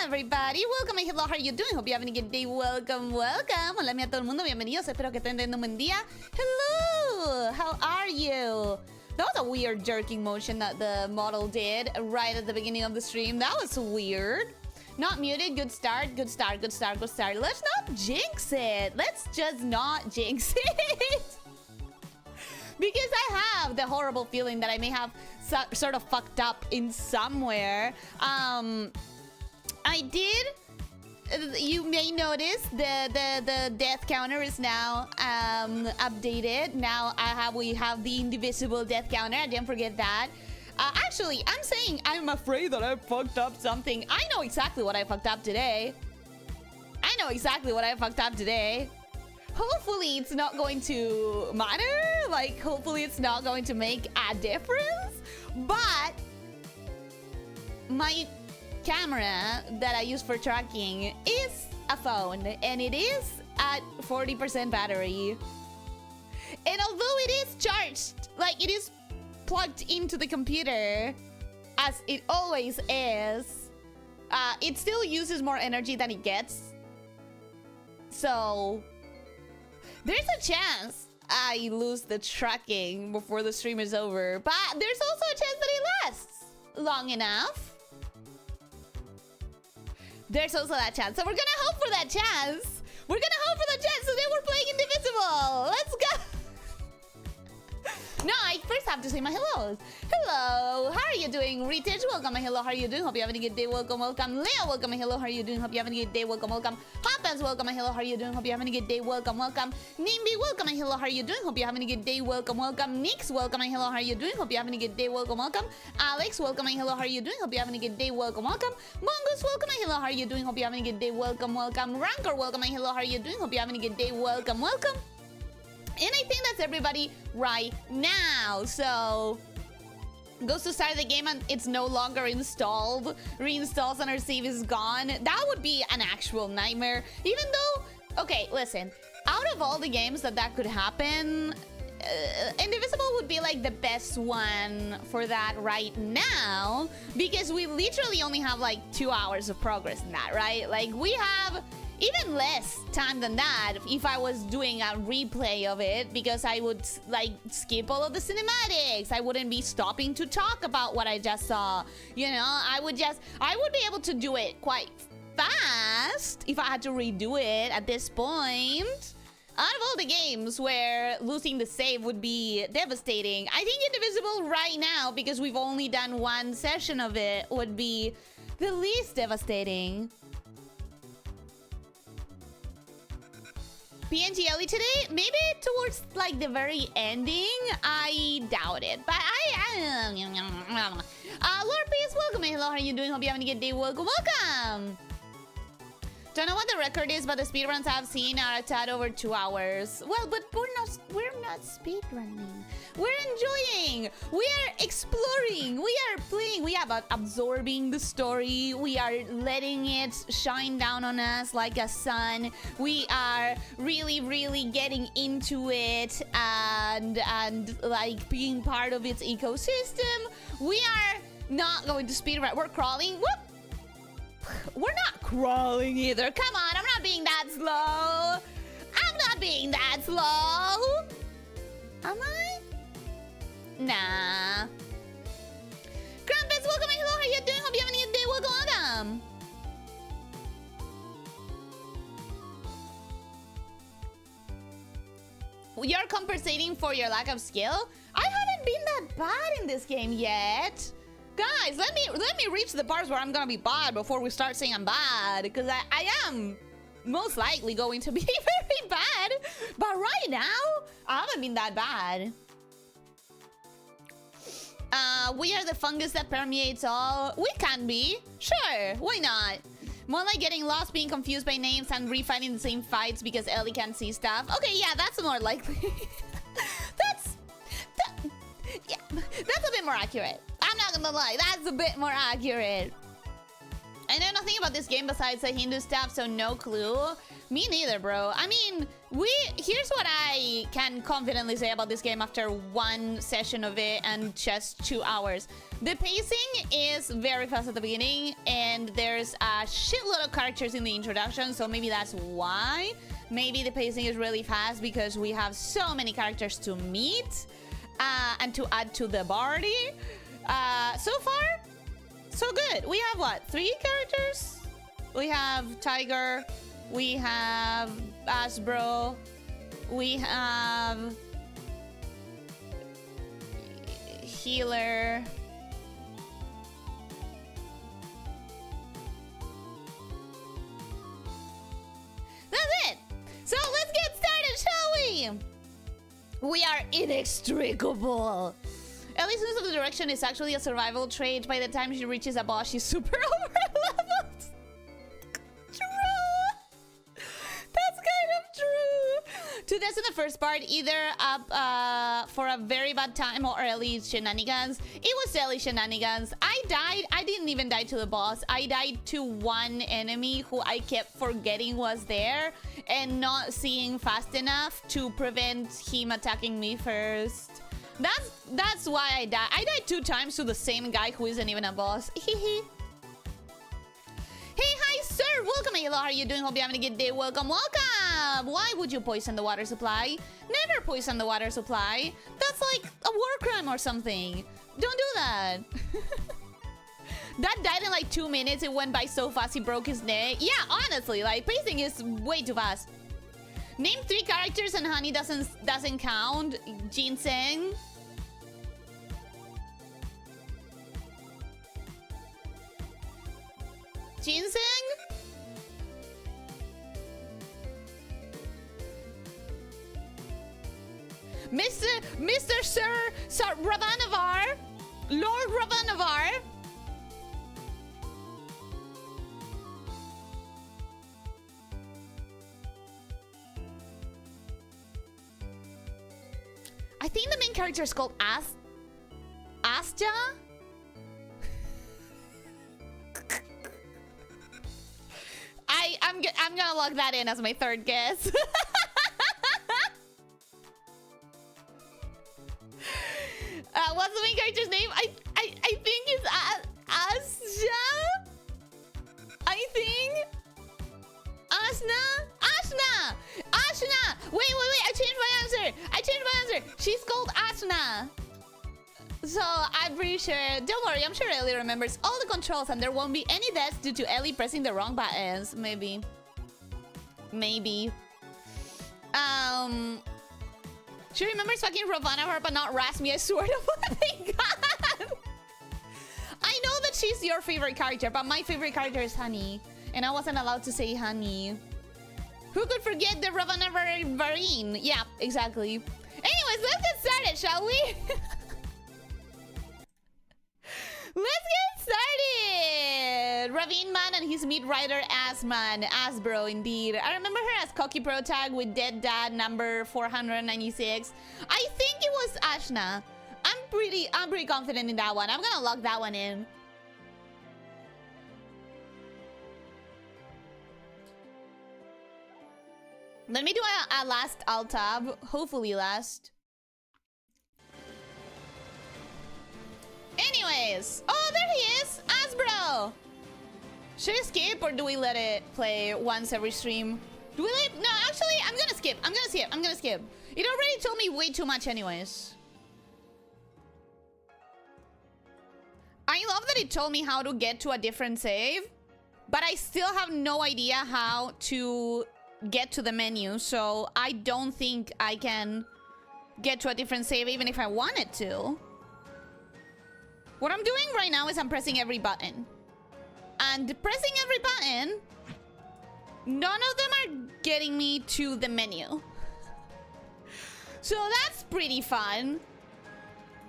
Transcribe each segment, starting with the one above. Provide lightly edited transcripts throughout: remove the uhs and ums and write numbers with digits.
Everybody, welcome and hello, how are you doing? Hope you're having a good day. Welcome. Hola a todo el mundo, bienvenidos. Espero que estén teniendo un buen día. Hello, how are you? That was a weird jerking motion that the model did right at the beginning of the stream. That was weird. Not muted. Good start. Good start. Let's not jinx it. Let's just not jinx it. Because I have the horrible feeling that I may have sort of fucked up in somewhere. I did. You may notice the death counter is now updated. Now we have the Indivisible death counter. I didn't forget that. Actually, I'm saying I'm afraid that I fucked up something. I know exactly what I fucked up today. Hopefully it's not going to matter. Like, hopefully it's not going to make a difference. But my camera that I use for tracking is a phone, and it is at 40% battery. And although it is charged, like it is plugged into the computer, as it always is, it still uses more energy than it gets. So there's a chance I lose the tracking before the stream is over, but there's also a chance that it lasts long enough. There's also that chance. So we're gonna hope for that chance. Today we're playing Indivisible. Let's go. No, I first have to say my hellos. Hello, how are you doing? Retouch, welcome. Hello, how are you doing? Hope you're having a good day. Welcome. Leo, welcome. Hello, how are you doing? Hope you're having a good day. Welcome. Hoppins, welcome. Hello, how are you doing? Hope you're having a good day. Welcome. Nimby, welcome. Hello, how are you doing? Hope you're having a good day. Welcome. Nix, welcome. Hello, how are you doing? Hope you're having a good day. Welcome. Alex, welcome. Hello, how are you doing? Hope you're having a good day. Welcome. Mongoose, welcome. Hello, how are you doing? Hope you're having a good day. Welcome. Rancor, welcome. Hello, how are you doing? Hope you're having a good day. Welcome. And I think that's everybody right now. So goes to start the game and it's no longer installed. Reinstalls and our save is gone. That would be an actual nightmare. Even though, okay, listen. Out of all the games that could happen, Indivisible would be like the best one for that right now, because we literally only have like 2 hours of progress in that, right? Like we have even less time than that if I was doing a replay of it, because I would like skip all of the cinematics. I wouldn't be stopping to talk about what I just saw. You know, I would be able to do it quite fast if I had to redo it at this point. Out of all the games where losing the save would be devastating, I think Indivisible right now, because we've only done one session of it, would be the least devastating. PNG Ellie today? Maybe towards like the very ending? I doubt it. But Lord Peace, welcome. Hello, how are you doing? Hope you're having a good day. Welcome. Don't know what the record is, but the speedruns I've seen are a tad over 2 hours. Well, but we're not speedrunning. We're enjoying. We are exploring. We are playing. We are absorbing the story. We are letting it shine down on us like a sun. We are really, really getting into it and like being part of its ecosystem. We are not going to speedrun. We're crawling. Whoop. We're not crawling either. Come on, I'm not being that slow. Am I? Nah. Krampus, welcome. Hello, how are you doing? Hope you're having a good day. Welcome. You're compensating for your lack of skill? I haven't been that bad in this game yet. Guys, let me reach the parts where I'm gonna be bad before we start saying I'm bad, because I am most likely going to be very bad. But right now, I haven't been that bad. We are the fungus that permeates all. We can be. Sure, why not? More like getting lost, being confused by names, and refighting the same fights because Ellie can't see stuff. Okay, yeah, that's more likely. That's a bit more accurate. I'm not gonna lie, that's a bit more accurate. I know nothing about this game besides the Hindu stuff, so no clue. Me neither, bro. I mean, here's what I can confidently say about this game after one session of it and just 2 hours. The pacing is very fast at the beginning, and there's a shitload of characters in the introduction, so maybe that's why. Maybe the pacing is really fast because we have so many characters to meet and to add to the party. So far, so good. We have what? 3 characters? We have Tiger. We have Asbro. We have Healer. That's it. So let's get started, shall we? We are inextricable. Elyssia of the direction is actually a survival trait. By the time she reaches a boss, she's super over-leveled. True. That's kind of true. To this in the first part, either up for a very bad time or Ellie shenanigans. It was Ellie shenanigans. I died. I didn't even die to the boss. I died to one enemy who I kept forgetting was there and not seeing fast enough to prevent him attacking me first. That's why I died. I died 2 times to the same guy who isn't even a boss. Hey, hi, sir. Welcome. Hello, how are you doing? Hope you're having a good day. Welcome, welcome. Why would you poison the water supply? Never poison the water supply. That's like a war crime or something. Don't do that. That died in like 2 minutes. It went by so fast he broke his neck. Yeah, honestly, like pacing is way too fast. Name 3 characters and honey doesn't count. Ginseng. Ginseng? Mr. Sir Ravanavar? Lord Ravanavar? I think the main character is called Asja? I'm gonna log that in as my 3rd guess. What's the main character's name? I think it's Asja? I think? Ashna! Wait, I changed my answer. She's called Ashna. So I'm pretty sure, don't worry, I'm sure Ellie remembers all the controls and there won't be any deaths due to Ellie pressing the wrong buttons. Maybe. She remembers fucking Ravanavar but not Rasmi, I swear to fucking God. I know that she's your favorite character, but my favorite character is Honey. And I wasn't allowed to say Honey. Who could forget the Ravanavar Varine? Yeah, exactly. Anyways, let's get started, shall we? Let's get started! Ravine Man and his meat rider Asman. Asbro, indeed. I remember her as Cocky Pro Tag with Dead Dad number 496. I think it was Ashna. I'm pretty confident in that one. I'm gonna lock that one in. Let me do a last alt tab. Hopefully last. Anyways. Oh, there he is. Asbro. Should I skip or do we let it play once every stream? Do we let... No, actually, I'm gonna skip. I'm gonna skip. It already told me way too much anyways. I love that it told me how to get to a different save. But I still have no idea how to get to the menu. So I don't think I can get to a different save even if I wanted to. What I'm doing right now is I'm pressing every button. And pressing every button, none of them are getting me to the menu. So that's pretty fun.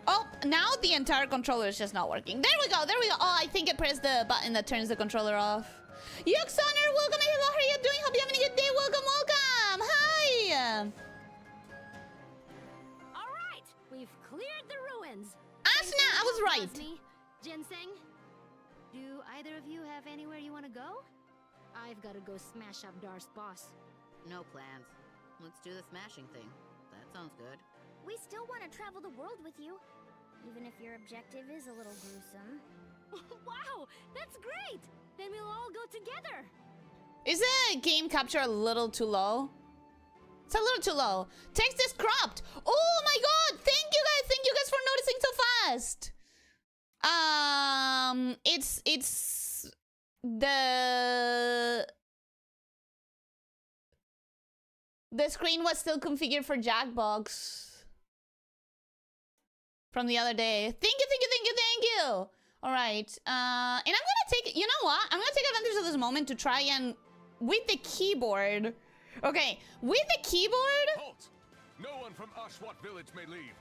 Oh, now the entire controller is just not working. There we go, there we go. Oh, I think I pressed the button that turns the controller off. Yuxoner, welcome. Hello, how are you doing? Hope you're having a good day. Welcome, welcome. Hi. All right, we've cleared the ruins. Ashna, I was right. Ginseng. Do either of you have anywhere you want to go? I've got to go smash up Dar's boss. No plans. Let's do the smashing thing. That sounds good. We still want to travel the world with you, even if your objective is a little gruesome. Wow, that's great! Then we'll all go together. Is the game capture a little too low? It's a little too low. Text is cropped. Oh my god! Thank you guys! Thank you guys for noticing so fast. It's the screen was still configured for Jackbox from the other day. Thank you, thank you, thank you, thank you. All right, and I'm gonna take. You know what? I'm gonna take advantage of this moment to try and with the keyboard. Okay, with the keyboard. Halt! No one from Ashwat village may leave.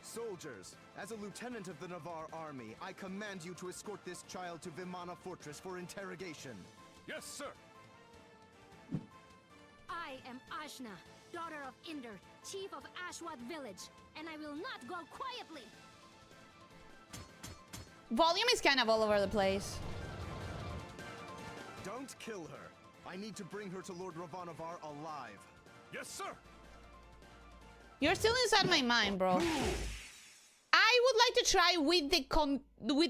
Soldiers, as a lieutenant of the Navarre army, I command you to escort this child to Vimana Fortress for interrogation. Yes, sir. I am Ajna, daughter of Inder, chief of Ashwat village, and I will not go quietly. Volume is kind of all over the place. Don't kill her. I need to bring her to Lord Ravanavar alive. Yes, sir. You're still inside my mind, bro. I would like to try with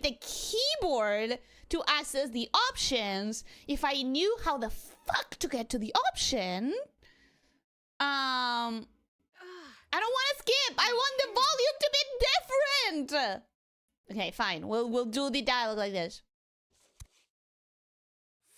the keyboard to access the options. If I knew how the fuck to get to the option, I don't want to skip. I want the volume to be different. Okay, fine. We'll do the dialogue like this.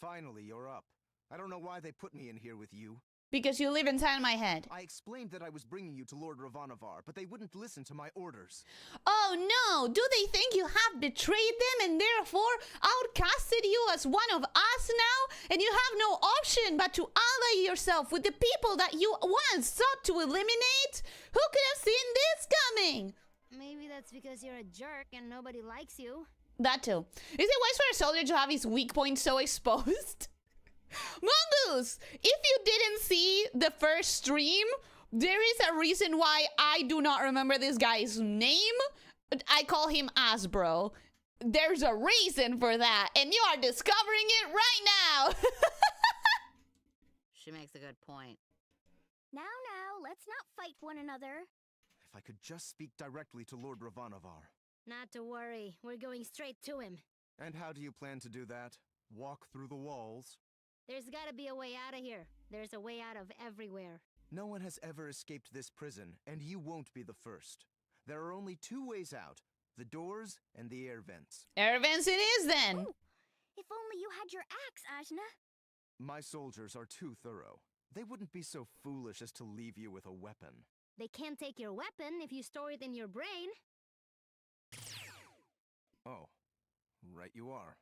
Finally, you're up. I don't know why they put me in here with you. Because you live inside my head. I explained that I was bringing you to Lord Ravanavar, but they wouldn't listen to my orders. Oh no! Do they think you have betrayed them and therefore outcasted you as one of us now? And you have no option but to ally yourself with the people that you once sought to eliminate? Who could have seen this coming? Maybe that's because you're a jerk and nobody likes you. That too. Is it wise for a soldier to have his weak point so exposed? Mongoose, if you didn't see the first stream, there is a reason why I do not remember this guy's name. I call him Asbro. There's a reason for that, and you are discovering it right now. She makes a good point. Now, let's not fight one another. If I could just speak directly to Lord Ravanavar. Not to worry, we're going straight to him. And how do you plan to do that? Walk through the walls? There's gotta be a way out of here. There's a way out of everywhere. No one has ever escaped this prison, and you won't be the first. There are only two ways out, the doors and the air vents. Air vents it is then. Oh, if only you had your axe, Ajna. My soldiers are too thorough. They wouldn't be so foolish as to leave you with a weapon. They can't take your weapon if you store it in your brain. Oh, right you are.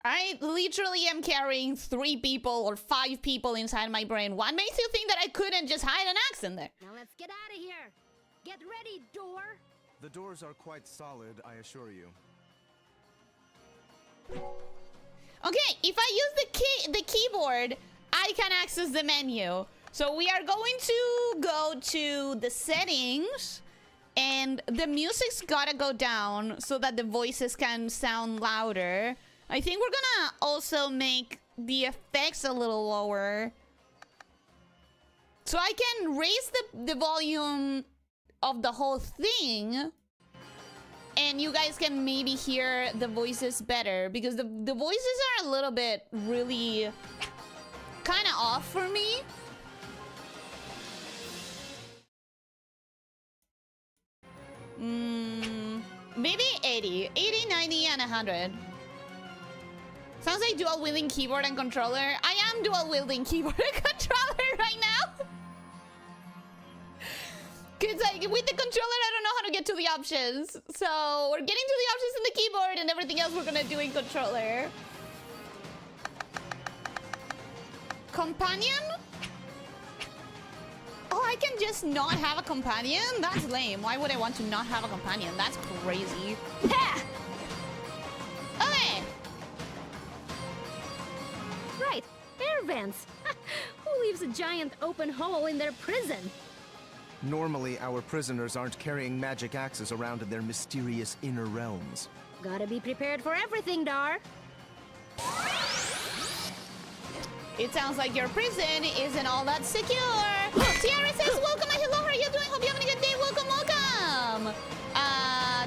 I literally am carrying 3 people or 5 people inside my brain. What makes you think that I couldn't just hide an axe in there? Now let's get out of here. Get ready, door. The doors are quite solid, I assure you. Okay, if I use the keyboard, I can access the menu. So we are going to go to the settings, and the music's gotta go down so that the voices can sound louder. I think we're gonna also make the effects a little lower, so I can raise the volume of the whole thing, and you guys can maybe hear the voices better, because the voices are a little bit really kind of off for me. Maybe 80, 90, and 100. Sounds like dual wielding keyboard and controller. I am dual wielding keyboard and controller right now. Cause like with the controller, I don't know how to get to the options. So we're getting to the options in the keyboard, and everything else we're gonna do in controller. Companion? Oh, I can just not have a companion? That's lame. Why would I want to not have a companion? That's crazy. Ha! Okay. Right, air vents. Who leaves a giant open hole in their prison? Normally, our prisoners aren't carrying magic axes around in their mysterious inner realms. Gotta be prepared for everything, Dar. It sounds like your prison isn't all that secure. Tiara says, welcome, hello, how are you doing? Hope you're having a good day. Welcome, welcome.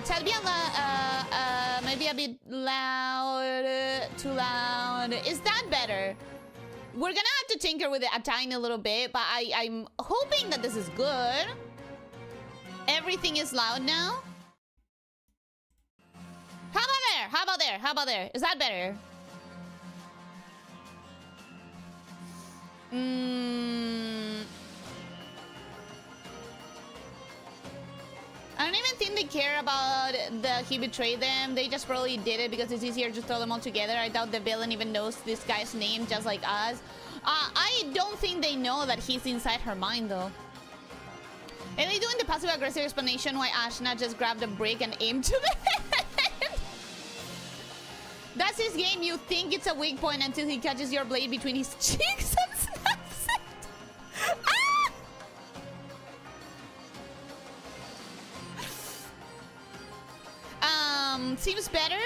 Talbian, maybe a bit loud, too loud. Is that better? We're gonna have to tinker with it a tiny little bit, but I'm hoping that this is good. Everything is loud now. How about there? How about there? How about there? Is that better? I don't even think they care about he betrayed them. They just probably did it because it's easier to throw them all together. I doubt the villain even knows this guy's name, just like us. I don't think they know that he's inside her mind, though. Are they doing the passive-aggressive explanation why Ashna just grabbed a brick and aimed to the head? That's his game. You think it's a weak point until he catches your blade between his cheeks and snaps it. Seems better.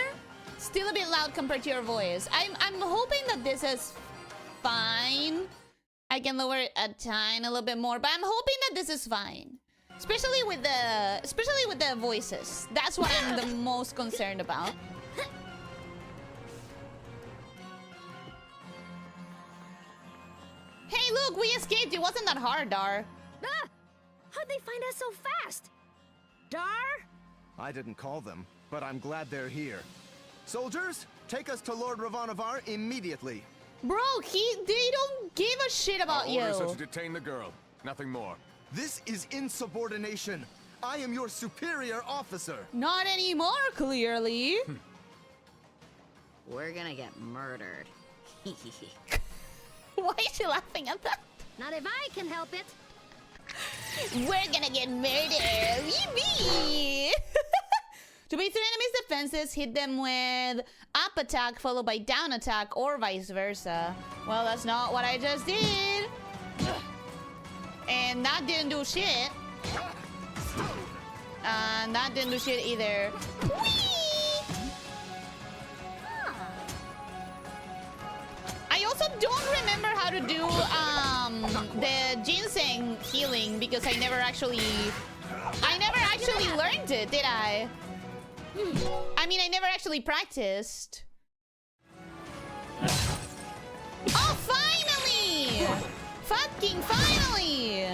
Still a bit loud compared to your voice. I'm hoping that this is fine. I can lower it a tiny little bit more, but I'm hoping that this is fine. Especially with the voices. That's what I'm the most concerned about. Hey, look, we escaped. It wasn't that hard, Dar. Ah! How'd they find us so fast? Dar? I didn't call them, but I'm glad they're here. Soldiers, take us to Lord Ravanavar immediately. Bro, they don't give a shit about you. Our orders are to detain the girl. Nothing more. This is insubordination. I am your superior officer. Not anymore, clearly. We're gonna get murdered. Why is she laughing at that? Not if I can help it. We're gonna get murdered. Yippee! To beat through enemies' defenses, hit them with up attack followed by down attack, or vice versa. Well, that's not what I just did. And that didn't do shit. And that didn't do shit either. Whee! I also don't remember how to do the ginseng healing because I never actually learned it, did I? I mean, I never actually practiced. Oh, finally! Fucking finally!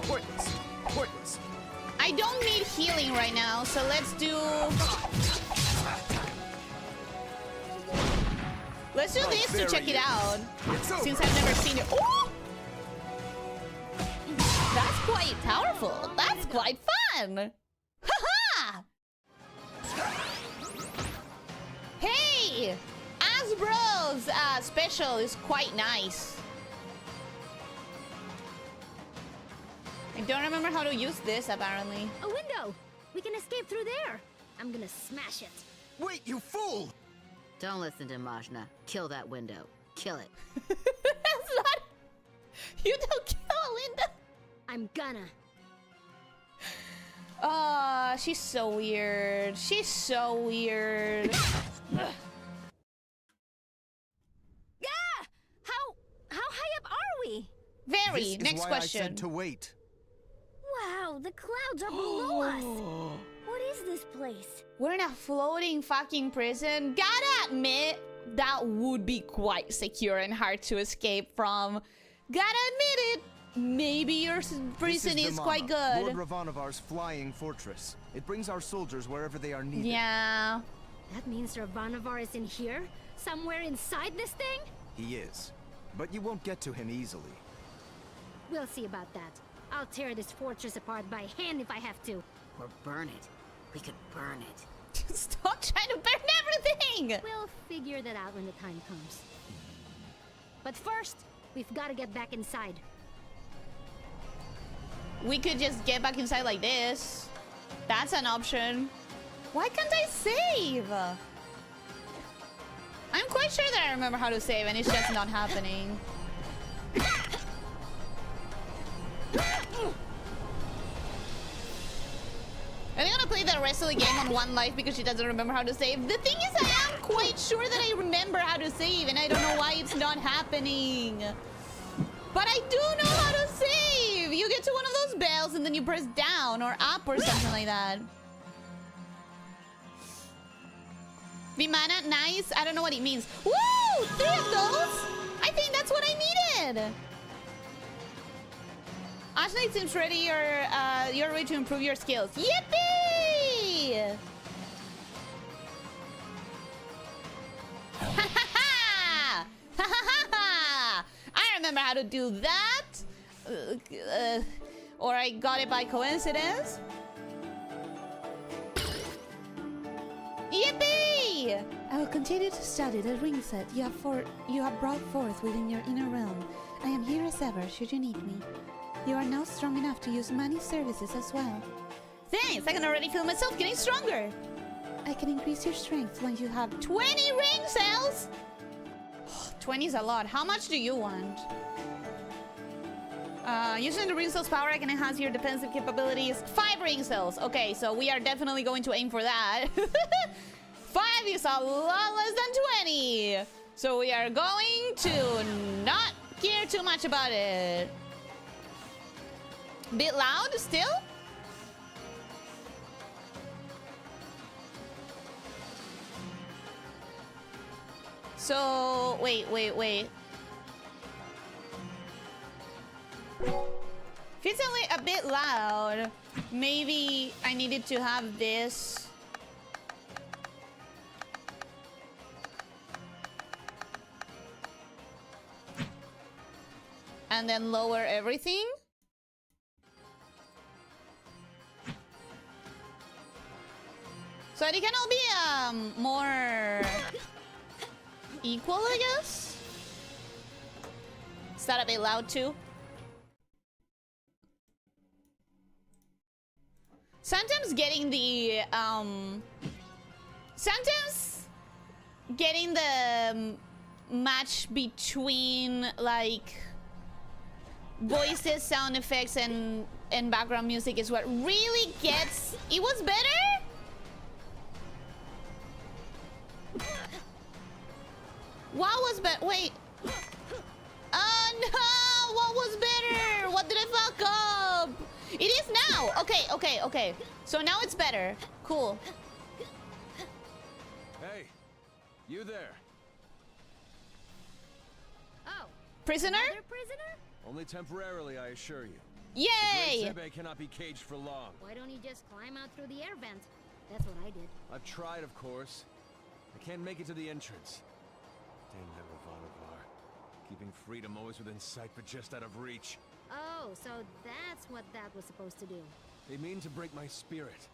Pointless. I don't need healing right now, so let's do this to check it out. Since I've never seen it. Oh! That's quite powerful. That's quite fun. Haha! Hey! Asbro's special is quite nice. I don't remember how to use this, apparently. A window! We can escape through there. I'm gonna smash it. Wait, you fool! Don't listen to Majna. Kill that window. Kill it. That's not... You don't kill a window. I'm gonna. She's so weird. She's so weird. Ah! How high up are we? Very. This is Next why question. I said to wait. Wow, the clouds are below us. What is this place? We're in a floating fucking prison. Gotta admit, that would be quite secure and hard to escape from. Gotta admit it. Maybe your prison is quite good. Lord Ravanavar's flying fortress. It brings our soldiers wherever they are needed. Yeah. That means Ravanavar is in here? Somewhere inside this thing? He is. But you won't get to him easily. We'll see about that. I'll tear this fortress apart by hand if I have to. Or burn it. We could burn it. Stop trying to burn everything! We'll figure that out when the time comes. But first, we've got to get back inside. We could just get back inside like this. That's an option. Why can't I save? I'm quite sure that I remember how to save and it's just not happening. Are they gonna play the rest of the game on one life because she doesn't remember how to save? The thing is, I am quite sure that I remember how to save and I don't know why it's not happening. But I do know how to save! You get to one of those bells and then you press down or up or something like that. Vimana, nice. I don't know what it means. Woo! 3 of those? I think that's what I needed. Ashna, it seems ready. You're ready to improve your skills. Yippee! Ha ha ha! Ha ha ha! I remember how to do that. Or I got it by coincidence. Yippee! I will continue to study the ring set you have brought forth within your inner realm. I am here as ever, should you need me. You are now strong enough to use money services as well. Thanks, I can already feel myself getting stronger. I can increase your strength when you have 20 ring cells! 20 is a lot. How much do you want? Using the ring cells power, I can enhance your defensive capabilities. 5 ring cells. Okay, so we are definitely going to aim for that. 5 is a lot less than 20. So we are going to not care too much about it. Bit loud still? So, wait. If it's only a bit loud, maybe I needed to have this. And then lower everything. So it can all be more equal, I guess. Is that a bit loud too? Sometimes getting the match between like voices, sound effects, and background music is what really gets. It was better. What was better? Wait. No! What was better? What did I fuck up? It is now! Okay. So now it's better. Cool. Hey, you there. Oh, Prisoner? another prisoner? Only temporarily, I assure you. Yay! The great Sebe cannot be caged for long. Why don't you just climb out through the air vent? That's what I did. I've tried, of course. I can't make it to the entrance. Damn that Ravanavar. Keeping freedom always within sight, but just out of reach. Oh, so that's what that was supposed to do. They mean to break my spirit.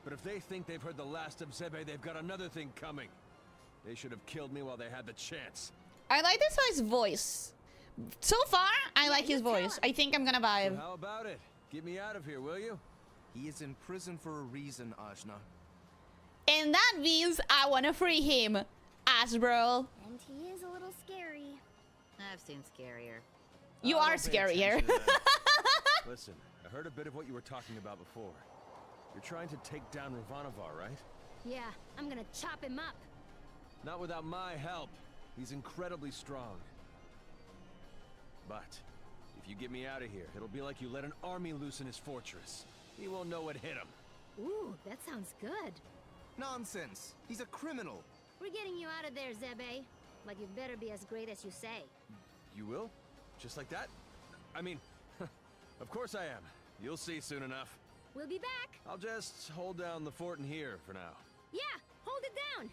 But if they think they've heard the last of Zebe, they've got another thing coming. They should have killed me while they had the chance. I like this guy's voice. So far, I like his voice. I think I'm gonna vibe. So how about it? Get me out of here, will you? He is in prison for a reason, Ajna. And that means I wanna free him. Asbro. And he is a little scary. I've seen scarier. You Oh, are don't pay scarier. attention to that. Listen, I heard a bit of what you were talking about before. You're trying to take down Ravanavar, right? Yeah, I'm gonna chop him up. Not without my help. He's incredibly strong. But if you get me out of here, it'll be like you let an army loose in his fortress. He won't know what hit him. Ooh, that sounds good. Nonsense! He's a criminal! We're getting you out of there, Zebe. But you better be as great as you say. You will? Just like that? I mean, of course I am. You'll see soon enough. We'll be back. I'll just hold down the fort in here for now. Yeah, hold it down.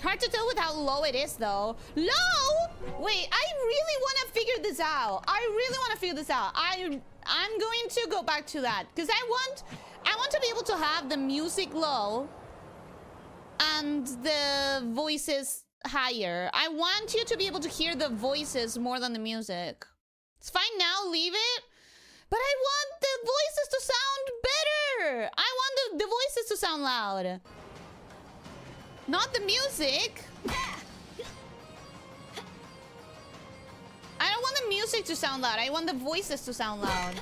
Hard to tell with how low it is though. Low? Wait, I really want to figure this out. I'm going to go back to that because I want to be able to have the music low and the voices higher. I want you to be able to hear the voices more than the music. It's fine now, leave it. But I want the voices to sound louder. I want the voices to sound loud. Not the music. I don't want the music to sound loud. I want the voices to sound loud.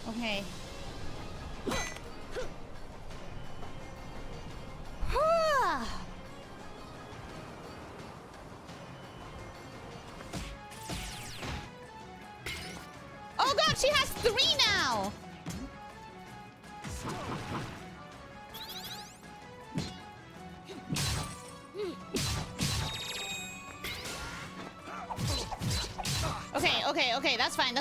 Okay. Oh god, she has 3 now! Okay, that's fine.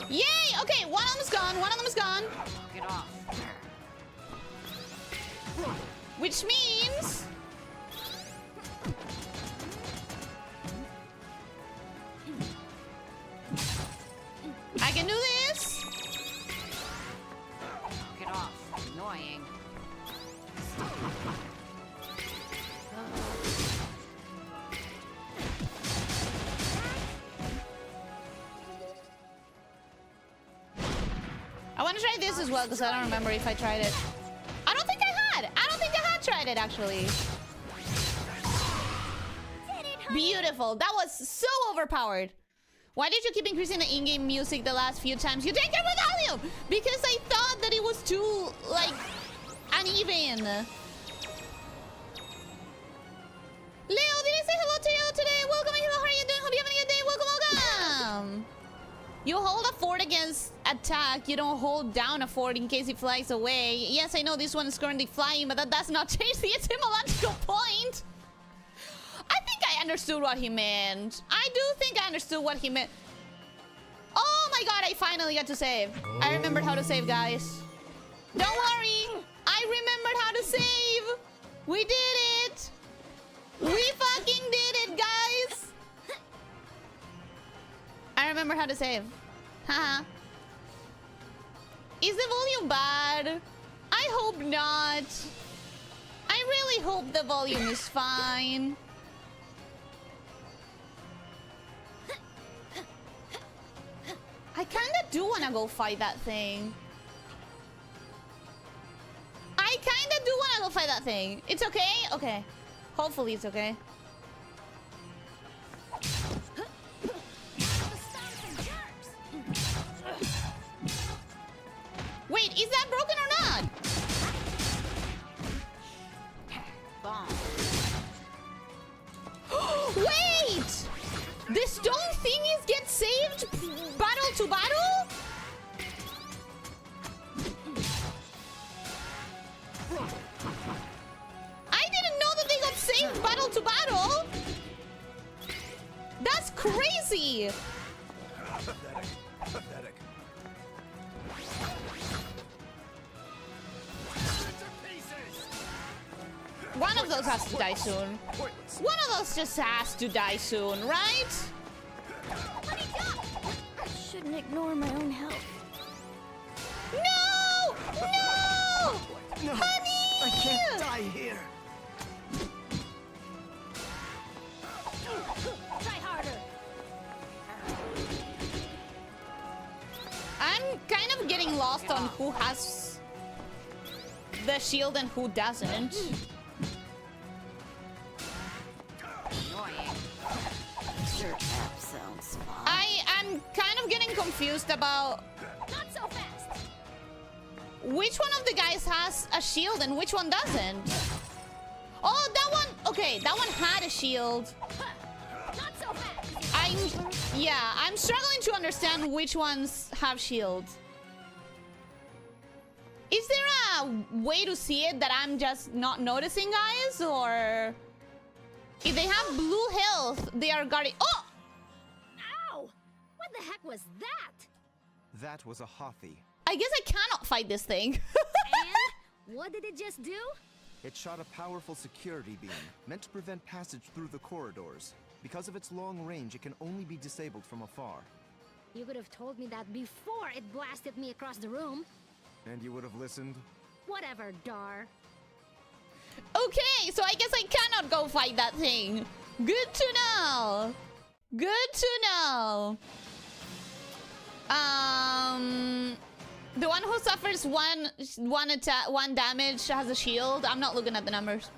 Yay! Okay, one of them is gone. Get off. Which means... I can do this. Get off. Annoying. I want to try this as well because I don't remember if I tried it. I don't think I had tried it actually. Beautiful. That was so overpowered. Why did you keep increasing the in-game music the last few times you take it with volume? Because I thought that it was too, like, uneven. Leo, did I say hello to you today? Welcome, hello, how are you doing? Hope you're having a good day. Welcome. You hold a fort against attack. You don't hold down a fort in case it flies away. Yes, I know this one is currently flying, but that does not change the etymological point. I think I understood what he meant. I do think I understood what he meant. Oh my god, I finally got to save. I remembered how to save, guys. Don't worry. I remembered how to save. We did it. We fucking did it, guys. I remember how to save. Haha. Is the volume bad? I hope not. I really hope the volume is fine. I kinda do wanna go fight that thing. It's okay? Okay. Hopefully it's okay. Wait, is that broken or not? Bomb. Wait! The stone thingies get saved battle to battle? I didn't know that they got saved battle to battle. That's crazy. Pathetic. One of those has to die soon. One of those just has to die soon, right? I shouldn't ignore my own health. No! No! No, Honey! I can't die here. Try harder. I'm kind of getting lost on who has the shield and who doesn't. Annoying. Sure, that sounds fun. I'm kind of getting confused about Not so fast. which one of the guys has a shield and which one doesn't. Oh, that one. Okay, that one had a shield. Not so fast. I'm struggling to understand which ones have shields. Is there a way to see it that I'm just not noticing, guys? Or if they have blue health, they are guarding. Oh! Ow! What the heck was that? That was a Hothi. I guess I cannot fight this thing. And what did it just do? It shot a powerful security beam, meant to prevent passage through the corridors. Because of its long range, it can only be disabled from afar. You could have told me that before it blasted me across the room. And you would have listened? Whatever, Dar. Okay, so I guess I cannot go fight that thing. Good to know. Good to know. The one who suffers one damage has a shield. I'm not looking at the numbers.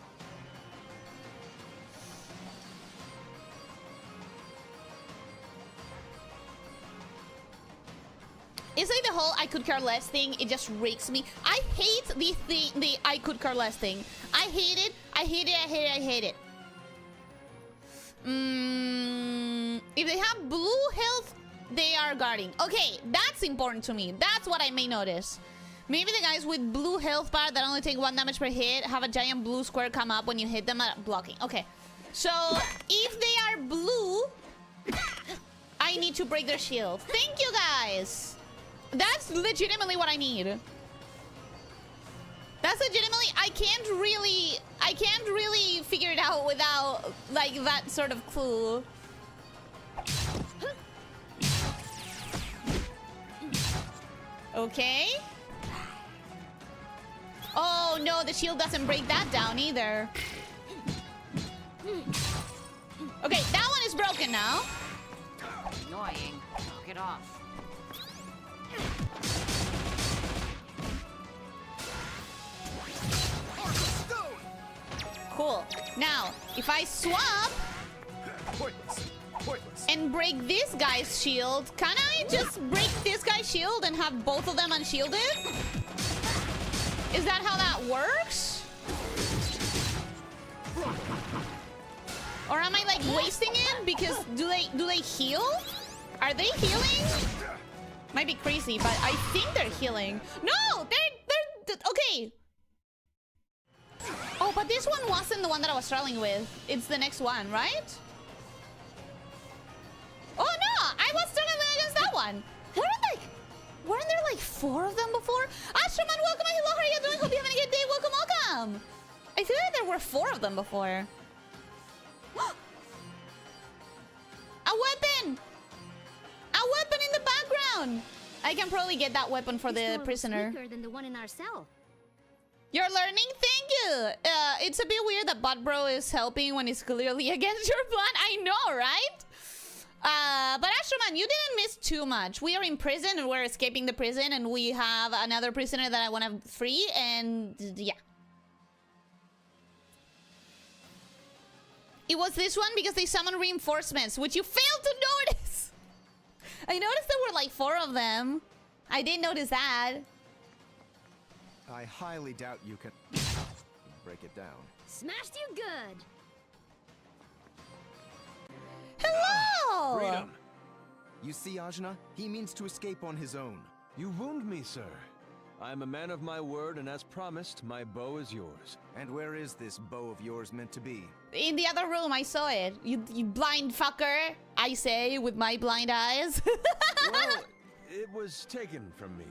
It's like the whole I could care less thing. It just rakes me. I hate the I could care less thing. I hate it. I hate it. I hate it. I hate it. If they have blue health, they are guarding. Okay, that's important to me. That's what I may notice. Maybe the guys with blue health bar that only take 1 damage per hit have a giant blue square come up when you hit them at blocking. Okay, so if they are blue, I need to break their shield. Thank you, guys. That's legitimately what I need. That's legitimately, I can't really figure it out without like that sort of clue. Okay. Oh no, the shield doesn't break that down either. Okay, that one is broken now. Annoying. Knock it off. Cool. Now, if I swap and break this guy's shield, can I just break this guy's shield and have both of them unshielded? Is that how that works? Or am I like wasting it? Because do they heal? Are they healing? Might be crazy, but I think they're healing. No, they're okay. Oh, but this one wasn't the one that I was struggling with. It's the next one, right? Oh no, I was struggling against that one. Weren't there like 4 of them before? Astroman, welcome. Hello, how are you doing? Hope you're having a good day. Welcome, welcome. I feel like there were 4 of them before. A weapon! A weapon in the background! I can probably get that weapon for the prisoner. Weaker than the one in our cell. You're learning? Thank you! It's a bit weird that Bot Bro is helping when it's clearly against your plan. I know, right? But Astroman, you didn't miss too much. We are in prison and we're escaping the prison and we have another prisoner that I want to free and yeah. It was this one because they summoned reinforcements, which you failed to notice. I noticed there were like 4 of them. I didn't notice that. I highly doubt you can break it down. Smashed you good. Hello! Freedom! You see, Ajna? He means to escape on his own. You wound me, sir. I am a man of my word, and as promised, my bow is yours. And where is this bow of yours meant to be? In the other room, I saw it. You blind fucker, I say with my blind eyes. Well, it was taken from me.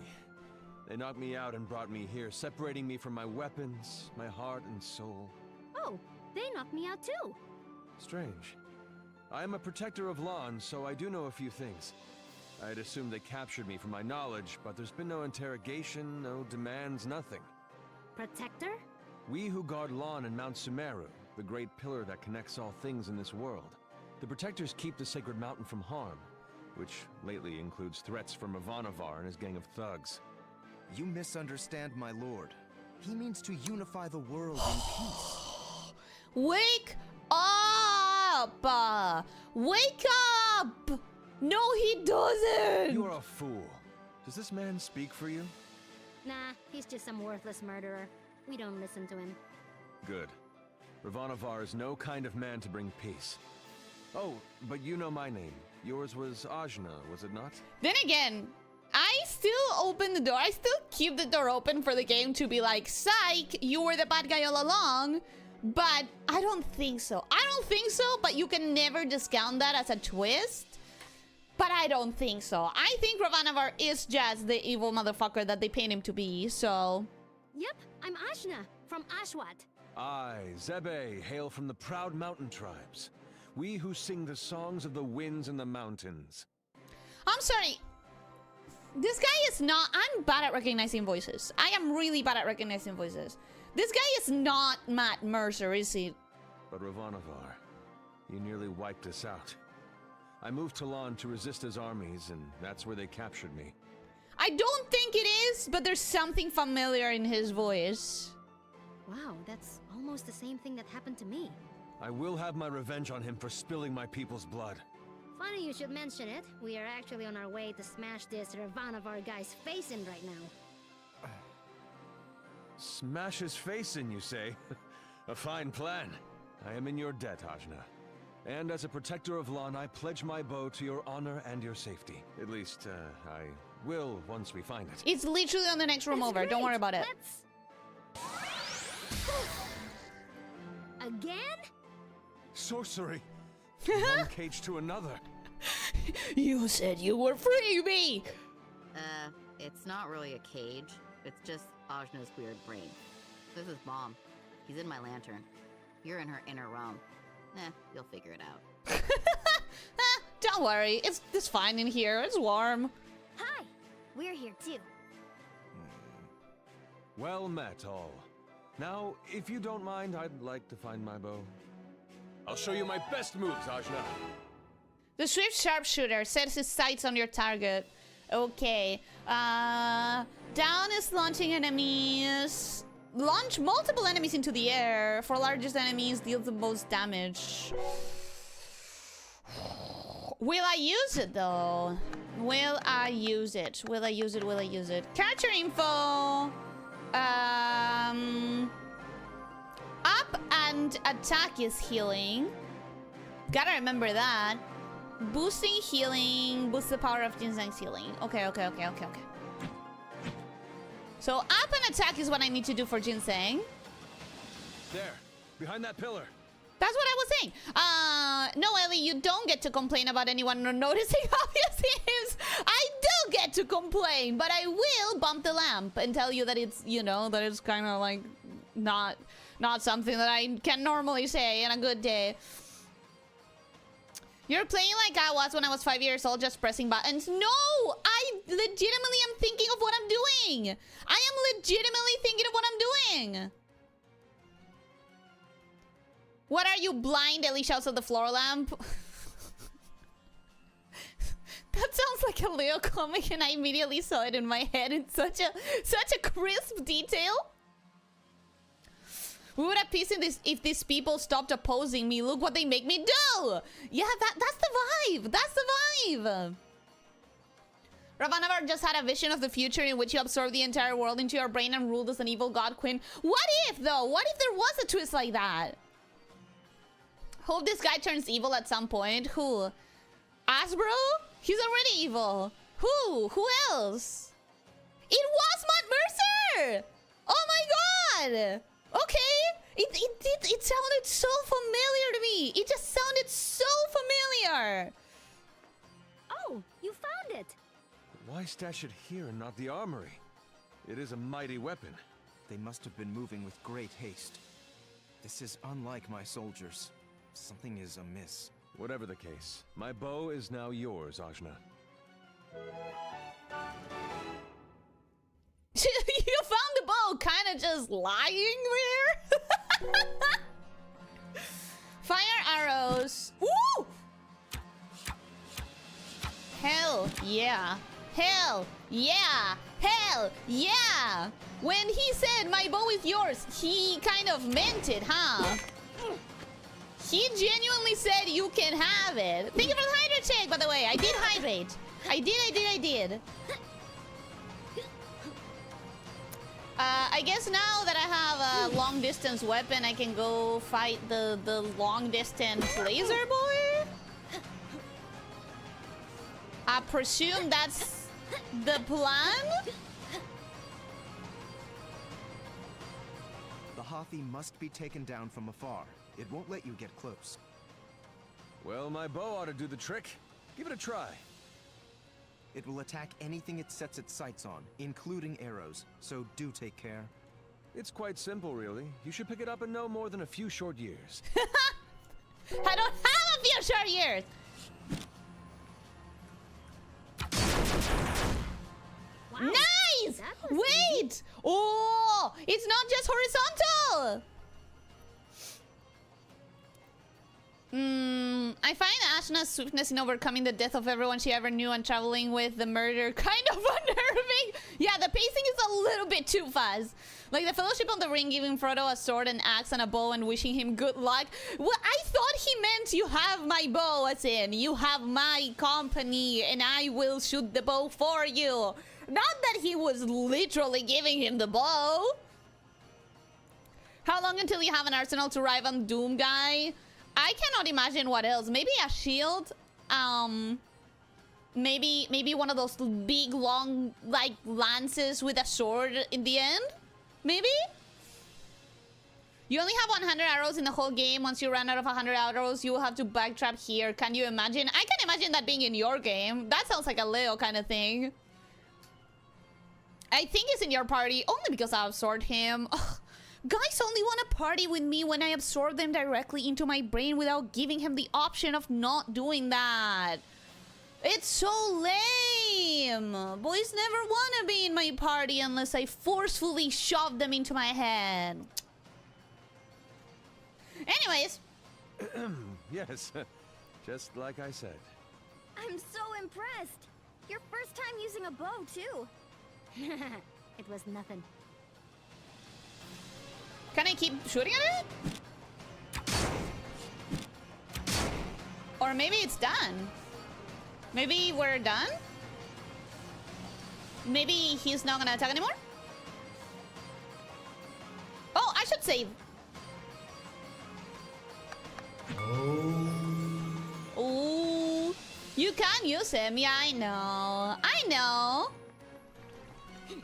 They knocked me out and brought me here, separating me from my weapons, my heart and soul. Oh, they knocked me out too. Strange. I am a protector of Lon, so I do know a few things. I'd assumed they captured me for my knowledge, but there's been no interrogation, no demands, nothing. Protector? We who guard Lon and Mount Sumeru, the great pillar that connects all things in this world. The protectors keep the sacred mountain from harm, which lately includes threats from Ivanovar and his gang of thugs. You misunderstand my lord. He means to unify the world in peace. Wake up! Wake up! No, he doesn't! You're a fool. Does this man speak for you? Nah, he's just some worthless murderer. We don't listen to him. Good. Ivanovar is no kind of man to bring peace. Oh, but you know my name. Yours was Ajna, was it not? Then again, I still open the door. I still keep the door open for the game to be like, psych, you were the bad guy all along. But I don't think so. I don't think so, but you can never discount that as a twist. But I don't think so. I think Ravanavar is just the evil motherfucker that they paint him to be, so... Yep, I'm Ajna, from Ashwat. I, Zebe, hail from the proud mountain tribes. We who sing the songs of the winds and the mountains. I'm sorry. This guy is not... I'm bad at recognizing voices. I am really bad at recognizing voices. This guy is not Matt Mercer, is he? But Ravanavar, you nearly wiped us out. I moved to Lon to resist his armies, and that's where they captured me. I don't think it is, but there's something familiar in his voice. Wow, that's almost the same thing that happened to me. I will have my revenge on him for spilling my people's blood. Funny you should mention it. We are actually on our way to smash this Ravanavar guy's face in right now. Smash his face in, you say? A fine plan. I am in your debt, Ajna. And as a protector of Lon, I pledge my bow to your honor and your safety. At least, I will once we find it. It's literally on the next room over. Don't worry about it. Again? Sorcery! From one cage to another. You said you were freebie! It's not really a cage. It's just Ajna's weird brain. This is Mom. He's in my lantern. You're in her inner realm. You'll figure it out. Don't worry. It's fine in here. It's warm. Hi, we're here too. Well met, all. Now, if you don't mind, I'd like to find my bow. I'll show you my best moves, Ajna. The swift sharpshooter sets his sights on your target. Okay. Down is launching enemies. Launch multiple enemies into the air. For largest enemies, deals the most damage. Will I use it though? Will I use it? Will I use it? Will I use it? Character info. Up and attack is healing. Gotta remember that. Boosting healing. Boosts the power of Ginseng's healing. Okay. So up and attack is what I need to do for Ginseng. There, behind that pillar. That's what I was saying. No, Ellie, you don't get to complain about anyone not noticing obvious things. I do get to complain, but I will bump the lamp and tell you that it's, you know, that it's kind of like not something that I can normally say in a good day. You're playing like I was when I was 5 years old, just pressing buttons. No, I legitimately am thinking of what I'm doing. I am legitimately thinking of what I'm doing. What are you, blind? Ellie shouts at the floor lamp. That sounds like a Leo comic, and I immediately saw it in my head in such a crisp detail. We would have peace in this if these people stopped opposing me. Look what they make me do. Yeah, that's the vibe. That's the vibe. Ravanavar just had a vision of the future in which you absorb the entire world into your brain and ruled as an evil god queen. What if, though? What if there was a twist like that? Hope this guy turns evil at some point. Who? Asbro? He's already evil. Who? Who else? It was Matt Mercer! Oh my god! Okay! It sounded so familiar to me! It just sounded so familiar! Oh, you found it! Why stash it here and not the armory? It is a mighty weapon. They must have been moving with great haste. This is unlike my soldiers. Something is amiss. Whatever the case, my bow is now yours, Ajna. You found the bow kind of just lying there? Fire arrows. Woo! Hell yeah. Hell yeah. Hell yeah. When he said my bow is yours, he kind of meant it, huh? He genuinely said you can have it. Thank you for the hydrate check, by the way. I did hydrate. I did. I guess now that I have a long distance weapon, I can go fight the long distance laser boy. I presume that's the plan. The Hathi must be taken down from afar. It won't let you get close. Well, my bow ought to do the trick. Give it a try. It will attack anything it sets its sights on, including arrows, so do take care. It's quite simple, really. You should pick it up in no more than a few short years. I don't have a few short years. Nice! That was Wait! Oh, it's not just horizontal! I find Ashna's swiftness in overcoming the death of everyone she ever knew and traveling with the murder kind of unnerving. Yeah, the pacing is a little bit too fast. Like the Fellowship of the Ring giving Frodo a sword, an axe, and a bow and wishing him good luck. Well, I thought he meant you have my bow, as in, you have my company and I will shoot the bow for you. Not that he was literally giving him the bow. How long until you have an arsenal to rival on Doom Guy? I cannot imagine what else. Maybe a shield. Maybe one of those big, long, like, lances with a sword in the end? Maybe? You only have 100 arrows in the whole game. Once you run out of 100 arrows, you will have to backtrap here. Can you imagine? I can imagine that being in your game. That sounds like a Leo kind of thing. I think he's in your party only because I absorbed him. Ugh. Guys only want to party with me when I absorb them directly into my brain without giving him the option of not doing that. It's so lame. Boys never want to be in my party unless I forcefully shove them into my head. Anyways. Yes, just like I said. I'm so impressed. Your first time using a bow, too. It was nothing. Can I keep shooting at it? Or maybe it's done. Maybe we're done? Maybe he's not gonna attack anymore? Oh, I should save. Oh, you can use him. Yeah, I know. I know.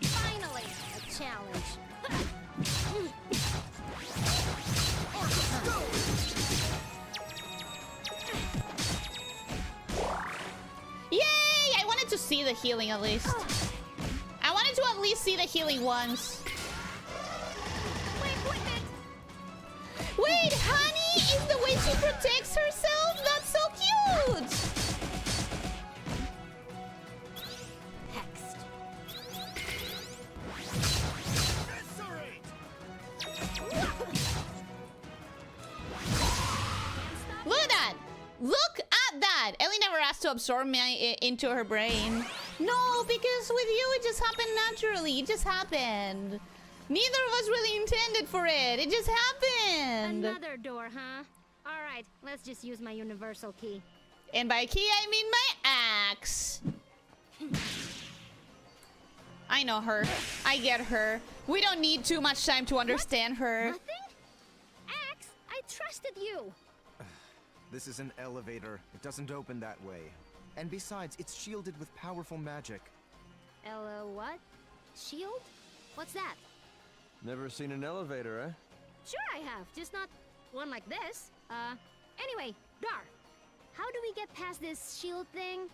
Finally, a challenge. Yay! I wanted to see the healing at least. I wanted to at least see the healing once. Wait, honey is the way she protects herself? That's so cute! Hexed. Look at that! Look at that! Ellie never asked to absorb me into her brain. No, because with you it just happened naturally. It just happened. Neither of us really intended for it. It just happened. Another door, huh? All right, let's just use my universal key. And by key, I mean my axe. I know her. I get her. We don't need too much time to understand her. Nothing? Axe, I trusted you. This is an elevator. It doesn't open that way. And besides, it's shielded with powerful magic. What? Shield? What's that? Never seen an elevator, eh? Sure I have, just not one like this. Anyway, Dar, how do we get past this shield thing?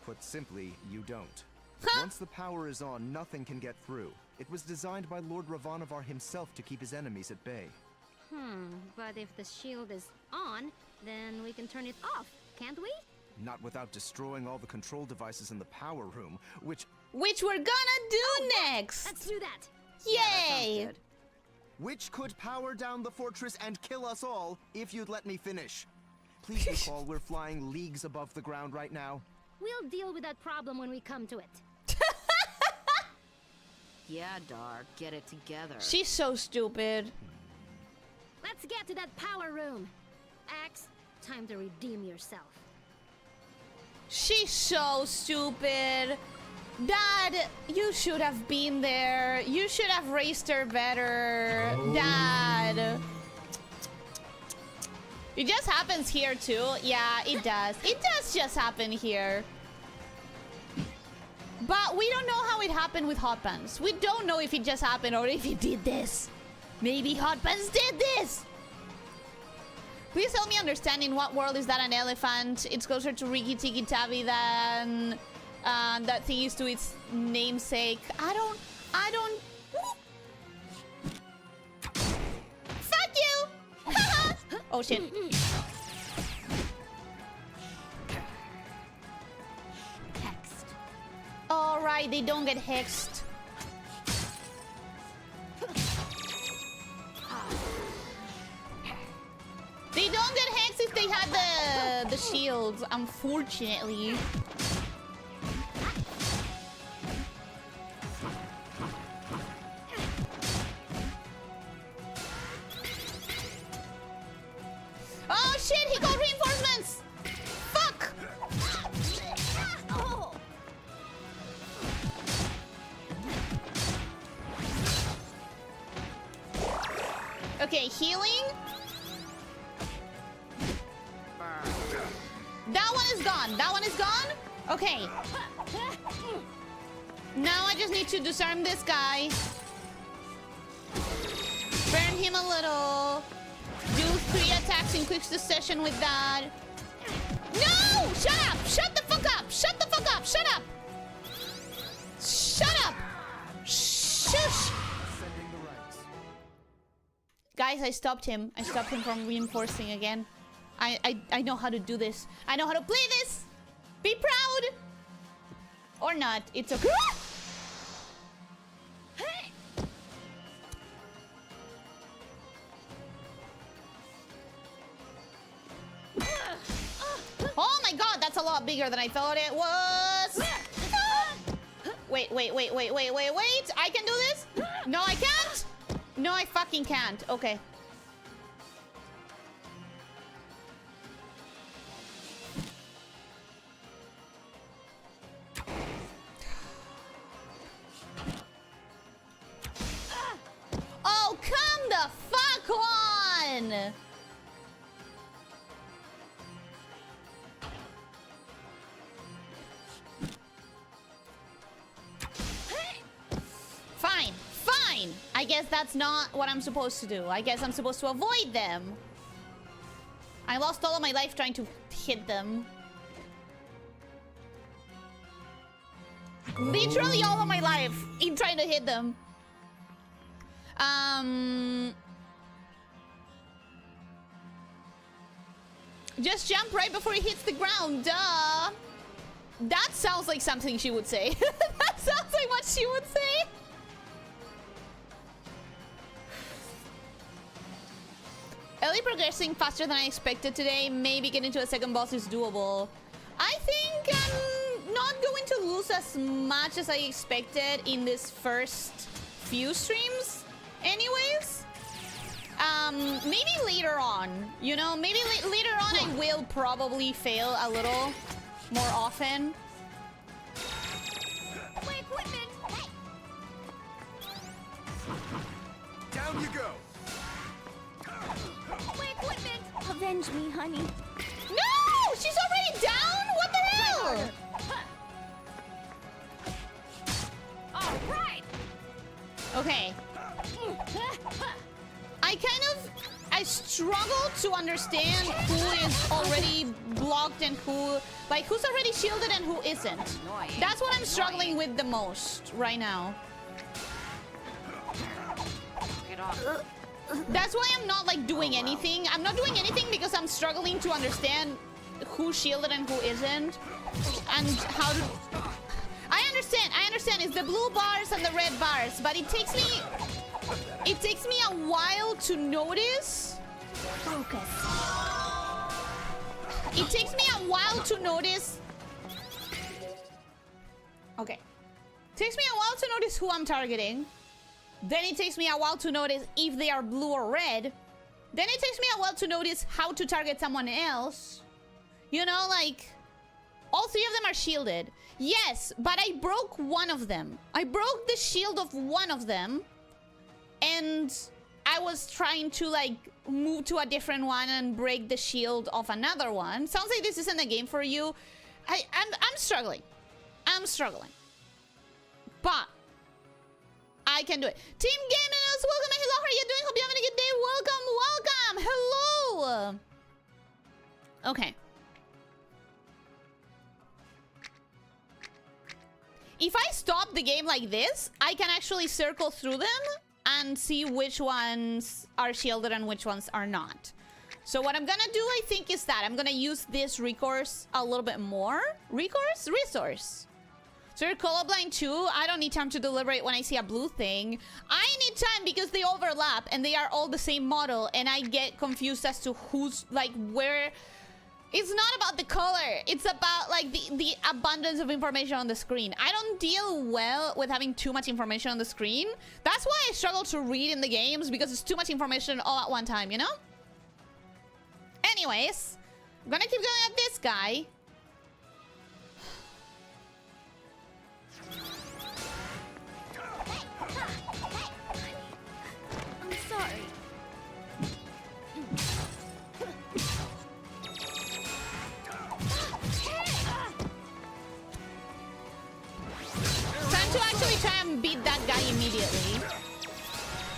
Put simply, you don't. Huh? Once the power is on, nothing can get through. It was designed by Lord Ravanavar himself to keep his enemies at bay. But if the shield is on, then we can turn it off, can't we? Not without destroying all the control devices in the power room, which Which we're gonna do next. Let's do that. Yay! which could power down the fortress and kill us all, if you'd let me finish. Please recall we're flying leagues above the ground right now. We'll deal with that problem when we come to it. Yeah, Dar, get it together. She's so stupid. Let's get to that power room. Axe, time to redeem yourself. She's so stupid. Dad, you should have been there. You should have raised her better. Dad. It just happens here too. Yeah, it does. It does just happen here. But we don't know how it happened with Hot Pants. We don't know if it just happened or if he did this. Maybe Hot Pants did this. Please help me understand, in what world is that an elephant? It's closer to Riki Tiki Tavi than that thing is to its namesake. I don't... Fuck you! Oh shit. Text. Alright. why they don't get hexed. They don't get hexed if they had the shields, unfortunately. Oh shit, he got reinforcements! Fuck! Okay, healing. That one is gone. That one is gone. Okay. Now I just need to disarm this guy. Burn him a little. Do 3 attacks in quick succession with that. No! Shut up! Shut the fuck up! Shut the fuck up! Shut up! Shut up! Shush! Guys, I stopped him. I stopped him from reinforcing again. I know how to do this. I know how to play this. Be proud. Or not. It's okay. Oh my god, that's a lot bigger than I thought it was. Wait. I can do this? No, I can't. No, I fucking can't. Okay. Oh, come the fuck on! Fine. I guess that's not what I'm supposed to do. I guess I'm supposed to avoid them. I lost all of my life trying to hit them. Literally all of my life in trying to hit them. Just jump right before he hits the ground, duh. That sounds like something she would say. That sounds like what she would say. Ellie progressing faster than I expected today. Maybe getting to a second boss is doable. I think I'm not going to lose as much as I expected in this first few streams. Anyways, maybe later on, you know, maybe later on I will probably fail a little more often. My equipment! Hey! Down you go. My equipment! Avenge me, honey. No! She's already down? What the hell? All right. Okay. I struggle to understand who is already blocked and who's already shielded and who isn't. That's what I'm struggling with the most right now. Get off. That's why I'm not like doing anything. I'm not doing anything because I'm struggling to understand who's shielded and who isn't. And how to... I understand. It's the blue bars and the red bars, but it takes me a while to notice. Focus. It takes me a while to notice. Okay. It takes me a while to notice who I'm targeting. Then it takes me a while to notice if they are blue or red. Then it takes me a while to notice how to target someone else. You know, like... all 3 of them are shielded. Yes, but I broke one of them. I broke the shield of one of them. And I was trying to, like, move to a different one and break the shield of another one. Sounds like this isn't a game for you. I'm struggling. I'm struggling. But I can do it. Team Gamers, welcome and hello. How are you doing? Hope you're having a good day. Welcome. Hello. Okay. If I stop the game like this, I can actually circle through them and see which ones are shielded and which ones are not. So what I'm gonna do, I think, is that I'm gonna use this resource a little bit more. Resource? So you're colorblind too? I don't need time to deliberate when I see a blue thing. I need time because they overlap and they are all the same model, and I get confused as to who's like where. It's not about the color. It's about like the abundance of information on the screen. I don't deal well with having too much information on the screen. That's why I struggle to read in the games, because it's too much information all at one time, you know? Anyways, I'm gonna keep going at this guy. I'm sorry. Time to actually try and beat that guy immediately.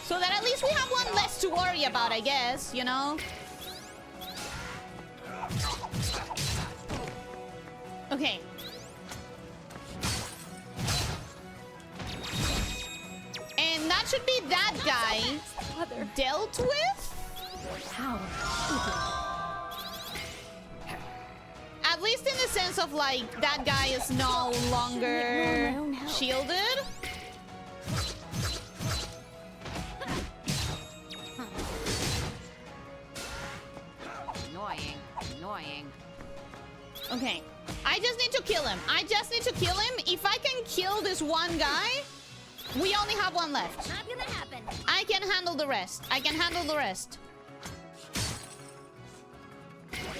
So that at least we have one less to worry about, I guess, you know? Okay. And that should be that guy dealt with? How? At least in the sense of like, that guy is no longer shielded. Annoying. Okay. I just need to kill him. If I can kill this one guy, we only have one left. Not gonna happen. I can handle the rest.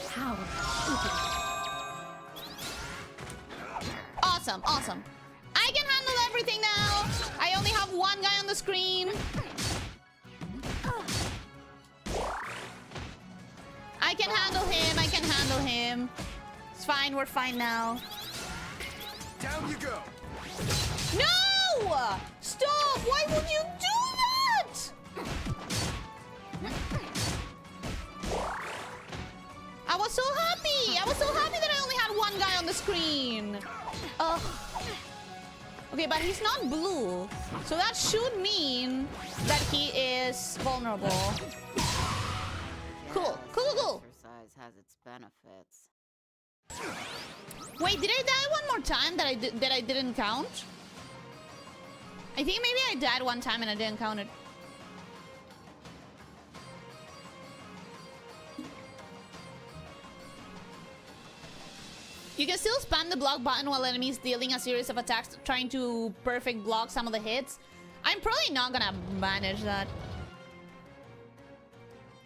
How? Awesome. I can handle everything now. I only have one guy on the screen. I can handle him. It's fine, we're fine now. Down you go. No! Stop! Why would you do that? I was so happy that I only had one guy on the screen. Ugh. Okay, but he's not blue. So that should mean that he is vulnerable. Cool. Exercise has its benefits. Wait, did I die one more time that I didn't count? I think maybe I died one time and I didn't count it. You can still spam the block button while enemies dealing a series of attacks, trying to perfect block some of the hits. I'm probably not gonna manage that.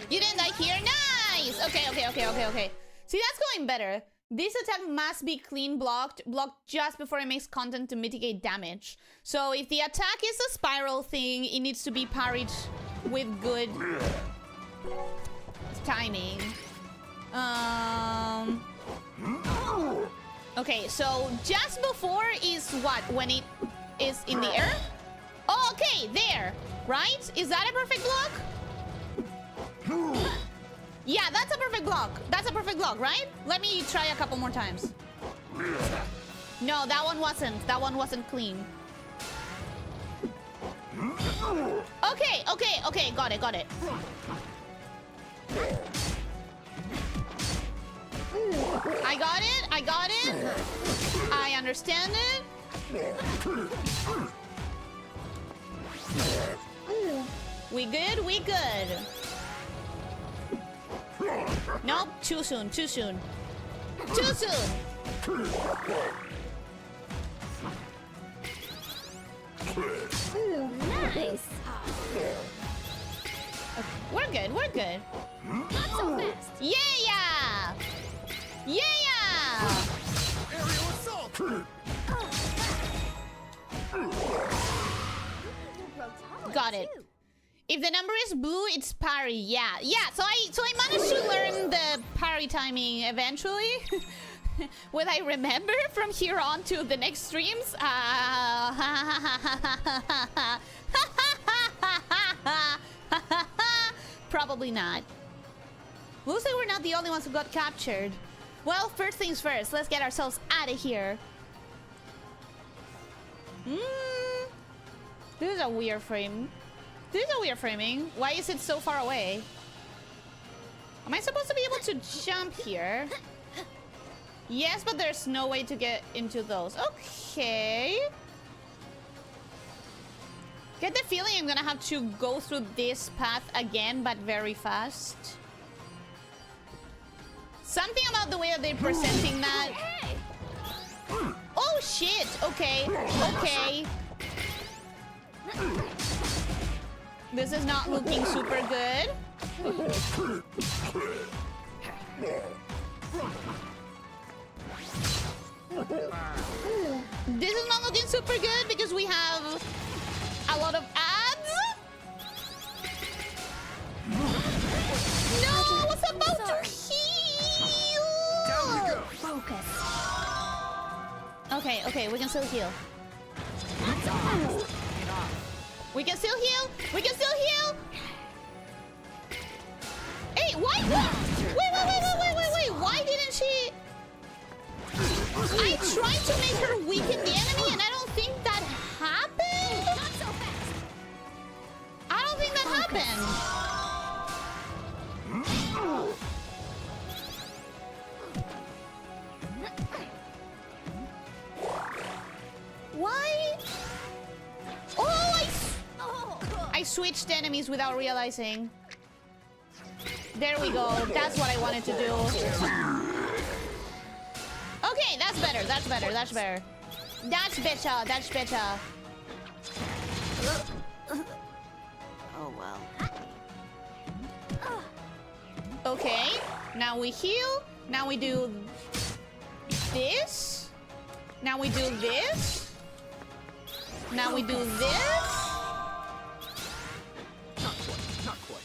You didn't die here? Nice! Okay. See, that's going better. This attack must be clean blocked just before it makes content to mitigate damage. So if the attack is a spiral thing, it needs to be parried with good timing. Okay, so just before is what? When it is in the air? Oh, okay, there. Right? Is that a perfect block? Yeah, that's a perfect block. That's a perfect block, right? Let me try a couple more times. No, that one wasn't. That one wasn't clean. Okay. Got it. I got it. I understand it. We good. Nope, too soon. Nice. We're good. Not so fast. Yeah. Aerial assault. Got it. If the number is blue, it's parry. Yeah. So I managed to learn the parry timing eventually. Will I remember from here on to the next streams? Probably not. Looks like we're not the only ones who got captured. Well, first things first. Let's get ourselves out of here. This is a weird frame. Framing. Why is it so far away? Am I supposed to be able to jump here? Yes, but there's no way to get into those. Okay. Get the feeling I'm gonna have to go through this path again, but very fast. Something about the way that they're presenting that. Oh shit! Okay, okay. This is not looking super good. This is not looking super good because we have a lot of ads. No, I was about to heal. Focus. Okay, okay, we can still heal. We can still heal. We can still heal. Hey, why? Wait. Why didn't she? I tried to make her weaken the enemy, and I don't think that happened. Not so fast. I don't think that happened. Why? Oh, I switched enemies without realizing. There we go. That's what I wanted to do. Okay, that's better. That's better. That's better. That's better. That's better. Oh well. Okay. Now we heal. Now we do this. Now we do this. Now we do this. Not quite.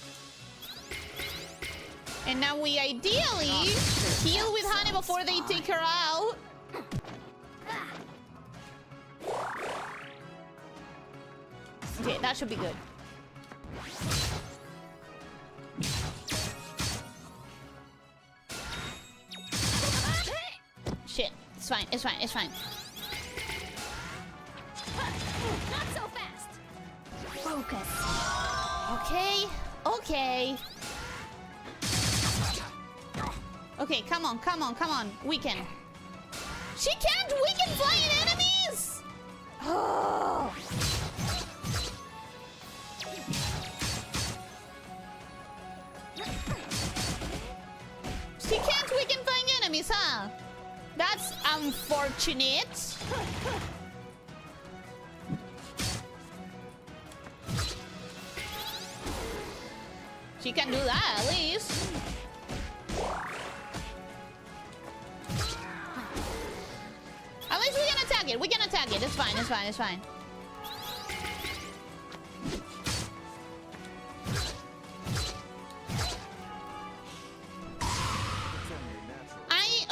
And now we ideally heal with honey before they take her out. Okay, that should be good. Shit. It's fine. It's fine. It's fine. Not so fast. Focus. Okay. Okay. Okay, come on, come on, come on. Weaken. She can't weaken flying enemies! Oh. She can't weaken flying enemies, huh? That's unfortunate. She can do that at least. At least we can attack it. We can attack it. It's fine. It's fine. It's fine.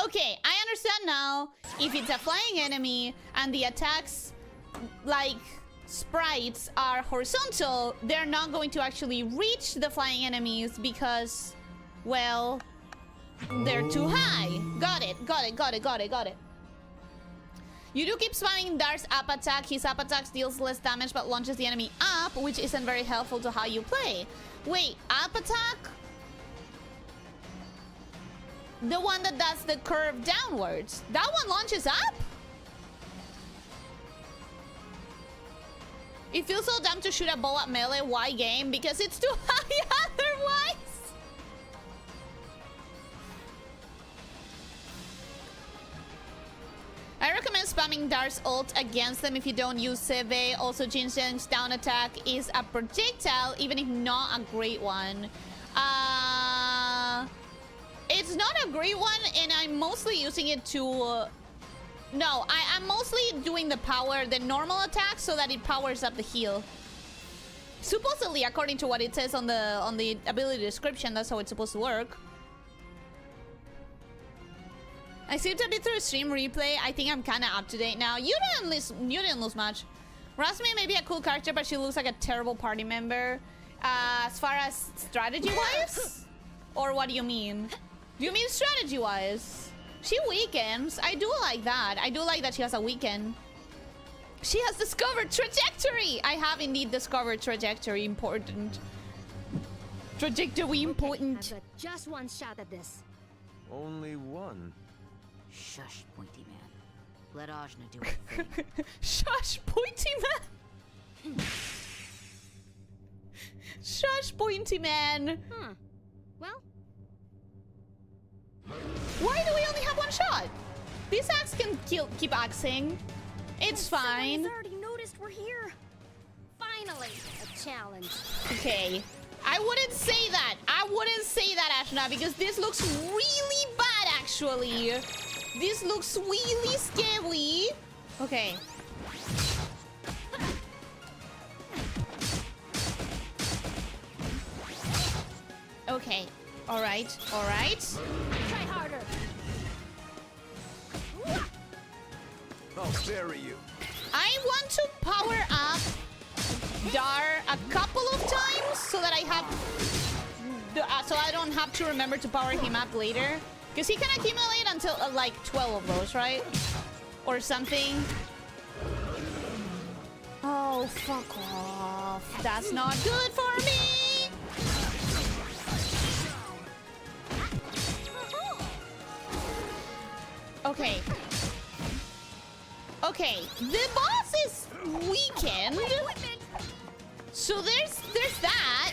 Okay, I understand now. If it's a flying enemy and the attacks, like sprites, are horizontal, they're not going to actually reach the flying enemies because, well, they're too high. Got it. Got it. Got it. Got it. Got it. You do keep spamming Dar's up attack. His up attack deals less damage but launches the enemy up, which isn't very helpful to how you play. Wait, up attack? The one that does the curve downwards. That one launches up? It feels so dumb to shoot a bow at melee. Why game? Because it's too high otherwise. I recommend spamming Dar's ult against them if you don't use Seve. Also, Jinsen's down attack is a projectile, even if not a great one. It's not a great one, and I'm mostly using it to... No, I'm mostly doing the power, the normal attack, so that it powers up the heal. Supposedly, according to what it says on the ability description, that's how it's supposed to work. I skipped a bit through stream replay. I think I'm kind of up to date now. You didn't lose much. Rasmi may be a cool character, but she looks like a terrible party member. As far as strategy-wise? Or what do you mean? Do you mean strategy-wise? She weakens. I do like that. I do like that she has a weaken. She has discovered trajectory. I have indeed discovered trajectory. Important. Trajectory important. I've got just one shot at this. Only one. Shush, pointy man. Let Ajna do her thing. Shush, pointy man. Shush, pointy man. Huh. Well, Why do we only have one shot? This axe can keep axing. It's fine. Someone's already noticed we're here. finally, a challenge. Okay. I wouldn't say that. I wouldn't say that, Ashna, because this looks really bad, actually. This looks really scary. Okay. Okay. All right. All right. Try harder. I'll bury you. I want to power up Dar a couple of times so that I have... so I don't have to remember to power him up later. Because he can accumulate until like 12 of those, right? Or something. Oh, fuck off. That's not good for me. Okay. Okay, the boss is weakened. So there's that.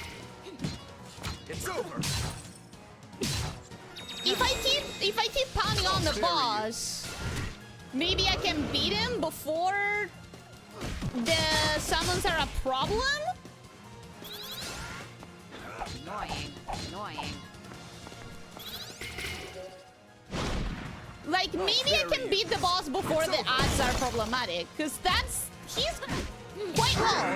It's over. If I keep pounding on the boss, maybe I can beat him before the summons are a problem? Annoying. Annoying. Like, maybe I can beat the boss before the odds are problematic. Because he's quite low.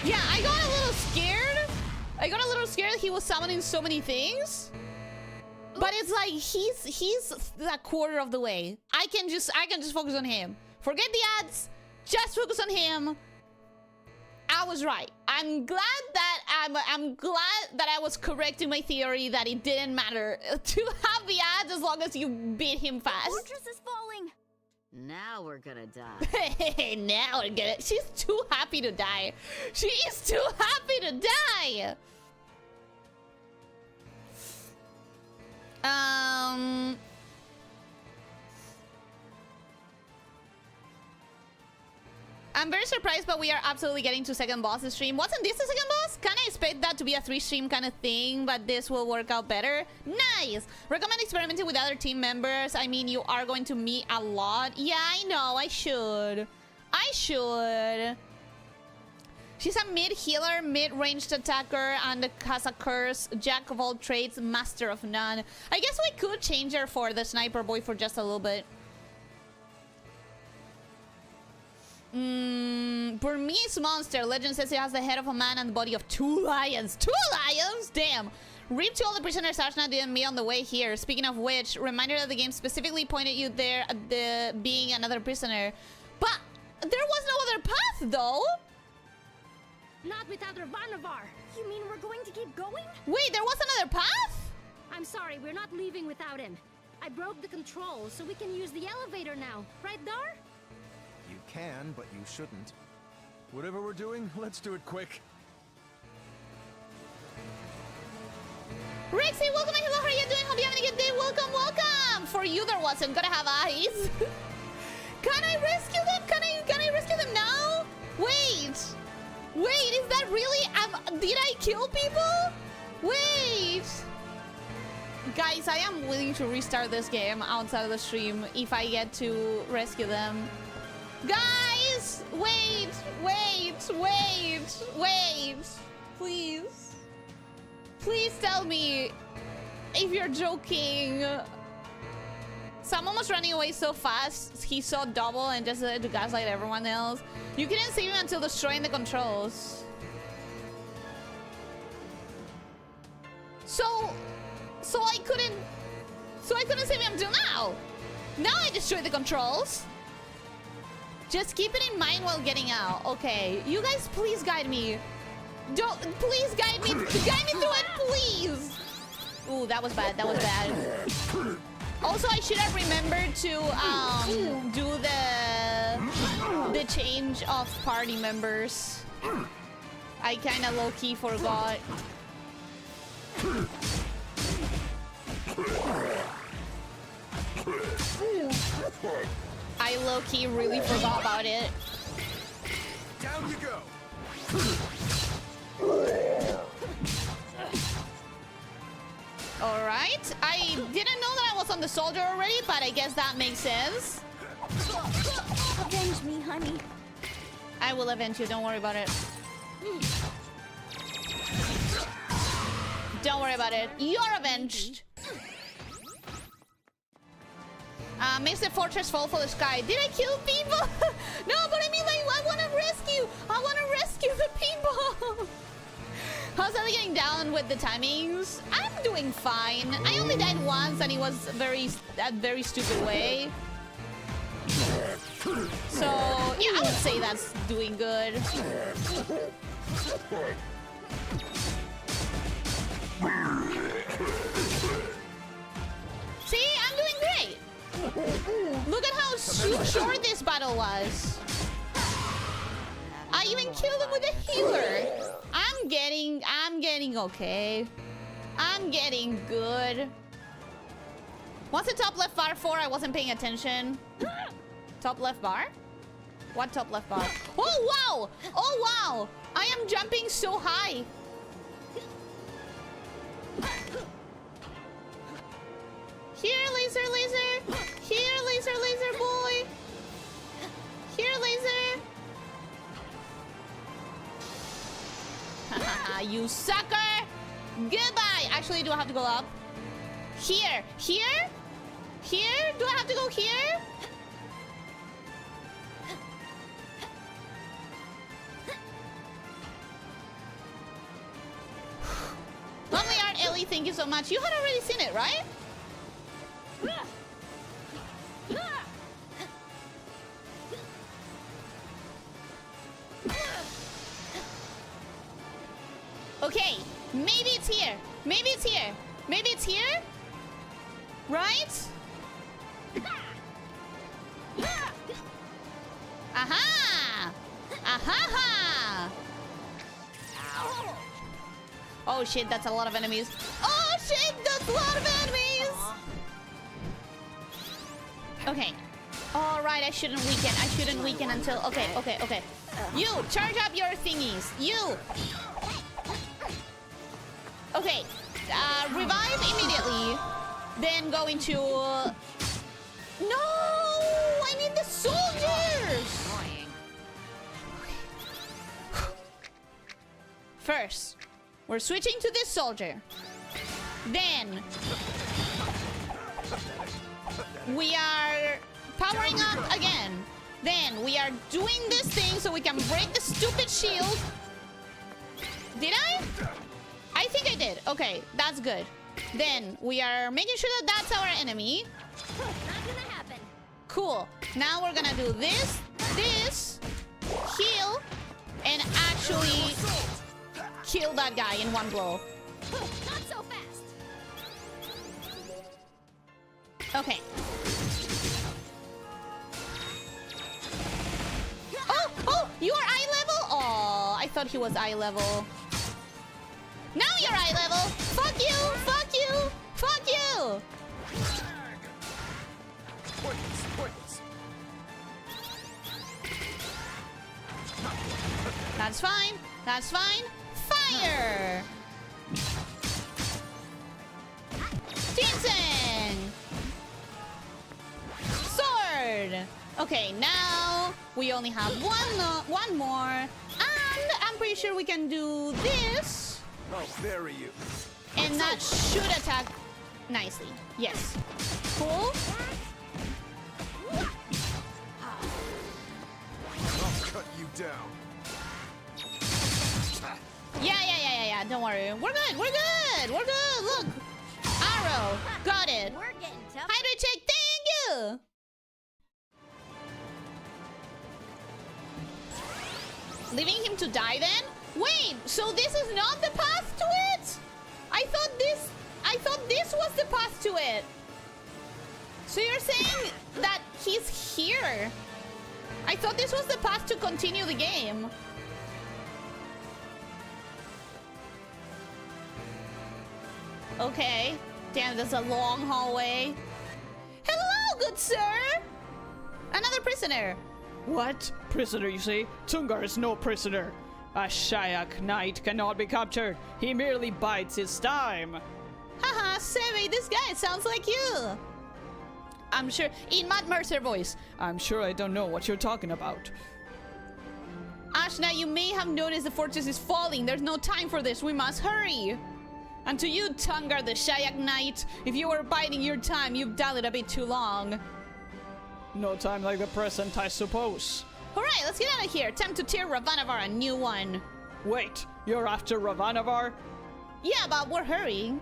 Yeah, I got a little scared. He was summoning so many things. But it's like, he's a quarter of the way. I can just focus on him. Forget the ads. Just focus on him. I was right. I'm glad that I was correct in my theory that it didn't matter to have the ads as long as you beat him fast. Fortress is falling. Now we're gonna die. Hey, now we're gonna... She's too happy to die. She is too happy to die. I'm very surprised, but we are absolutely getting to second boss stream. Wasn't this the second boss? Can I expect that to be a 3-stream kind of thing, but this will work out better? Nice! Recommend experimenting with other team members. I mean, you are going to meet a lot. Yeah, I know. I should. She's a mid-healer, mid-ranged attacker, and has a curse. Jack of all trades, master of none. I guess we could change her for the sniper boy for just a little bit. Burmese monster. Legend says it has the head of a man and the body of 2 lions. 2 lions? Damn. Rip to all the prisoners Ashna didn't meet on the way here. Speaking of which, reminder that the game specifically pointed you there at the being another prisoner. But there was no other path, though. Not without Ravanavar. You mean we're going to keep going? Wait, there was another path? I'm sorry, we're not leaving without him. I broke the controls, so we can use the elevator now. Right, Dar? You can, but you shouldn't. Whatever we're doing, let's do it quick. Rexy, welcome and hello, how are you doing? Hope you're having a good day. Welcome, welcome. For you, there wasn't gonna have eyes. Can I rescue them? Can I rescue them now? Wait, is that really? Did I kill people? Wait. Guys, I am willing to restart this game outside of the stream if I get to rescue them. Guys, wait. Please tell me if you're joking. Someone was running away so fast, he saw double and just decided to gaslight everyone else. You couldn't save him until destroying the controls. So I couldn't save him until now. Now I destroyed the controls. Just keep it in mind while getting out. Okay, you guys please guide me. Please guide me. Guide me through it, please. Ooh, that was bad. Also, I should have remembered to do the change of party members. I kind of low-key forgot. I low-key really forgot about it. Down you go. Alright. I didn't know that I was on the soldier already, but I guess that makes sense. Avenge me, honey. I will avenge you, don't worry about it. Don't worry about it. You're avenged. Makes the fortress fall for the sky. Did I kill people? No, but I mean, like, I want to rescue. I want to rescue the people. How's that getting down with the timings? I'm doing fine. I only died once, and it was a very stupid way. So yeah, I would say that's doing good. See, I'm doing great. Look at how short this battle was. I even killed him with a healer. I'm getting okay. I'm getting good. What's the top left bar for? I wasn't paying attention. Top left bar? What top left bar? Oh wow! Oh wow! I am jumping so high. Here, laser, laser. Here, laser, laser boy. Here, laser. Haha, you sucker! Goodbye! Actually, do I have to go up? Here! Here? Here? Do I have to go here? Lovely art, Ellie. Thank you so much. You had already seen it, right? Okay, maybe it's here. Maybe it's here. Maybe it's here? Right? Aha! Aha! Oh shit, that's a lot of enemies. Oh shit, that's a lot of enemies! Okay. Alright, I shouldn't weaken. I shouldn't weaken until... Okay, okay, okay. You, charge up your thingies. You! Okay. Revive immediately. Then go into... No! I need the soldiers! First, we're switching to this soldier. Then... we are powering up again. Then we are doing this thing so we can break the stupid shield. Did I? I think I did. Okay, that's good. Then we are making sure that that's our enemy. Not gonna happen. Cool. Now we're gonna do this, this, heal, and actually kill that guy in one blow. Not so fast. Okay. Oh, oh, you are eye level? Oh, I thought he was eye level. Now you're eye level. Fuck you, fuck you, fuck you. That's fine. That's fine. Fire! Ginseng! Sword! Okay, now we only have one more. And I'm pretty sure we can do this. Oh, bury you. And that should attack nicely. Yes. Cool. I'll cut you down. Yeah. Don't worry. We're good. We're good. We're good. Look. Arrow. Got it. We're getting tough. Hydra check. Thank you. Leaving him to die then? Wait, so this is not the path to it? I thought this was the path to it. So you're saying that he's here? I thought this was the path to continue the game. Okay. Damn, that's a long hallway. Hello, good sir! Another prisoner. What? Prisoner, you say? Tungar is no prisoner. A Shayak knight cannot be captured. He merely bides his time. Haha, Sammy, this guy sounds like you. I'm sure, in Matt Mercer voice. I'm sure I don't know what you're talking about. Ashna, you may have noticed the fortress is falling. There's no time for this. We must hurry. And to you, Tungar, the Shayak Knight, if you were biding your time, you've done it a bit too long. No time like the present, I suppose. Alright, let's get out of here. Time to tear Ravanavar a new one. Wait, you're after Ravanavar? Yeah, but we're hurrying.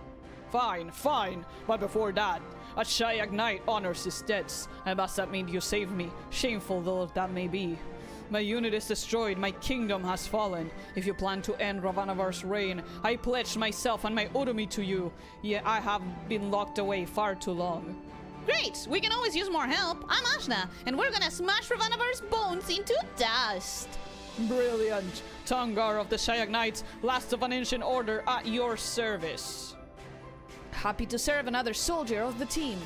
Fine, fine. But before that, a Shayak Knight honors his debts. And must that mean you saved me, shameful though that may be. My unit is destroyed, my kingdom has fallen. If you plan to end Ravanavar's reign, I pledge myself and my Otomi to you. Yet I have been locked away far too long. Great! We can always use more help. I'm Ashna, and we're gonna smash Ravanavar's bones into dust. Brilliant! Tungar of the Shayak Knights, last of an ancient order, at your service. Happy to serve another soldier of the team.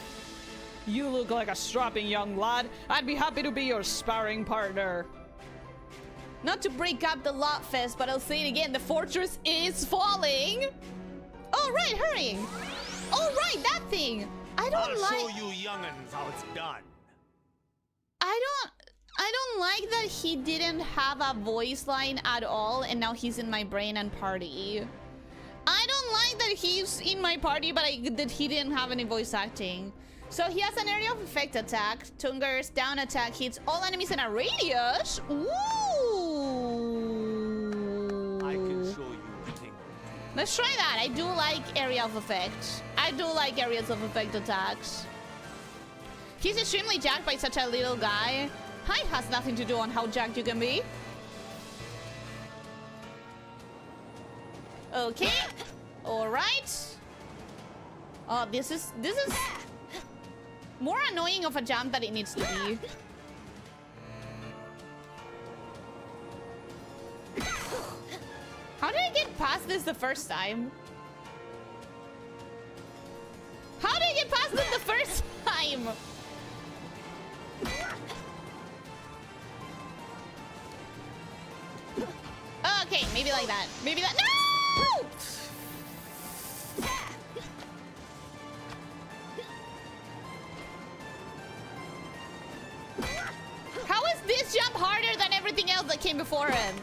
You look like a strapping young lad. I'd be happy to be your sparring partner. Not to break up the lot fest, but I'll say it again, the fortress is falling. Oh, right, hurrying. Oh, right, that thing. I'll show you young'uns how it's done. I don't like that he didn't have a voice line at all, and now he's in my brain and party. I don't like that he's in my party, but that he didn't have any voice acting. So he has an area of effect attack. Tungar's down attack hits all enemies in a radius. Ooh. I can show you a thing. Let's try that. I do like area of effect. I do like areas of effect attacks. He's extremely jacked by such a little guy. Height has nothing to do on how jacked you can be. Okay. All right. Oh, this is more annoying of a jump than it needs to be. How did I get past this the first time? How did I get past this the first time? Okay, maybe like that. Maybe that. No! How is this jump harder than everything else that came before him?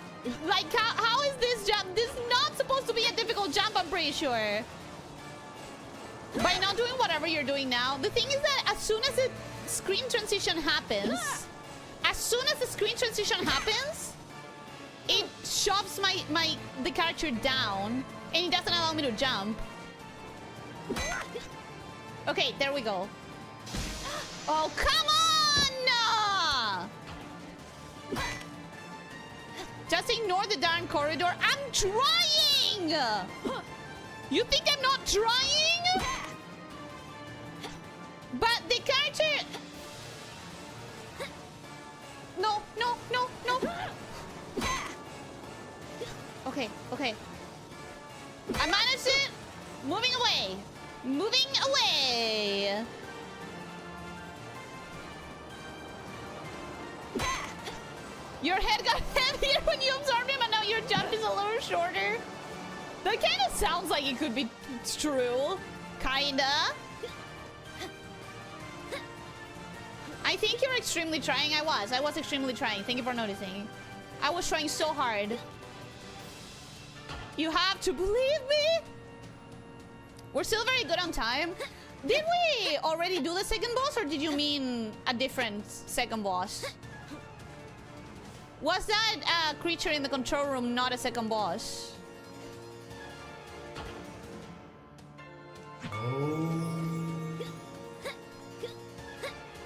Like, how is this jump? This is not supposed to be a difficult jump, I'm pretty sure. By not doing whatever you're doing now. The thing is that as soon as the screen transition happens, it shoves the character down, and it doesn't allow me to jump. Okay, there we go. Oh, come on! Just ignore the darn corridor. I'm trying! You think I'm not trying? But the character... No. Okay. I managed it. Moving away. Your head got heavier when you absorbed him, and now your jump is a little shorter. That kind of sounds like it could be true. Kinda. I think you're extremely trying. I was extremely trying. Thank you for noticing. I was trying so hard. You have to believe me. We're still very good on time. Did we already do the second boss, or did you mean a different second boss? Was that creature in the control room not a second boss?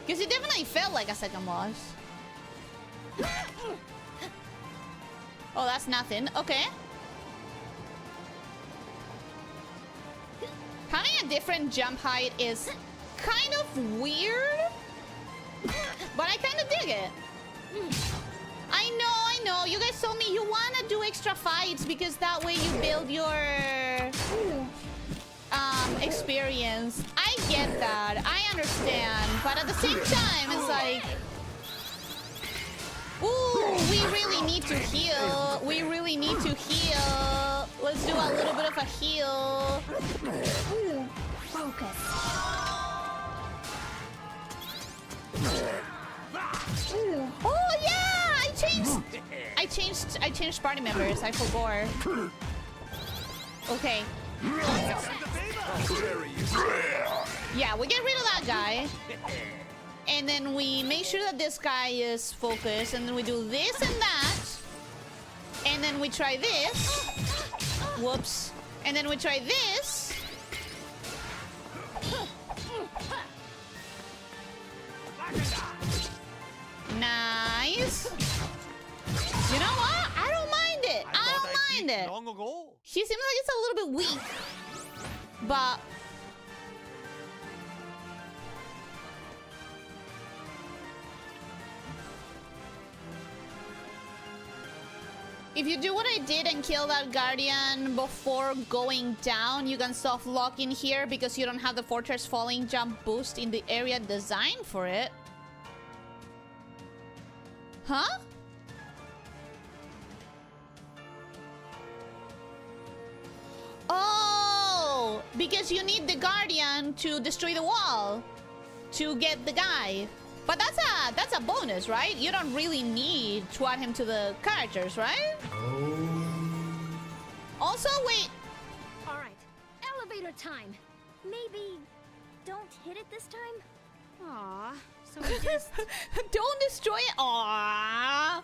Because it definitely felt like a second boss. Oh, that's nothing. Okay. Having a different jump height is kind of weird, but I kind of dig it. I know. You guys told me you want to do extra fights because that way you build your experience. I get that. I understand. But at the same time, it's like... Ooh, we really need to heal. We really need to heal. Let's do a little bit of a heal. Ooh, focus. Ooh. Oh yeah! I changed party members. I forgot. Okay. Yeah, we get rid of that guy. And then we make sure that this guy is focused. And then we do this and that. And then we try this. Whoops. And then we try this. Nice. You know what? I don't mind it. I don't mind it. Long ago. He seems like it's a little bit weak. But... if you do what I did and kill that guardian before going down, you can soft lock in here because you don't have the fortress falling jump boost in the area designed for it. Huh? Oh, because you need the guardian to destroy the wall to get the guy. But that's a bonus, right? You don't really need to add him to the characters, right? Also, wait. All right, elevator time. Maybe don't hit it this time? Aw, so we just... Don't destroy it. Aww.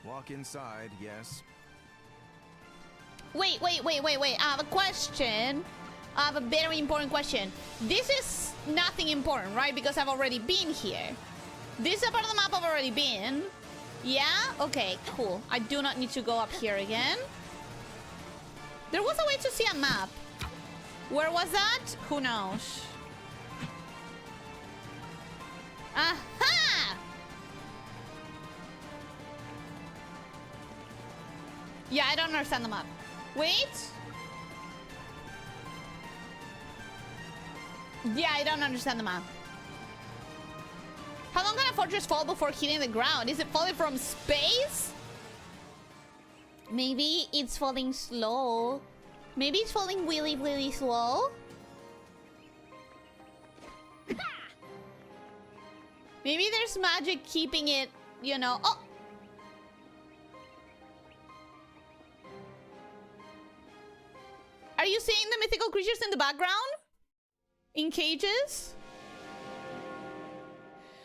Walk inside, yes. Wait. I have a question. I have a very important question. This is nothing important, right? Because I've already been here. This is a part of the map I've already been. Yeah? Okay, cool. I do not need to go up here again. There was a way to see a map. Where was that? Who knows? Aha! Yeah, I don't understand the map. Wait. Yeah, I don't understand the map. How long can a fortress fall before hitting the ground? Is it falling from space? Maybe it's falling slow. Maybe it's falling really, really slow. Maybe there's magic keeping it, you know. Oh! Are you seeing the mythical creatures in the background? In cages?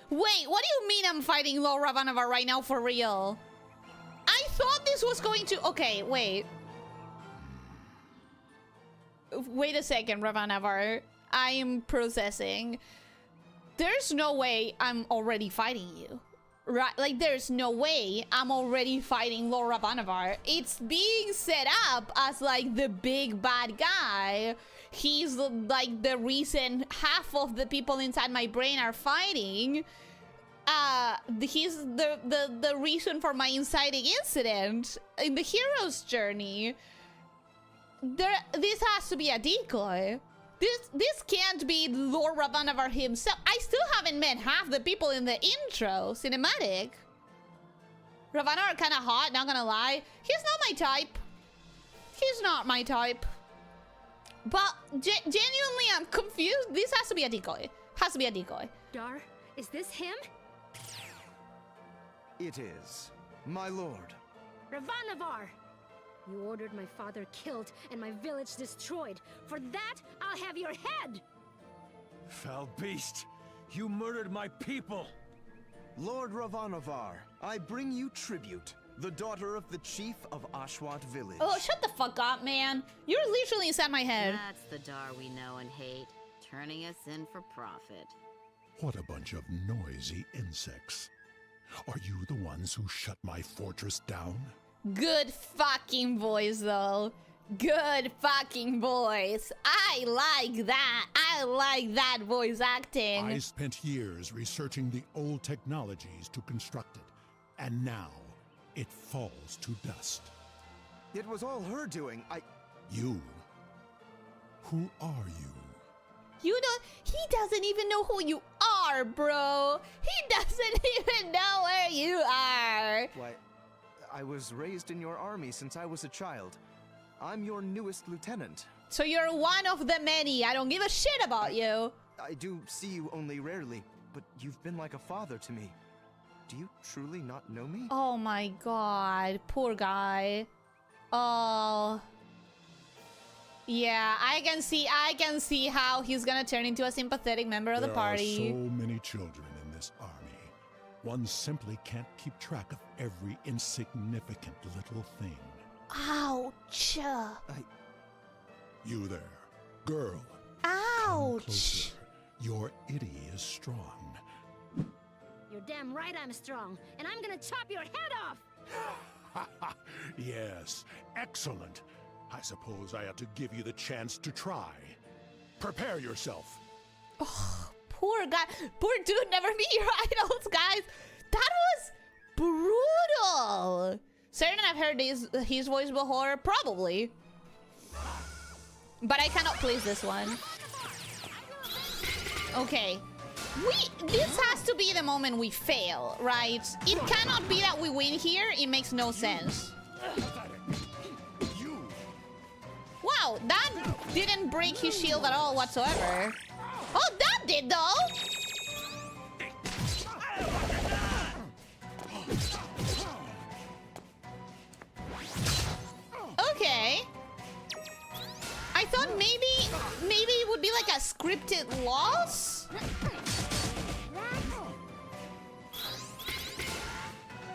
Wait, what do you mean I'm fighting Lord Ravanavar right now for real? I thought this was going to... Okay, wait. Wait a second, Ravanavar. I am processing. There's no way I'm already fighting you. Right? Like, there's no way I'm already fighting Lord Ravanavar. It's being set up as, like, the big bad guy. He's, like, the reason half of the people inside my brain are fighting. He's the reason for my inciting incident in the hero's journey. This has to be a decoy. This can't be Lord Ravanavar himself. I still haven't met half the people in the intro cinematic. Ravanavar kind of hot, not gonna lie. He's not my type. He's not my type. But genuinely, I'm confused. This has to be a decoy. Has to be a decoy. Dar, is this him? It is. My lord. Ravanavar! You ordered my father killed and my village destroyed. For that, I'll have your head! Foul beast! You murdered my people! Lord Ravanavar, I bring you tribute. The daughter of the chief of Ashwat village. Oh, shut the fuck up, man. You're literally inside my head. That's the Dar we know and hate, turning us in for profit. What a bunch of noisy insects. Are you the ones who shut my fortress down? Good fucking voice, though. Good fucking voice. I like that. I like that voice acting. I spent years researching the old technologies to construct it, and now it falls to dust. It was all her doing. You? Who are you? You don't. He doesn't even know who you are, bro. He doesn't even know where you are. Why, I was raised in your army since I was a child. I'm your newest lieutenant. So you're one of the many. I don't give a shit about you. I do see you only rarely, but you've been like a father to me. Do you truly not know me? Oh my god, poor guy. Oh. Yeah, I can see how he's gonna turn into a sympathetic member of the party. There are so many children in this army. One simply can't keep track of every insignificant little thing. Ouch. You there, girl. Come Ouch. closer. Your itty is strong. You're damn right I'm strong, and I'm gonna chop your head off! Yes, excellent. I suppose I ought to give you the chance to try. Prepare yourself. Oh, poor guy. Poor dude, never meet your idols, guys. That was brutal. Certain I've heard his voice before, probably. But I cannot place this one. Okay. This has to be the moment we fail, right? It cannot be that we win here. It makes no sense. Wow, that didn't break his shield at all whatsoever. Oh, that did though! Okay. I thought maybe it would be like a scripted loss?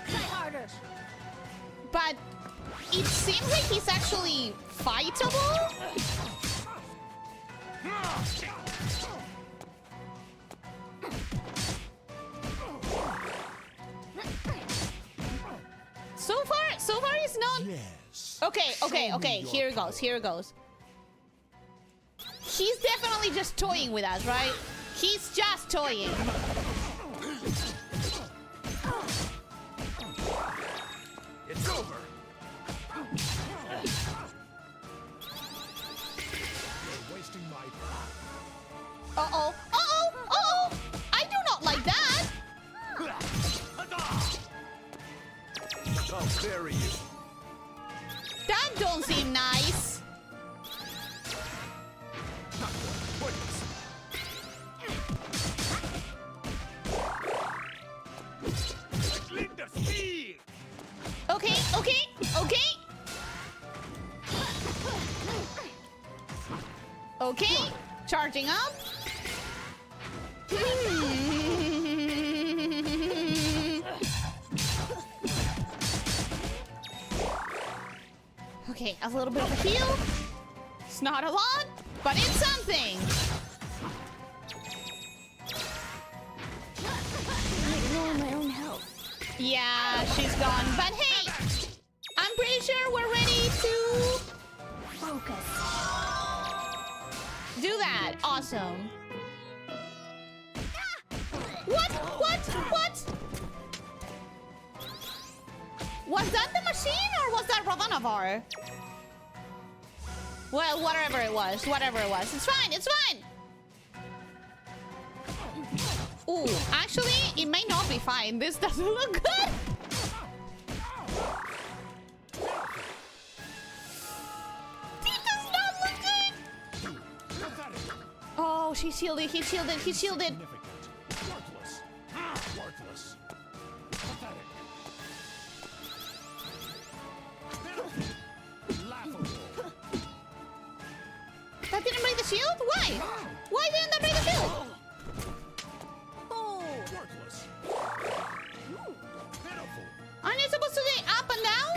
Try harder! But it seems like he's actually fightable. So far he's not. Yes. Okay. Here it goes. He's definitely just toying with us, right? He's just toying. It's over. You're wasting my Uh-oh. I do not like that. I'll bury you. That don't seem nice. Okay. Charging up. Okay, a little bit of a heal. It's not a lot, but it's something. I know my own health. Yeah, she's gone. But hey, I'm pretty sure we're ready to Focus. do that. Awesome. What? Was that the machine or was that Ravanavar? Well, whatever it was. It's fine. Ooh, actually, it may not be fine. This doesn't look good. It does not look good. Oh, he shielded. Worthless. That didn't break the shield? Why? Why didn't that break the shield? Worthless. Pitiful. Aren't you supposed to do up and down?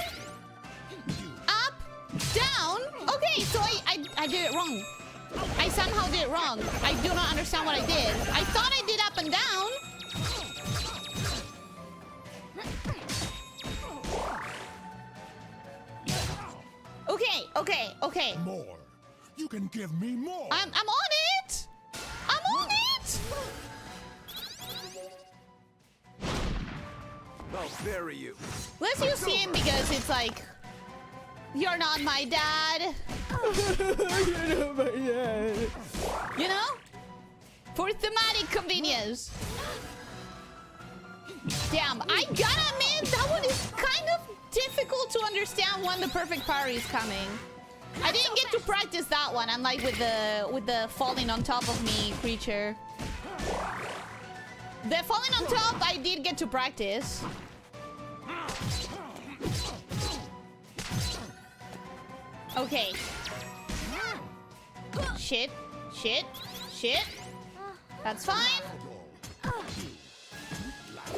Up, down? Okay, so I did it wrong. I somehow did it wrong. I do not understand what I did. I thought I did up and down. Okay. More. You can give me more. I'm on it. I'll bury you. Let's use him because it's like, you're not my dad. You're not my dad. You know? For thematic convenience. Damn, I gotta admit, that one is kind of difficult to understand when the perfect parry is coming. I didn't get to practice that one, unlike with the falling on top of me creature. The falling on top, I did get to practice. Okay. Shit. Shit. Shit. That's fine.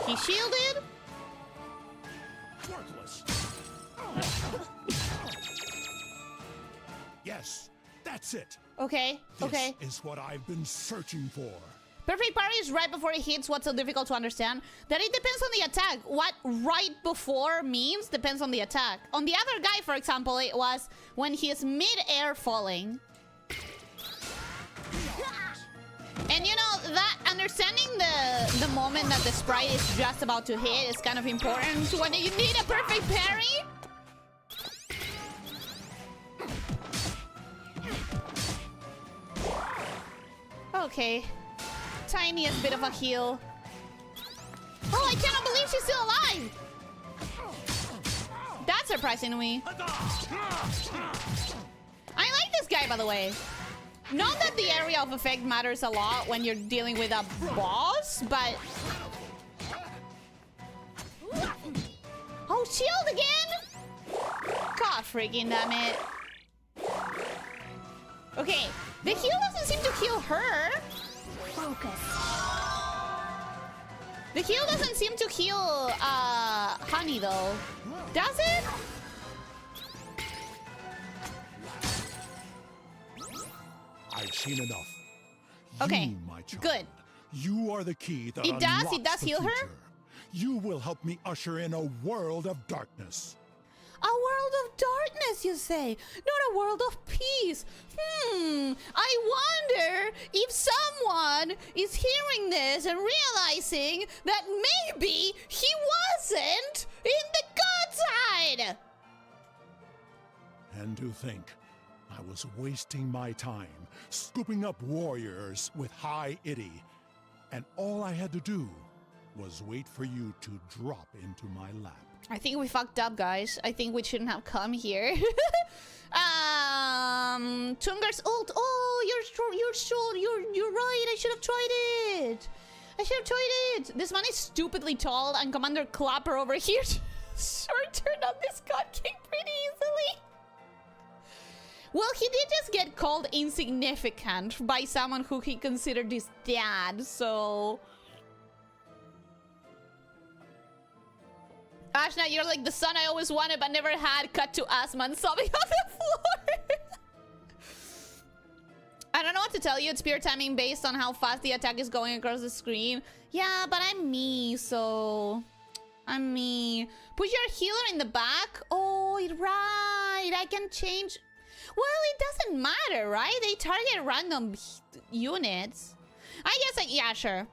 He shielded. Yes, that's it. Okay. Okay. This is what I've been searching for. Perfect parry is right before it hits. What's so difficult to understand? That it depends on the attack. What right before means depends on the attack. On the other guy, for example, it was when he is mid-air falling. And you know, that understanding the moment that the sprite is just about to hit is kind of important when you need a perfect parry. Okay. Tiniest bit of a heal. Oh, I cannot believe she's still alive! That's surprising to me. I like this guy, by the way. Not that the area of effect matters a lot when you're dealing with a boss, but... Oh, shield again? God freaking damn it. Okay, the heal doesn't seem to heal her. Focus. The heal doesn't seem to heal Honey though. Does it? I've seen enough. Okay, You, my child, good. You are the key that It does unlocks the heal her? future. You will help me usher in a world of darkness. A world of darkness, you say? Not a world of peace. I wonder if someone is hearing this and realizing that maybe he wasn't in the good side. And to think, I was wasting my time scooping up warriors with high itty, and all I had to do was wait for you to drop into my lap. I think we fucked up, guys. I think we shouldn't have come here. Tungar's ult. Oh, you're right. I should have tried it. This man is stupidly tall, and Commander Clapper over here sure turned on this god king pretty easily. Well, he did just get called insignificant by someone who he considered his dad, so... Ashna, you're like the son I always wanted but never had. Cut to Asman sobbing on the floor. I don't know what to tell you. It's pure timing based on how fast the attack is going across the screen. Yeah, but I'm me, so... I'm me. Put your healer in the back. Oh, right. I can change... Well, it doesn't matter, right? They target random units. I guess, yeah, sure.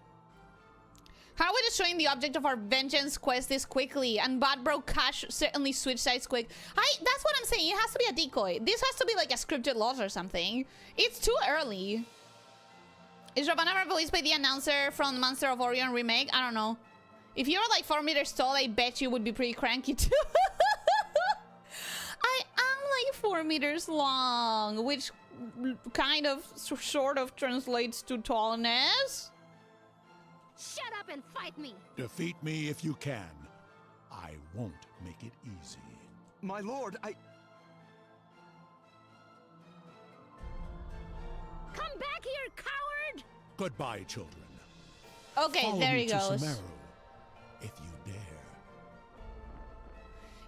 How are we destroying the object of our vengeance quest this quickly? And Bad Bro Cash certainly switch sides quick. That's what I'm saying. It has to be a decoy. This has to be like a scripted loss or something. It's too early. Is Ravana voiced by the announcer from Monster of Orion remake? I don't know. If you were like 4 meters tall, I bet you would be pretty cranky too. I am like 4 meters long, which kind of sort of translates to tallness. Shut up and fight me! Defeat me if you can. I won't make it easy. My lord, Come back here, coward! Goodbye, children. Okay, Follow there me he to goes. Sumeru, if you dare.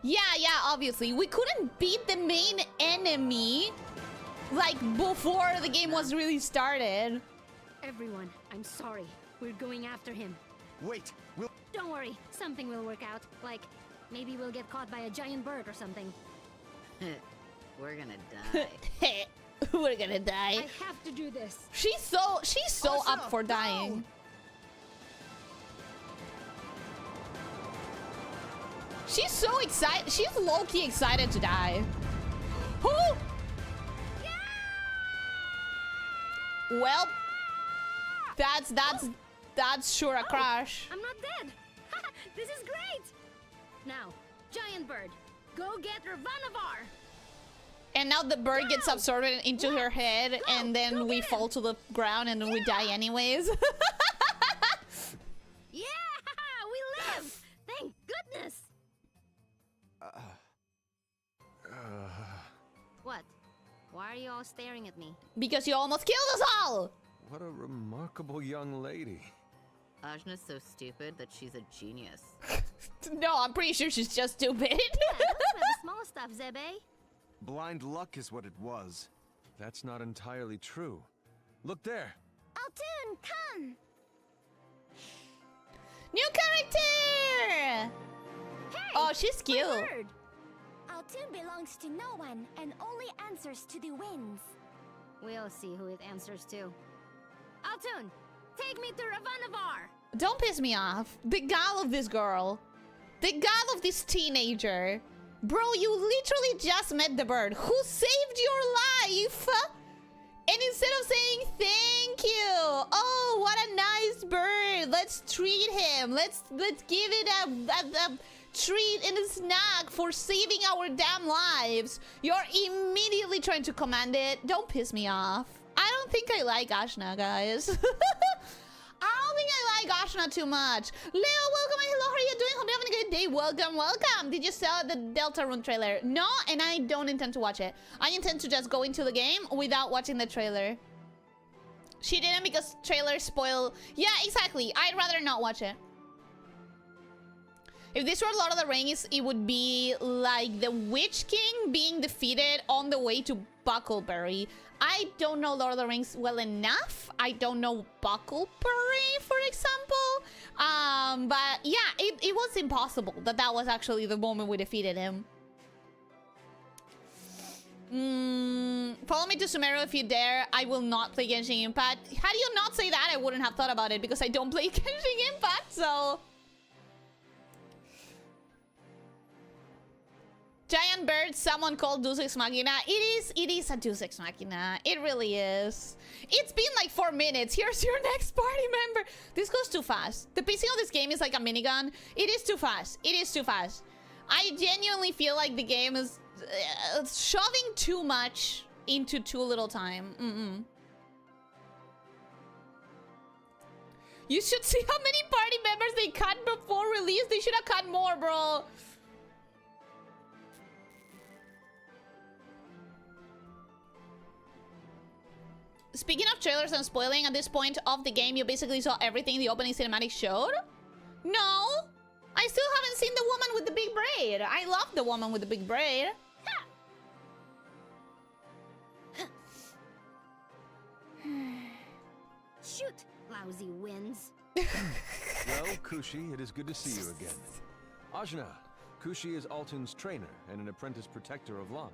Yeah, obviously. We couldn't beat the main enemy, like, before the game was really started. Everyone, I'm sorry. We're going after him. wait, we'll... Don't worry, something will work out. Like, maybe we'll get caught by a giant bird or something. We're gonna die. We're gonna die. I have to do this. She's so up for dying. She's so excited. She's low-key excited to die. Who? Well, That's sure a crash. I'm not dead. This is great. Now, giant bird, go get Ravanavar. And now the bird gets absorbed into her head, and then we fall to the ground, and then we die anyways. Yeah, we live. Thank goodness. What? Why are you all staring at me? Because you almost killed us all! What a remarkable young lady. Ajna's so stupid that she's a genius. No, I'm pretty sure she's just stupid. Yeah, that's where the small stuff, Zebe. Blind luck is what it was. That's not entirely true. Look there. Altoon, come! New character! Hey, Oh, she's cute. my bird. Altoon belongs to no one and only answers to the winds. We'll see who it answers to. Altoon, take me to Ravanavar. Don't piss me off. The gall of this girl. The gall of this teenager. Bro, you literally just met the bird who saved your life. And instead of saying thank you, oh, what a nice bird. Let's treat him. Let's give it a treat and a snack for saving our damn lives. You're immediately trying to command it. Don't piss me off. I don't think I like Ajna, guys. I don't think I like Ajna too much. Leo, welcome. Hello, how are you doing? Hope you're having a good day. Welcome, welcome. Did you saw the Deltarune trailer? No, and I don't intend to watch it. I intend to just go into the game without watching the trailer. She didn't because trailers spoil. Yeah, exactly. I'd rather not watch it. If this were Lord of the Rings, it would be like the Witch King being defeated on the way to Buckleberry. I don't know Lord of the Rings well enough. I don't know Buckleberry, for example. But yeah, it was impossible that was actually the moment we defeated him. Follow me to Sumeru if you dare. I will not play Genshin Impact. Had you not say that, I wouldn't have thought about it because I don't play Genshin Impact, so... Giant bird, someone called Deus Ex Machina. It is a Deus Ex Machina. It really is. It's been like 4 minutes. Here's your next party member. This goes too fast. The pacing of this game is like a minigun. It is too fast. It is too fast. I genuinely feel like the game is shoving too much into too little time. You should see how many party members they cut before release. They should have cut more, bro. Speaking of trailers and spoiling, at this point of the game, you basically saw everything the opening cinematic showed? No! I still haven't seen the woman with the big braid. I love the woman with the big braid. Shoot, lousy winds. Well, Kushi, it is good to see you again. Ajna, Kushi is Altoon's trainer and an apprentice protector of Lan.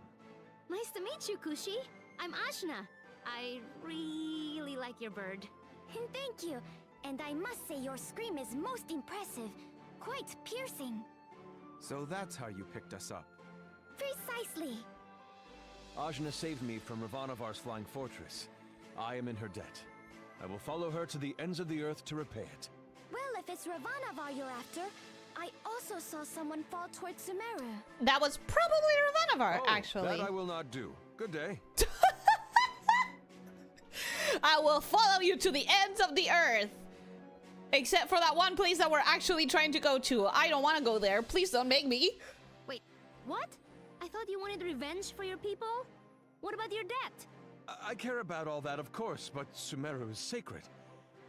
Nice to meet you, Kushi. I'm Ajna. I really like your bird. Thank you. And I must say your scream is most impressive. Quite piercing. So that's how you picked us up. Precisely. Ajna saved me from Ravanavar's flying fortress. I am in her debt. I will follow her to the ends of the earth to repay it. Well, if it's Ravanavar you're after, I also saw someone fall towards Sumeru. That was probably Ravanavar, actually. That I will not do. Good day. I will follow you to the ends of the earth. Except for that one place that we're actually trying to go to. I don't want to go there. Please don't make me. Wait, what? I thought you wanted revenge for your people? What about your debt? I care about all that, of course, but Sumeru is sacred.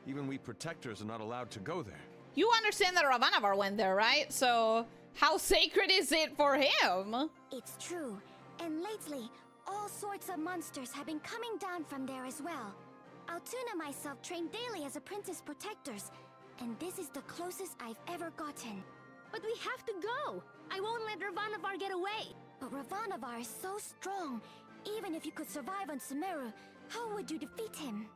Even we protectors are not allowed to go there. You understand that Ravanavar went there, right? So, how sacred is it for him? It's true. And lately, all sorts of monsters have been coming down from there as well. Altoon and myself train daily as apprentice protectors, and this is the closest I've ever gotten. But we have to go! I won't let Ravanavar get away! But Ravanavar is so strong. Even if you could survive on Sumeru, how would you defeat him?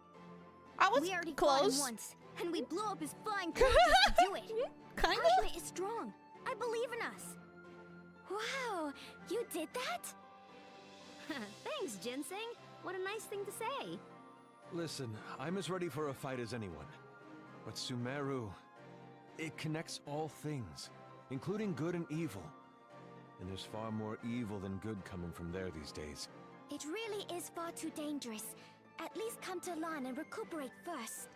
I was We already fought him close. once, and we blew up his flying fortress to do it. Kind of. Ajna is strong. I believe in us. Wow, you did that? Thanks, Ginseng. What a nice thing to say. Listen, I'm as ready for a fight as anyone. But Sumeru, it connects all things, including good and evil. And there's far more evil than good coming from there these days. It really is far too dangerous. At least come to Lon and recuperate first.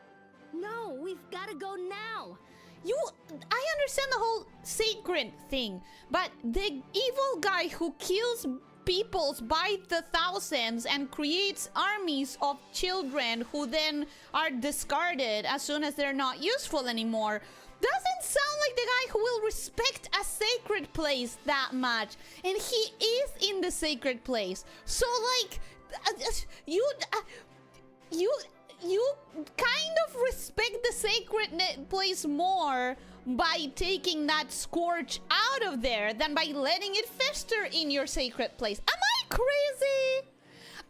No, we've gotta go now. I understand the whole sacred thing, but the evil guy who kills peoples by the thousands and creates armies of children who then are discarded as soon as they're not useful anymore doesn't sound like the guy who will respect a sacred place that much. And he is in the sacred place. So like, you kind of respect the sacred place more by taking that scourge out of there than by letting it fester in your sacred place. Am I crazy?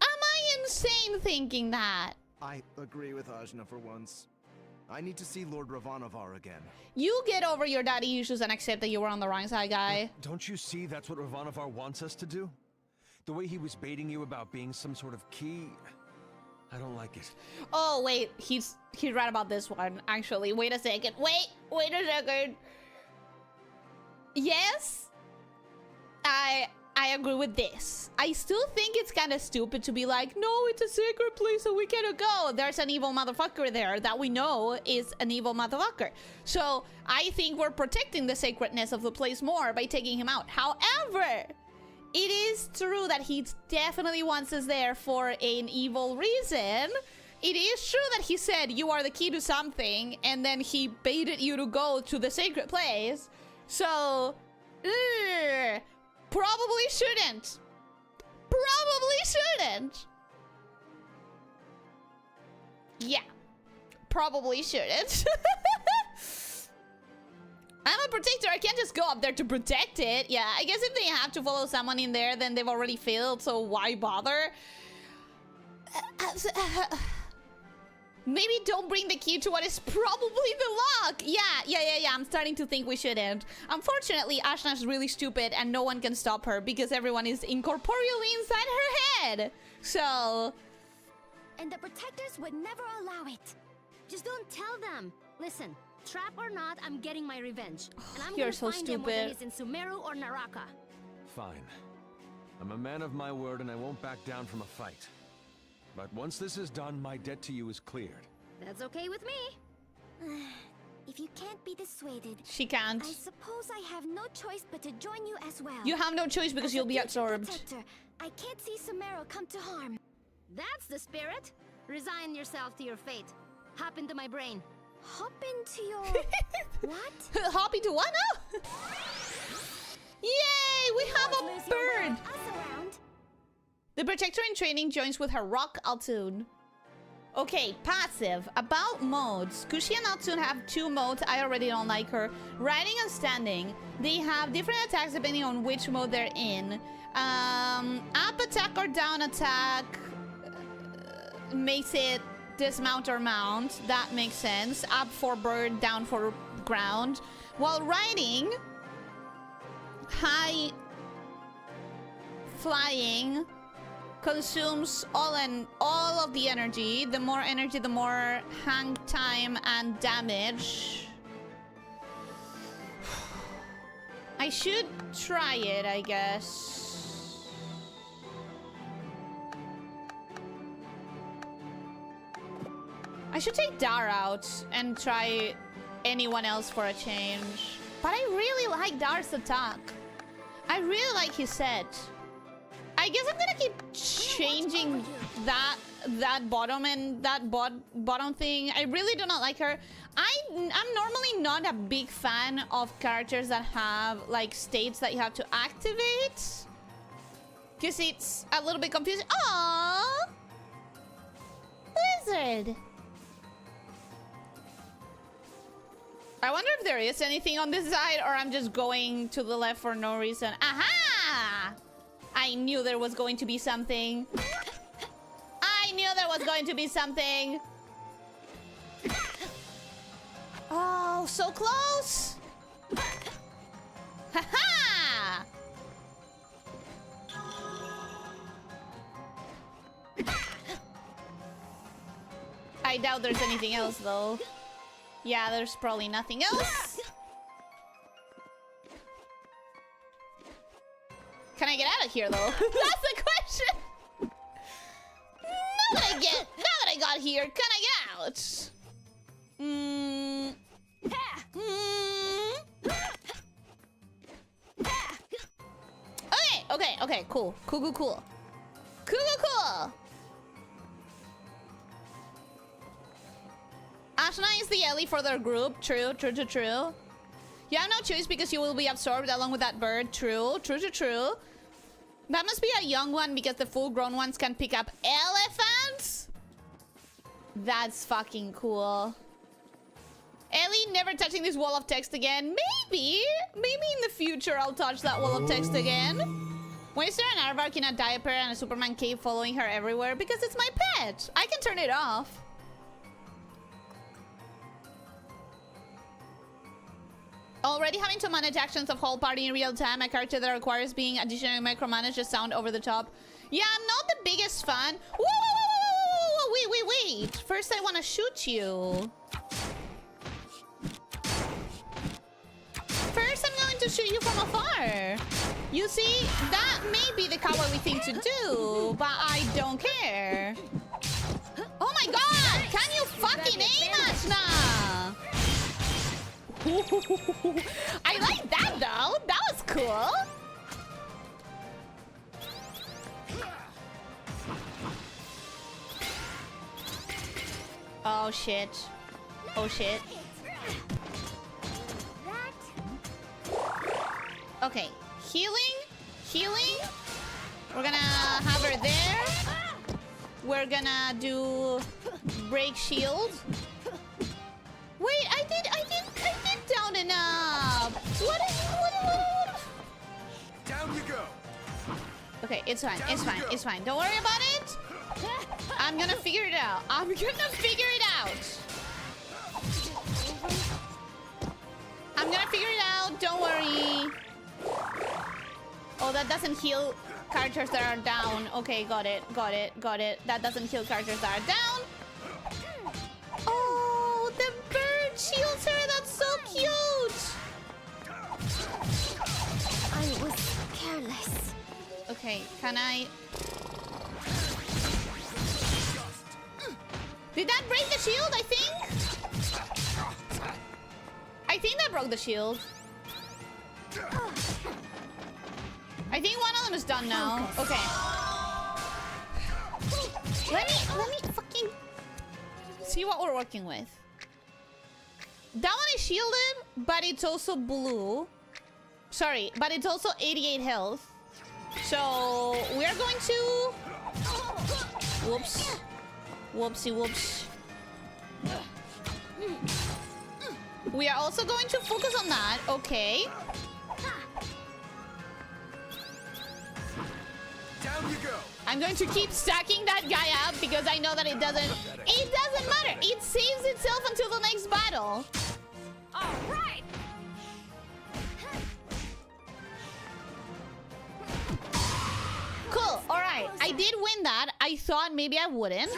Am I insane thinking that? I agree with Ajna for once. I need to see Lord Ravanavar again. You get over your daddy issues and accept that you were on the wrong side, guy. Don't you see that's what Ravanavar wants us to do? The way he was baiting you about being some sort of key... I don't like it. Oh, wait. He's right about this one, actually. Wait a second. Wait a second. Yes, I agree with this. I still think it's kind of stupid to be like, no, it's a sacred place so we cannot go. There's an evil motherfucker there that we know is an evil motherfucker. So I think we're protecting the sacredness of the place more by taking him out. However, it is true that he definitely wants us there for an evil reason. It is true that he said you are the key to something, and then he baited you to go to the sacred place. So, probably shouldn't. Probably shouldn't. Yeah, probably shouldn't. I'm a protector. I can't just go up there to protect it. Yeah, I guess if they have to follow someone in there, then they've already failed, so why bother? Maybe don't bring the key to what is probably the lock. Yeah. I'm starting to think we shouldn't. Unfortunately, Ashna's really stupid and no one can stop her because everyone is incorporeally inside her head. So... And the protectors would never allow it. Just don't tell them. Listen, trap or not, I'm getting my revenge. And I'm You're gonna so find him whether stupid. he's in Sumeru or Naraka. Fine. I'm a man of my word and I won't back down from a fight. But once this is done, my debt to you is cleared. That's okay with me. If you can't be dissuaded, She can't. I suppose I have no choice but to join you as well. You have no choice because As a you'll be future absorbed. protector, I can't see Sumeru come to harm. That's the spirit. Resign yourself to your fate. Hop into my brain. Hop into your... what? Hop into what now? Yay! We have Lose a your way bird! of us around. The protector in training joins with her rock Altoon. Okay, passive. About modes. Kushi and Altoon have 2 modes. I already don't like her. Riding and standing. They have different attacks depending on which mode they're in. Up attack or down attack makes it dismount or mount. That makes sense. Up for bird, down for ground. While riding, high flying consumes all of the energy. The more energy, the more hang time and damage. I should try it, I guess. I should take Dar out and try anyone else for a change. But I really like Dar's attack. I really like his set. I guess I'm gonna keep changing that bottom and that bottom thing. I really do not like her. I'm normally not a big fan of characters that have like states that you have to activate, because it's a little bit confusing. Aww, Blizzard. I wonder if there is anything on this side, or I'm just going to the left for no reason. Aha! I knew there was going to be something. I knew there was going to be something. Oh, so close. Ha-ha! I doubt there's anything else, though. Yeah, there's probably nothing else. Can I get out of here, though? That's the question. Now that I got here, can I get out? Okay, cool. Cool. Ashna is the Ellie for their group. True. You have no choice because you will be absorbed along with that bird. True. That must be a young one because the full-grown ones can pick up elephants? That's fucking cool. Ellie never touching this wall of text again. Maybe in the future I'll touch that wall of text again. Why is there an aardvark in a diaper and a Superman cape following her everywhere? Because it's my pet. I can turn it off. Already having to manage actions of whole party in real time, a character that requires being additionally micromanaged just sound over the top. Yeah, I'm not the biggest fan. Whoa, wait. First I want to shoot you. First I'm going to shoot you from afar. You see, that may be the cowardly thing to do, but I don't care. Oh my god! Can you fucking aim us now? I like that though. That was cool. Oh shit. Okay, healing. We're gonna have her there. We're gonna do break shield. Wait, I did down and up. What? Down you go. Okay, it's fine. Don't worry about it. I'm gonna figure it out. Don't worry. Oh, that doesn't heal characters that are down. Okay, got it. That doesn't heal characters that are down. Oh, the bird shields her. That's so cute. I was careless. Okay, can I... Did that break the shield, I think? I think that broke the shield. I think one of them is done now. Okay. Let me fucking see what we're working with. That one is shielded, but it's also blue. Sorry, but it's also 88 health. So we're going to... Whoops. Whoopsie. We are also going to focus on that. Okay. Down you go. I'm going to keep stacking that guy up because I know that it doesn't matter. It saves itself until the next battle. All right. Cool. All right. I did win that. I thought maybe I wouldn't.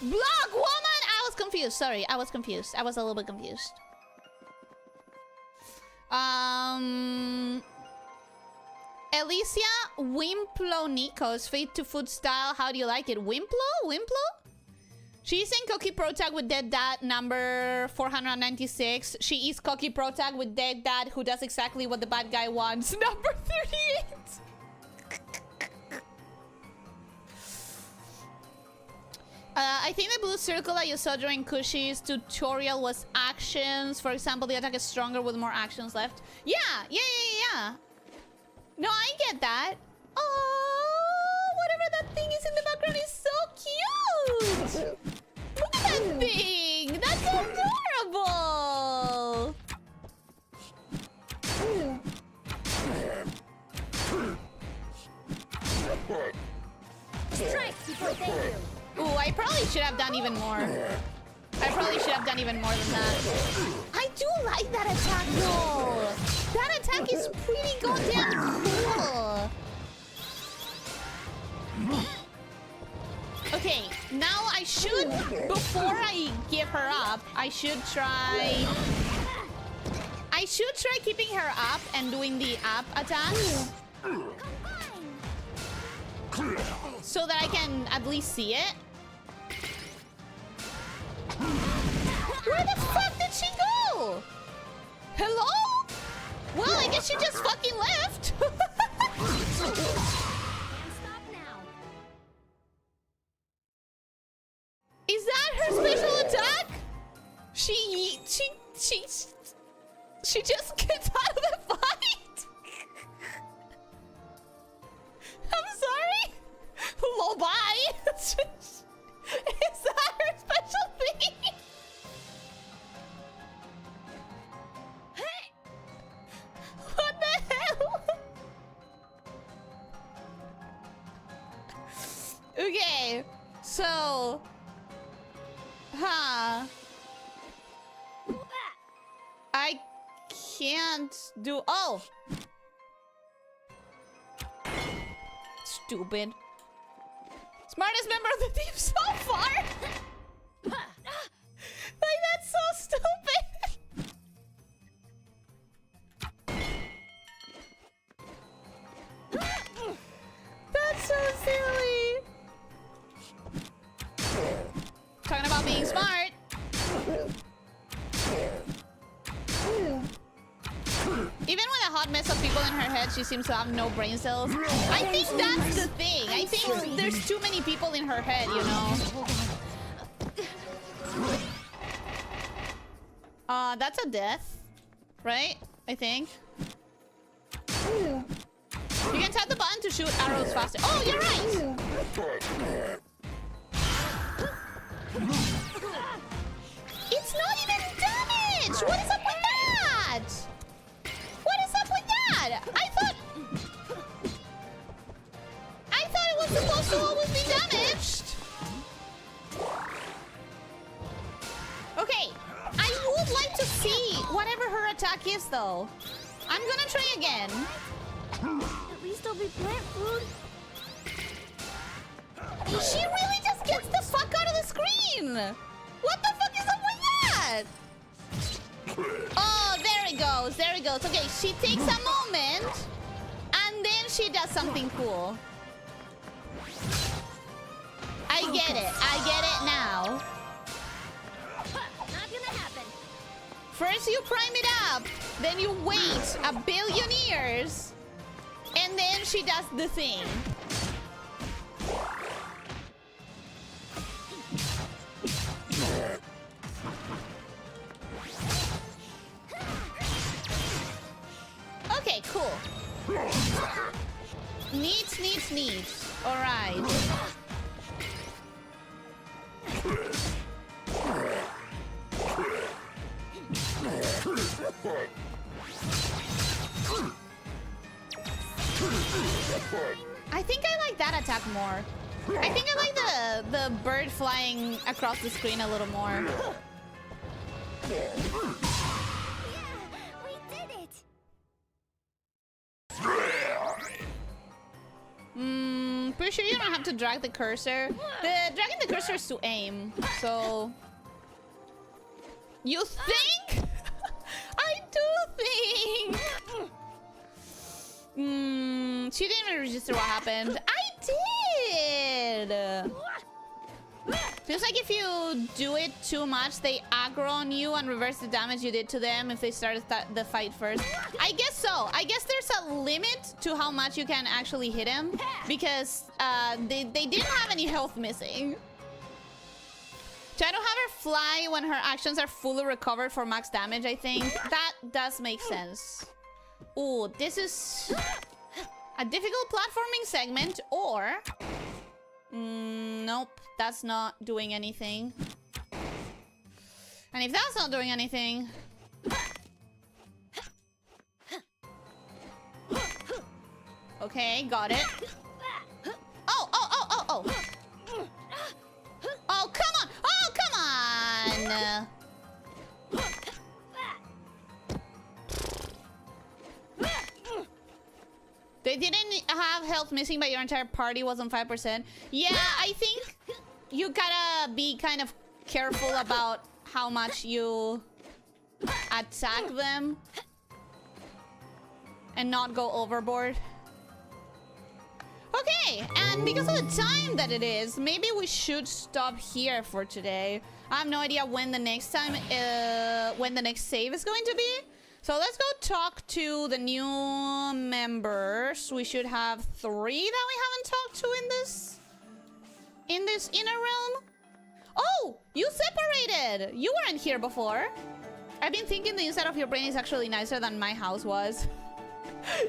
Block woman. I was confused. Sorry. I was confused. I was a little bit confused. Elyssia, Wimplo Nikos, Fate to Food style. How do you like it? Wimplo? She's in Cocky Pro Tag with Dead Dad number 496. She is Cocky Pro Tag with Dead Dad who does exactly what the bad guy wants. Number 38. I think the blue circle that you saw during Kushi's tutorial was actions. For example, the attack is stronger with more actions left. Yeah. No, I get that. Oh, whatever that thing is in the background is so cute. Look at that thing. That's adorable. Strike before thank you. Ooh, I probably should have done even more. I probably should have done even more than that. I do like that attack though. That attack is pretty goddamn cool. Okay, now I should, before I give her up, I should try keeping her up and doing the up attacks. So that I can at least see it. Where the fuck did she go? Hello? Well, I guess she just fucking left. Is that her special attack? She just gets out of the fight. I'm sorry. Low bye. Is that her special thing? What the hell? Okay, so, I can't do. Oh, stupid. Smartest member of the team so far. Like, that's so stupid. That's so silly. Talking about being smart. Even with a hot mess of people in her head, she seems to have no brain cells. I think that's the thing. I think there's too many people in her head, you know? That's a death, right? I think. You can tap the button to shoot arrows faster. Oh, you're right! It's not even damage! What is up with that? What is up with that? I thought it was supposed to always be damaged. Okay, I would like to see whatever her attack is, though. I'm gonna try again. At least I'll be plant food. She really just gets the fuck out of the screen! What the fuck is up with that? Oh, there it goes. There it goes. Okay, she takes a moment, and then she does something cool. I get it. I get it now. Not gonna happen. First you prime it up, then you wait a billion years, and then she does the thing. Okay, cool. Neat, neat, neat. Alright. I think I like that attack more. I think I like the bird flying across the screen a little more. Yeah, we did it. Pretty sure you don't have to drag the cursor. Dragging the cursor is to aim, so... You think? I do think! She didn't even register what happened. I did! Feels like if you do it too much, they aggro on you and reverse the damage you did to them if they started the fight first. I guess so. I guess there's a limit to how much you can actually hit him because they didn't have any health missing. Try to have her fly when her actions are fully recovered for max damage, I think. That does make sense. Ooh, this is a difficult platforming segment, or... nope, that's not doing anything. And if that's not doing anything... Okay, got it. Oh! Oh, come on! Oh, come on! They didn't have health missing, but your entire party was on 5%. Yeah, I think you gotta be kind of careful about how much you attack them and not go overboard. Okay, and because of the time that it is, maybe we should stop here for today. I have no idea when the next time, when the next save is going to be. So let's go talk to the new members. We should have 3 that we haven't talked to in this inner realm. Oh, you separated. You weren't here before. I've been thinking the inside of your brain is actually nicer than my house was.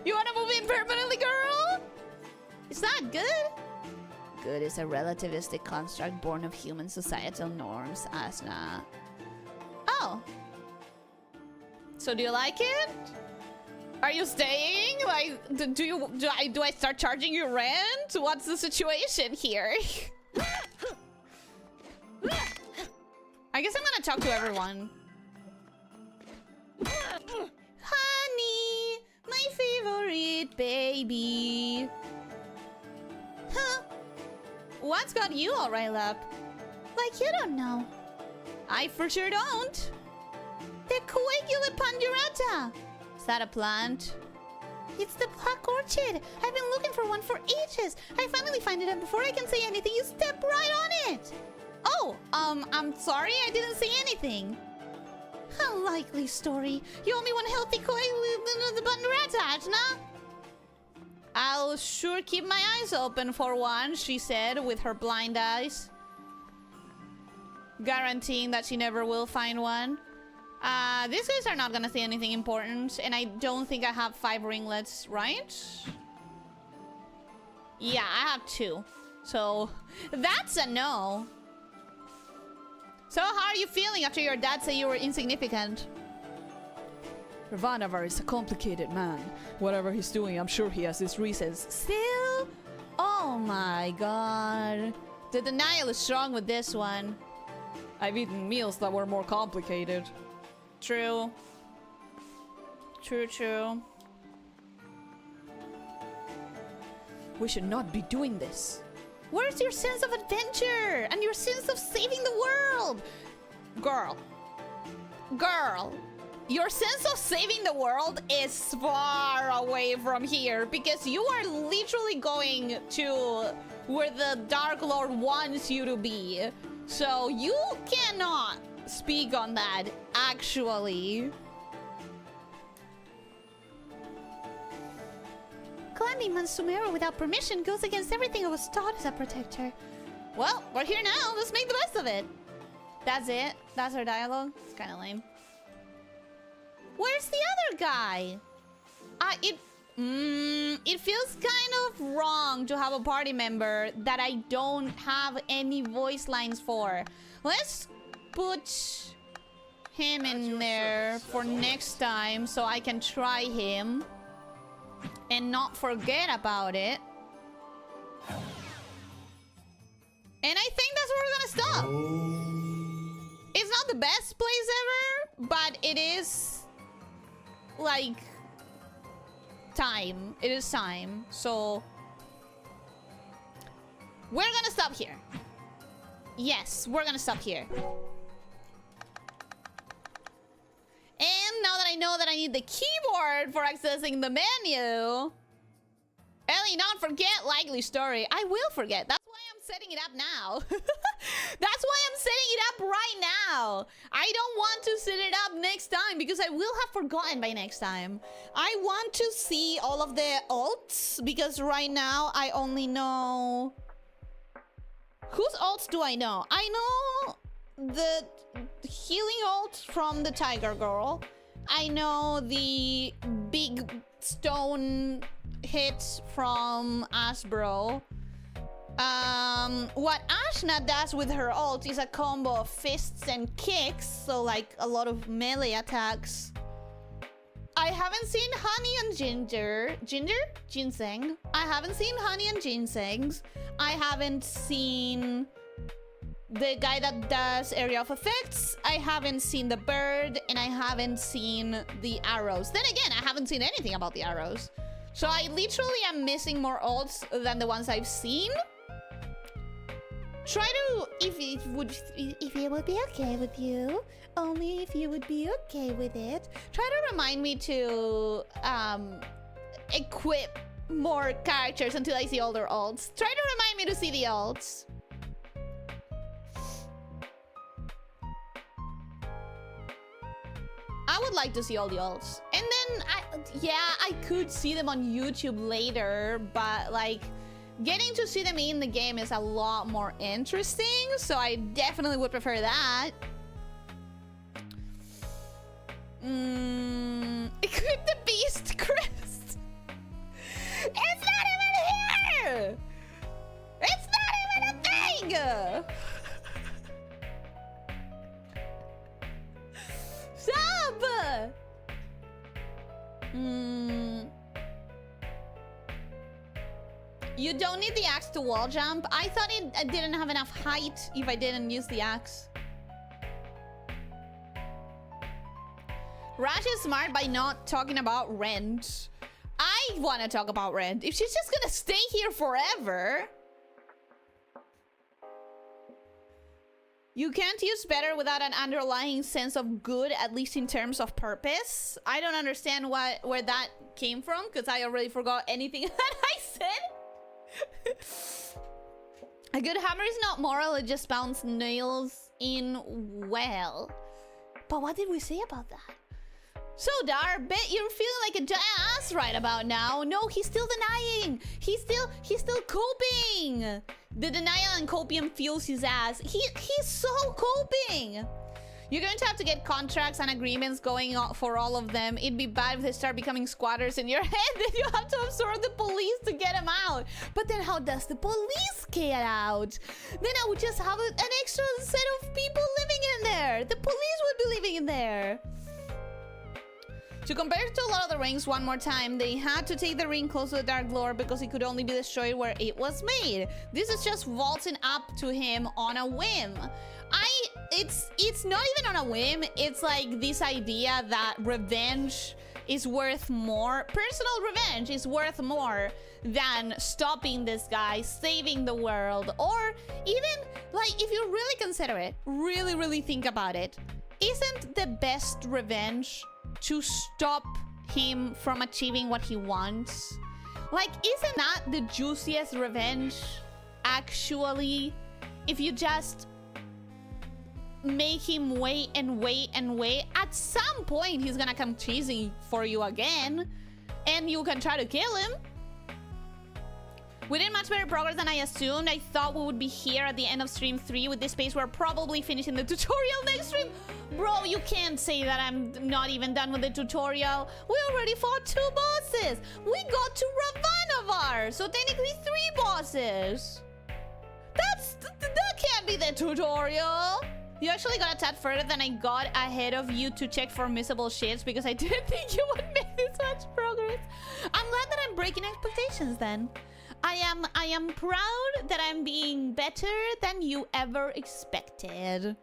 You want to move in permanently, girl? Is that good? Good is a relativistic construct born of human societal norms, Asna. Oh. So do you like it? Are you staying? Like, do I start charging you rent? What's the situation here? I guess I'm gonna talk to everyone. Honey, my favorite baby. Huh? What's got you all riled up? Like you don't know. I for sure don't. The coagula pandurata. Is that a plant? It's the black orchid. I've been looking for one for ages. I finally find it, and before I can say anything, you step right on it. Oh, I'm sorry, I didn't say anything. A likely story. You owe me one healthy coagula the pandurata, Ajna. I'll sure keep my eyes open for one, she said with her blind eyes. Guaranteeing that she never will find one. These guys are not gonna say anything important, and I don't think I have 5 ringlets, right? Yeah, I have 2. So, that's a no. So, how are you feeling after your dad said you were insignificant? Vanavar is a complicated man. Whatever he's doing, I'm sure he has his reasons. Still? Oh my god. The denial is strong with this one. I've eaten meals that were more complicated. True. True. We should not be doing this. Where's your sense of adventure and your sense of saving the world? Girl. Your sense of saving the world is far away from here because you are literally going to where the Dark Lord wants you to be. So you cannot speak on that, actually. Climbing Mount Sumeru without permission goes against everything I was taught as a protector. Well, we're here now. Let's make the best of it. That's it. That's our dialogue. It's kind of lame. Where's the other guy? It feels kind of wrong to have a party member that I don't have any voice lines for. Let's put him in there for next time so I can try him and not forget about it. And I think that's where we're gonna stop. It's not the best place ever, but it is like time. It is time. So we're gonna stop here. Yes, we're gonna stop here. And now that I know that I need the keyboard for accessing the menu, Ellie, not forget likely story. I will forget. That's why I'm setting it up now. That's why I'm setting it up right now. I don't want to set it up next time because I will have forgotten by next time. I want to see all of the alts because right now I only know... Whose alts do I know? I know the healing ult from the Tiger Girl. I know the big stone hit from Asbro. What Ashna does with her ult is a combo of fists and kicks, so like a lot of melee attacks. I haven't seen Honey and Ginseng. I haven't seen Honey and Ginseng's. I haven't seen the guy that does area of effects. I haven't seen the bird, and I haven't seen the arrows. Then again, I haven't seen anything about the arrows. So I literally am missing more ults than the ones I've seen. Try to, if it would be okay with you, only if you would be okay with it, try to remind me to equip more characters until I see all their ults. Try to remind me to see the ults. I would like to see all the ults. And then, I could see them on YouTube later, but like, getting to see them in the game is a lot more interesting, so I definitely would prefer that. Equip the beast crest. It's not even here! It's not even a thing! Stop! You don't need the axe to wall jump. I thought it didn't have enough height if I didn't use the axe. Rash is smart by not talking about rent. I want to talk about rent. If she's just gonna stay here forever. You can't use better without an underlying sense of good, at least in terms of purpose. I don't understand where that came from, because I already forgot anything that I said. A good hammer is not moral, it just pounds nails in well. But what did we say about that? So Dar, bet you're feeling like a giant ass right about now. No, he's still denying. He's still coping. The denial and copium fuels his ass. He's so coping. You're going to have to get contracts and agreements going on for all of them. It'd be bad if they start becoming squatters in your head. Then you have to absorb the police to get them out. But then how does the police get out? Then I would just have an extra set of people living in there. The police would be living in there. To compare to Lord of the Rings one more time, they had to take the ring close to the Dark Lord because it could only be destroyed where it was made. This is just vaulting up to him on a whim. It's not even on a whim. It's like this idea that revenge is worth more. Personal revenge is worth more than stopping this guy, saving the world, or even like if you really consider it, really think about it, isn't the best revenge to stop him from achieving what he wants? Like, isn't that the juiciest revenge, actually? If you just make him wait and wait and wait, at some point he's gonna come chasing for you again, and you can try to kill him. We did much better progress than I assumed. I thought we would be here at the end of stream 3 with this pace. We're probably finishing the tutorial next stream. Bro, you can't say that I'm not even done with the tutorial. We already fought 2 bosses. We got to Ravanavar, so technically 3 bosses. That can't be the tutorial. You actually got a tad further than I got ahead of you to check for missable shits because I didn't think you would make this much progress. I'm glad that I'm breaking expectations then. I am proud that I'm being better than you ever expected.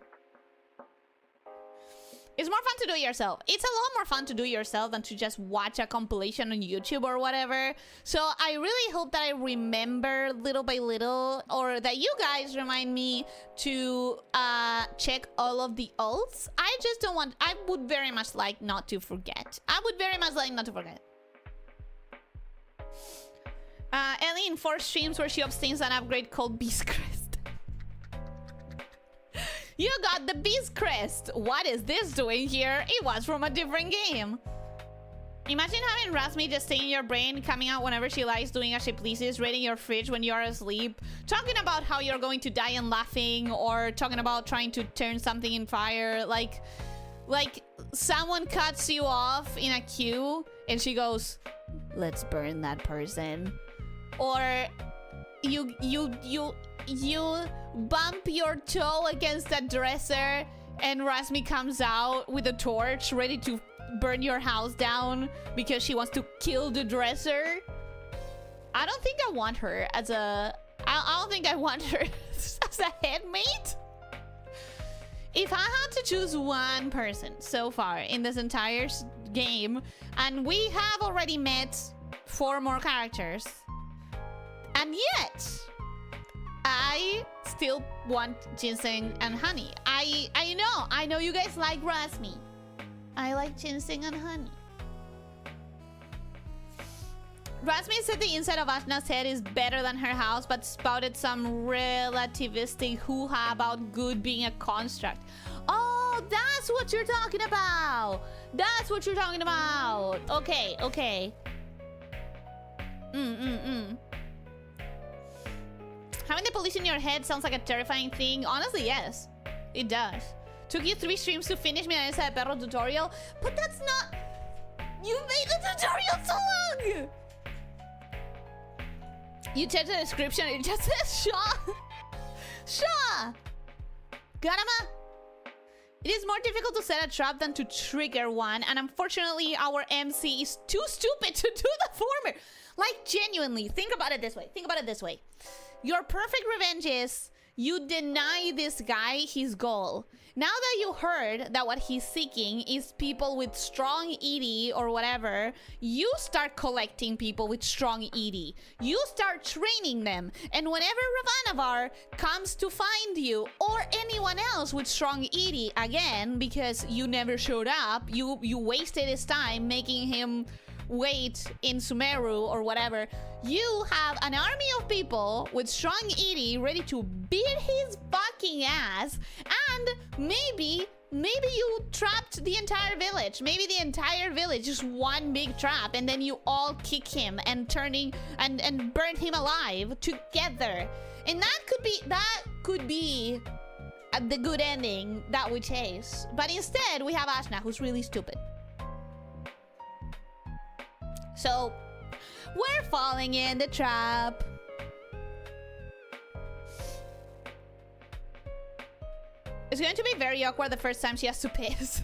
It's more fun to do it yourself. It's a lot more fun to do it yourself than to just watch a compilation on YouTube or whatever. So I really hope that I remember little by little, or that you guys remind me to check all of the ults. I just don't want... I would very much like not to forget. I would very much like not to forget. Ellie in 4 streams where she obtains an upgrade called Beast Crest. You got the Beast Crest. What is this doing here? It was from a different game. Imagine having Rasmi just stay in your brain, coming out whenever she likes, doing as she pleases, raiding your fridge when you're asleep, talking about how you're going to die and laughing, or talking about trying to turn something in fire. Like someone cuts you off in a queue and she goes, "Let's burn that person." Or you bump your toe against a dresser and Rasmi comes out with a torch ready to burn your house down because she wants to kill the dresser. I don't think I want her as a... I don't think I want her as a headmate. If I had to choose one person so far in this entire game, and we have already met 4 more characters. And yet, I still want ginseng and honey. I know you guys like Rasmi. I like ginseng and honey. Rasmi said the inside of Ashna's head is better than her house, but spouted some relativistic hoo-ha about good being a construct. Oh, that's what you're talking about. That's what you're talking about. Okay, okay. Having the police in your head sounds like a terrifying thing. Honestly, yes. It does. Took you 3 streams to finish me Esa de Perro tutorial, but that's not... You made the tutorial so long! You check the description, it just says Shaw. Shaw! Garama! It is more difficult to set a trap than to trigger one, and unfortunately our MC is too stupid to do the former. Like, genuinely, think about it this way. Think about it this way. Your perfect revenge is you deny this guy his goal. Now that you heard that what he's seeking is people with strong ED or whatever, you start collecting people with strong ED. You start training them. And whenever Ravanavar comes to find you or anyone else with strong ED, again, because you never showed up, you wasted his time making him wait in Sumeru or whatever, you have an army of people with strong ED ready to beat his fucking ass, and maybe you trapped the entire village. Maybe the entire village is one big trap, and then you all kick him and and burn him alive together. And that could be the good ending that we chase. But instead, we have Ashna, who's really stupid. So, we're falling in the trap. It's going to be very awkward the first time she has to piss.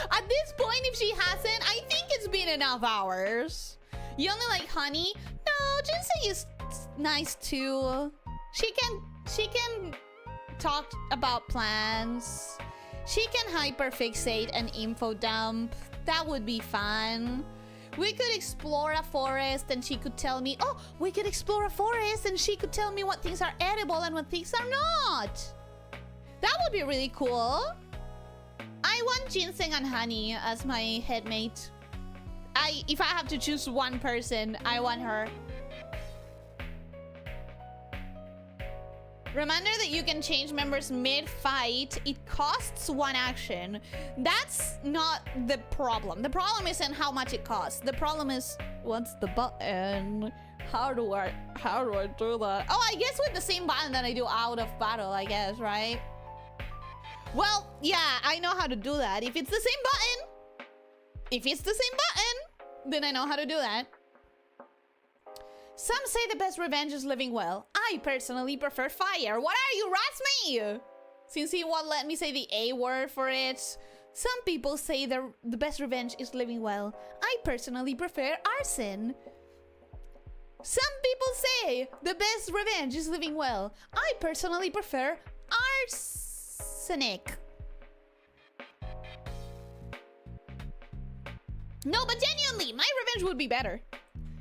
At this point, if she hasn't, I think it's been enough hours. You only like honey? No, ginseng is nice too. She can talk about plans. She can hyperfixate an info dump. That would be fun. We could explore a forest and she could tell me, oh, we could explore a forest and she could tell me what things are edible and what things are not. That would be really cool. I want ginseng and honey as my headmate. If I have to choose one person, I want her. Reminder that you can change members mid-fight. It costs 1 action. That's not the problem. The problem isn't how much it costs. The problem is, what's the button? How do I do that? Oh, I guess with the same button that I do out of battle, I guess, right? Well, yeah, I know how to do that. If it's the same button, then I know how to do that. Some say the best revenge is living well. I personally prefer fire. What are you, Rasmi? Since he won't let me say the A word for it. Some people say the best revenge is living well. I personally prefer arson. Some people say the best revenge is living well. I personally prefer arsenic. No, but genuinely, my revenge would be better.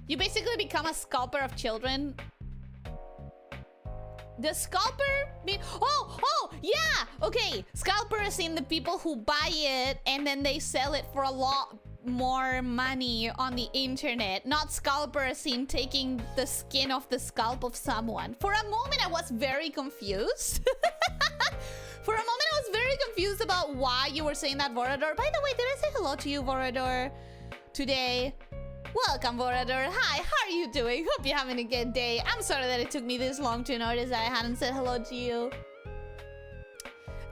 You basically become a scalper of children. The scalper mean oh yeah, okay. Scalper is in the people who buy it and then they sell it for a lot more money on the internet. Not scalper as in taking the skin off the scalp of someone. For a moment I was very confused. For a moment I was very confused about why you were saying that, Vorador. By the way, did I say hello to you, Vorador, today? Welcome, Vorador. Hi, how are you doing? Hope you're having a good day. I'm sorry that it took me this long to notice that I hadn't said hello to you.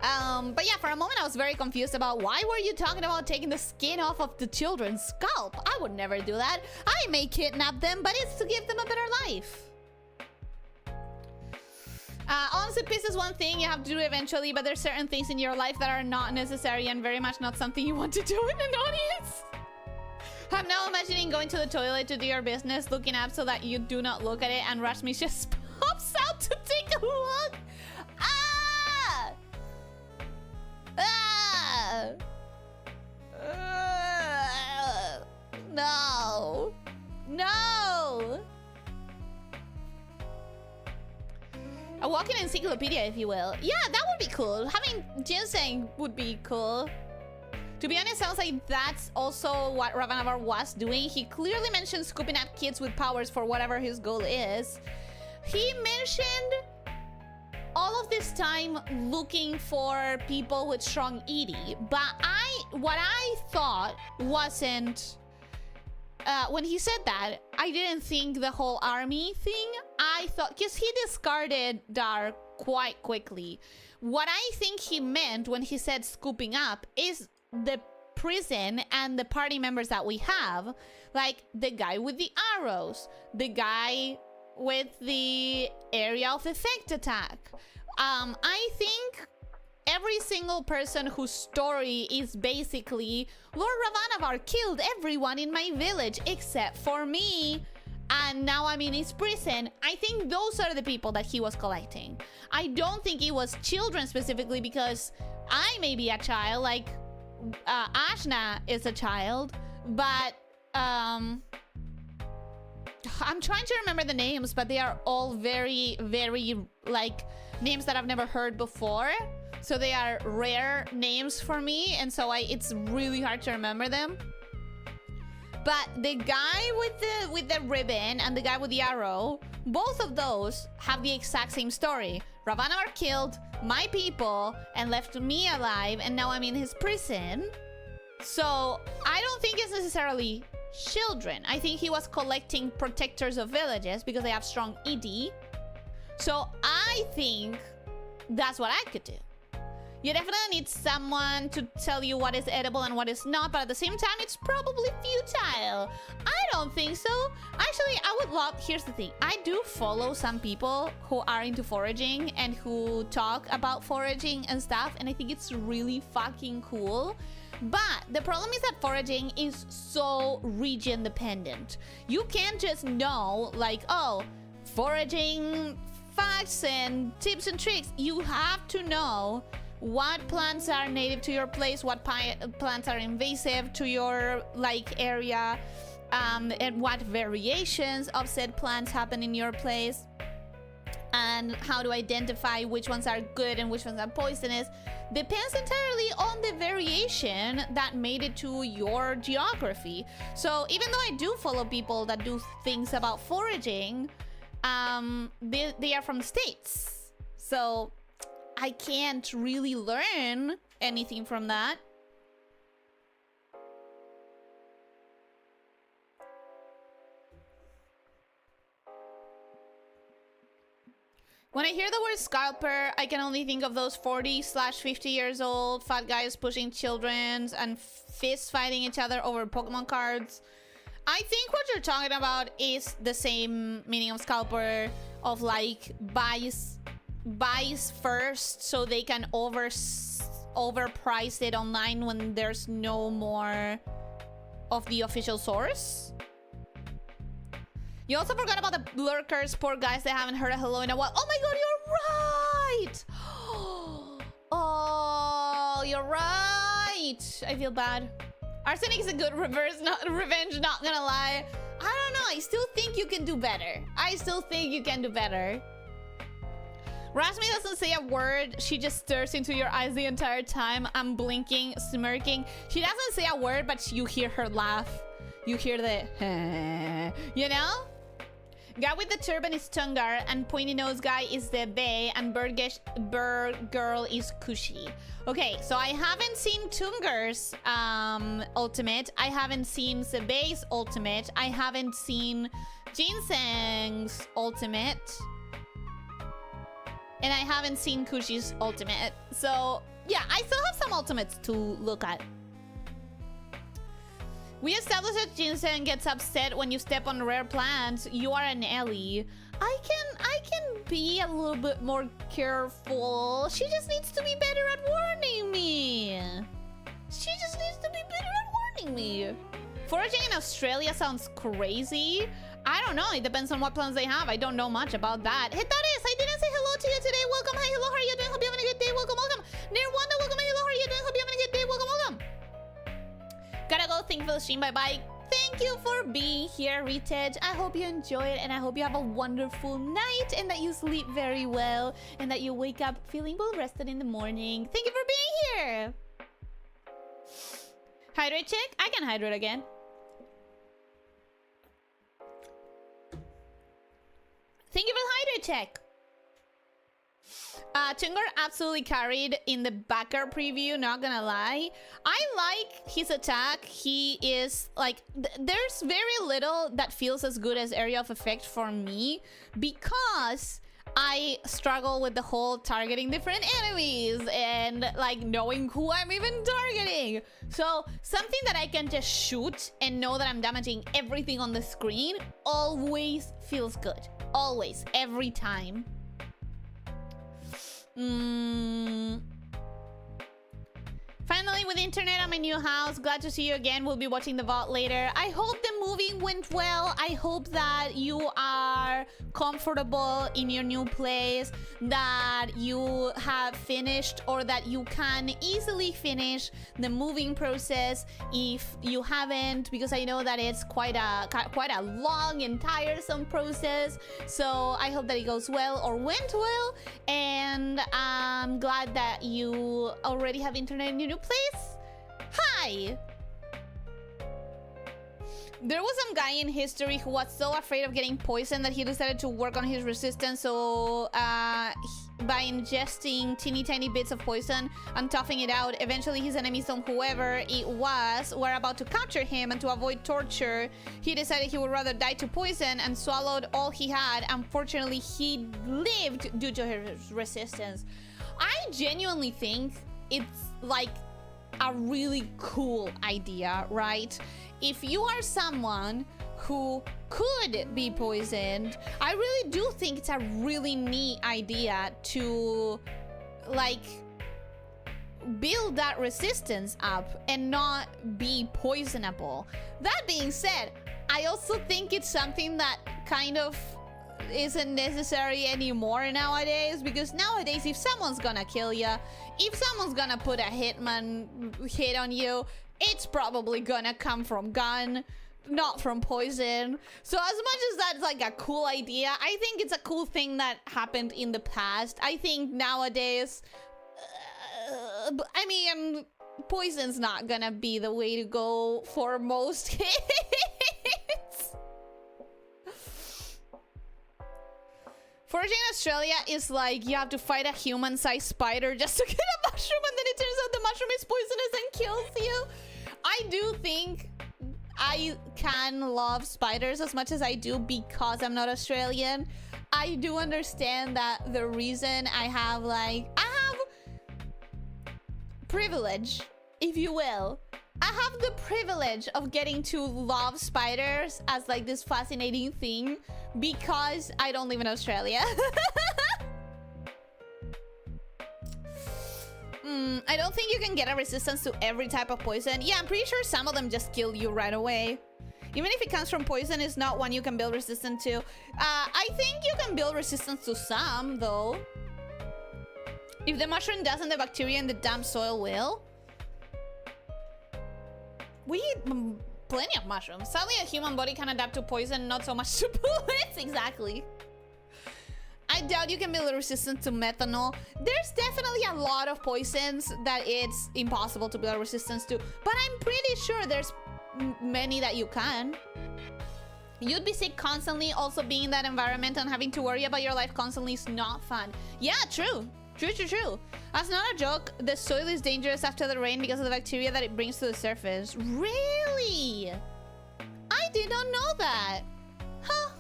But yeah, for a moment I was very confused about why were you talking about taking the skin off of the children's scalp? I would never do that. I may kidnap them, but it's to give them a better life. Honestly, peace is one thing you have to do eventually, but there's certain things in your life that are not necessary and very much not something you want to do in an audience. I'm now imagining going to the toilet to do your business, looking up so that you do not look at it, and Rashmi just pops out to take a look. Ah! Ah! No. walking encyclopedia, if you will. Yeah, that would be cool. Having ginseng would be cool. To be honest, sounds like that's also what Ravanavar was doing. He clearly mentioned scooping up kids with powers for whatever his goal is. He mentioned all of this time looking for people with strong ED, but what I thought wasn't when he said that, I didn't think the whole army thing. I thought, because he discarded Dar quite quickly. What I think he meant when he said scooping up is the prison and the party members that we have, like the guy with the arrows, the guy with the area of effect attack. I think every single person whose story is basically Lord Ravanavar killed everyone in my village except for me, and now I'm in his prison. I think those are the people that he was collecting. I don't think it was children specifically, because I may be a child, like Ashna is a child, but I'm trying to remember the names, but they are all very, very like names that I've never heard before. So they are rare names for me, and so it's really hard to remember them. But the guy with the ribbon and the guy with the arrow, both of those have the exact same story. Ravanavar killed my people and left me alive, and now I'm in his prison. So I don't think it's necessarily children. I think he was collecting protectors of villages because they have strong ED. So I think that's what I could do. You definitely need someone to tell you what is edible and what is not, but at the same time, it's probably futile. I don't think so. Actually, I would love... Here's the thing. I do follow some people who are into foraging and who talk about foraging and stuff, and I think it's really fucking cool. But the problem is that foraging is so region dependent. You can't just know, like, oh, foraging facts and tips and tricks. You have to know what plants are native to your place, what plants are invasive to your like area, and what variations of said plants happen in your place, and how to identify which ones are good and which ones are poisonous. Depends entirely on the variation that made it to your geography. So even though I do follow people that do things about foraging, they are from states, so I can't really learn anything from that. When I hear the word scalper, I can only think of those 40/50 years old fat guys pushing children and fist fighting each other over Pokemon cards. I think what you're talking about is the same meaning of scalper, of like buys first so they can overprice it online when there's no more of the official source. You also forgot about the lurkers, poor guys that haven't heard a hello in a while. Oh my god, you're right! Oh, you're right! I feel bad. Arsenic is a good revenge, not gonna lie. I don't know, I still think you can do better. Rasmi doesn't say a word. She just stares into your eyes the entire time. I'm blinking, smirking. She doesn't say a word, but you hear her laugh. You hear the, you know? Guy with the turban is Tungar, and pointy nose guy is the Bay, and bird girl is Kushi. Okay, so I haven't seen Tungar's ultimate. I haven't seen Sebay's ultimate. I haven't seen Ginseng's ultimate. And I haven't seen Kushi's ultimate. So, yeah, I still have some ultimates to look at. We established that Ginseng gets upset when you step on rare plants. You are an Ellie. I can be a little bit more careful. She just needs to be better at warning me. Foraging in Australia sounds crazy. I don't know. It depends on what plans they have. I don't know much about that. Hitaris, I didn't say hello to you today. Welcome. Hi, hello. How are you doing? Hope you're having a good day. Welcome, welcome. Nirwanda, welcome. Hi, hello. How are you doing? Hope you're having a good day. Welcome, welcome. Gotta go. Thank you for the stream. Bye-bye. Thank thank you for being here, Retej. I hope you enjoy it, and I hope you have a wonderful night, and that you sleep very well, and that you wake up feeling well rested in the morning. Thank you for being here. Hydrate check? I can hydrate again. Thank you for the hydrate check. Tungar absolutely carried in the backer preview, not gonna lie. I like his attack. He is like, there's very little that feels as good as area of effect for me, because I struggle with the whole targeting different enemies and like knowing who I'm even targeting. So something that I can just shoot and know that I'm damaging everything on the screen always feels good. Always, every time. Finally, with internet at my new house. Glad to see you again. We'll be watching the vault later. I hope the moving went well. I hope that you are comfortable in your new place, that you have finished, or that you can easily finish the moving process if you haven't, because I know that it's quite a long and tiresome process. So I hope that it goes well or went well, and I'm glad that you already have internet in your new place. Hi! There was some guy in history who was so afraid of getting poisoned that he decided to work on his resistance. So by ingesting teeny tiny bits of poison and toughing it out, eventually his enemies, on whoever it was, were about to capture him, and to avoid torture, he decided he would rather die to poison and swallowed all he had. Unfortunately, he lived due to his resistance. I genuinely think it's like a really cool idea, right? If you are someone who could be poisoned, I really do think it's a really neat idea to like build that resistance up and not be poisonable. That being said, I also think it's something that kind of isn't necessary anymore nowadays, because nowadays if someone's gonna kill you, if someone's gonna put a hitman hit on you, it's probably gonna come from gun, not from poison. So as much as that's like a cool idea, I think it's a cool thing that happened in the past. I think nowadays, I mean, poison's not gonna be the way to go for most hits. Foraging in Australia is like you have to fight a human-sized spider just to get a mushroom, and then it turns out the mushroom is poisonous and kills you. I do think I can love spiders as much as I do because I'm not Australian. I do understand that the reason I have privilege, if you will. I have the privilege of getting to love spiders as like this fascinating thing because I don't live in Australia. I don't think you can get a resistance to every type of poison. Yeah, I'm pretty sure some of them just kill you right away. Even if it comes from poison, it's not one you can build resistance to. I think you can build resistance to some, though. If the mushroom doesn't, the bacteria in the damp soil will. We eat plenty of mushrooms. Sadly, a human body can adapt to poison, not so much to bullets. Exactly. I doubt you can build a resistance to methanol. There's definitely a lot of poisons that it's impossible to build a resistance to, but I'm pretty sure there's many that you can. You'd be sick constantly. Also, being in that environment and having to worry about your life constantly is not fun. Yeah, true. True. That's not a joke. The soil is dangerous after the rain because of the bacteria that it brings to the surface. Really? I did not know that. Huh.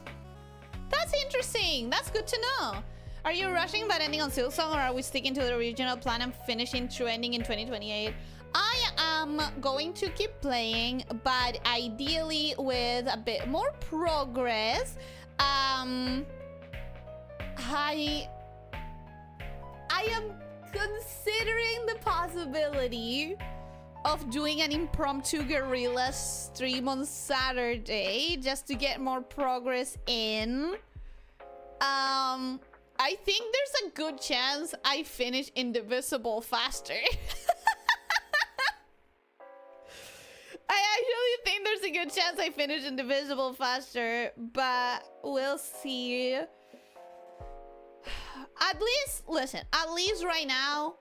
That's interesting. That's good to know. Are you rushing but ending on Silsong, or are we sticking to the original plan and finishing true ending in 2028? I am going to keep playing, but ideally with a bit more progress. I am considering the possibility of doing an impromptu guerrilla stream on Saturday just to get more progress in. I think there's a good chance I finish Indivisible faster. I actually think think there's a good chance I finish Indivisible faster, but we'll see. At least, listen, at least right now,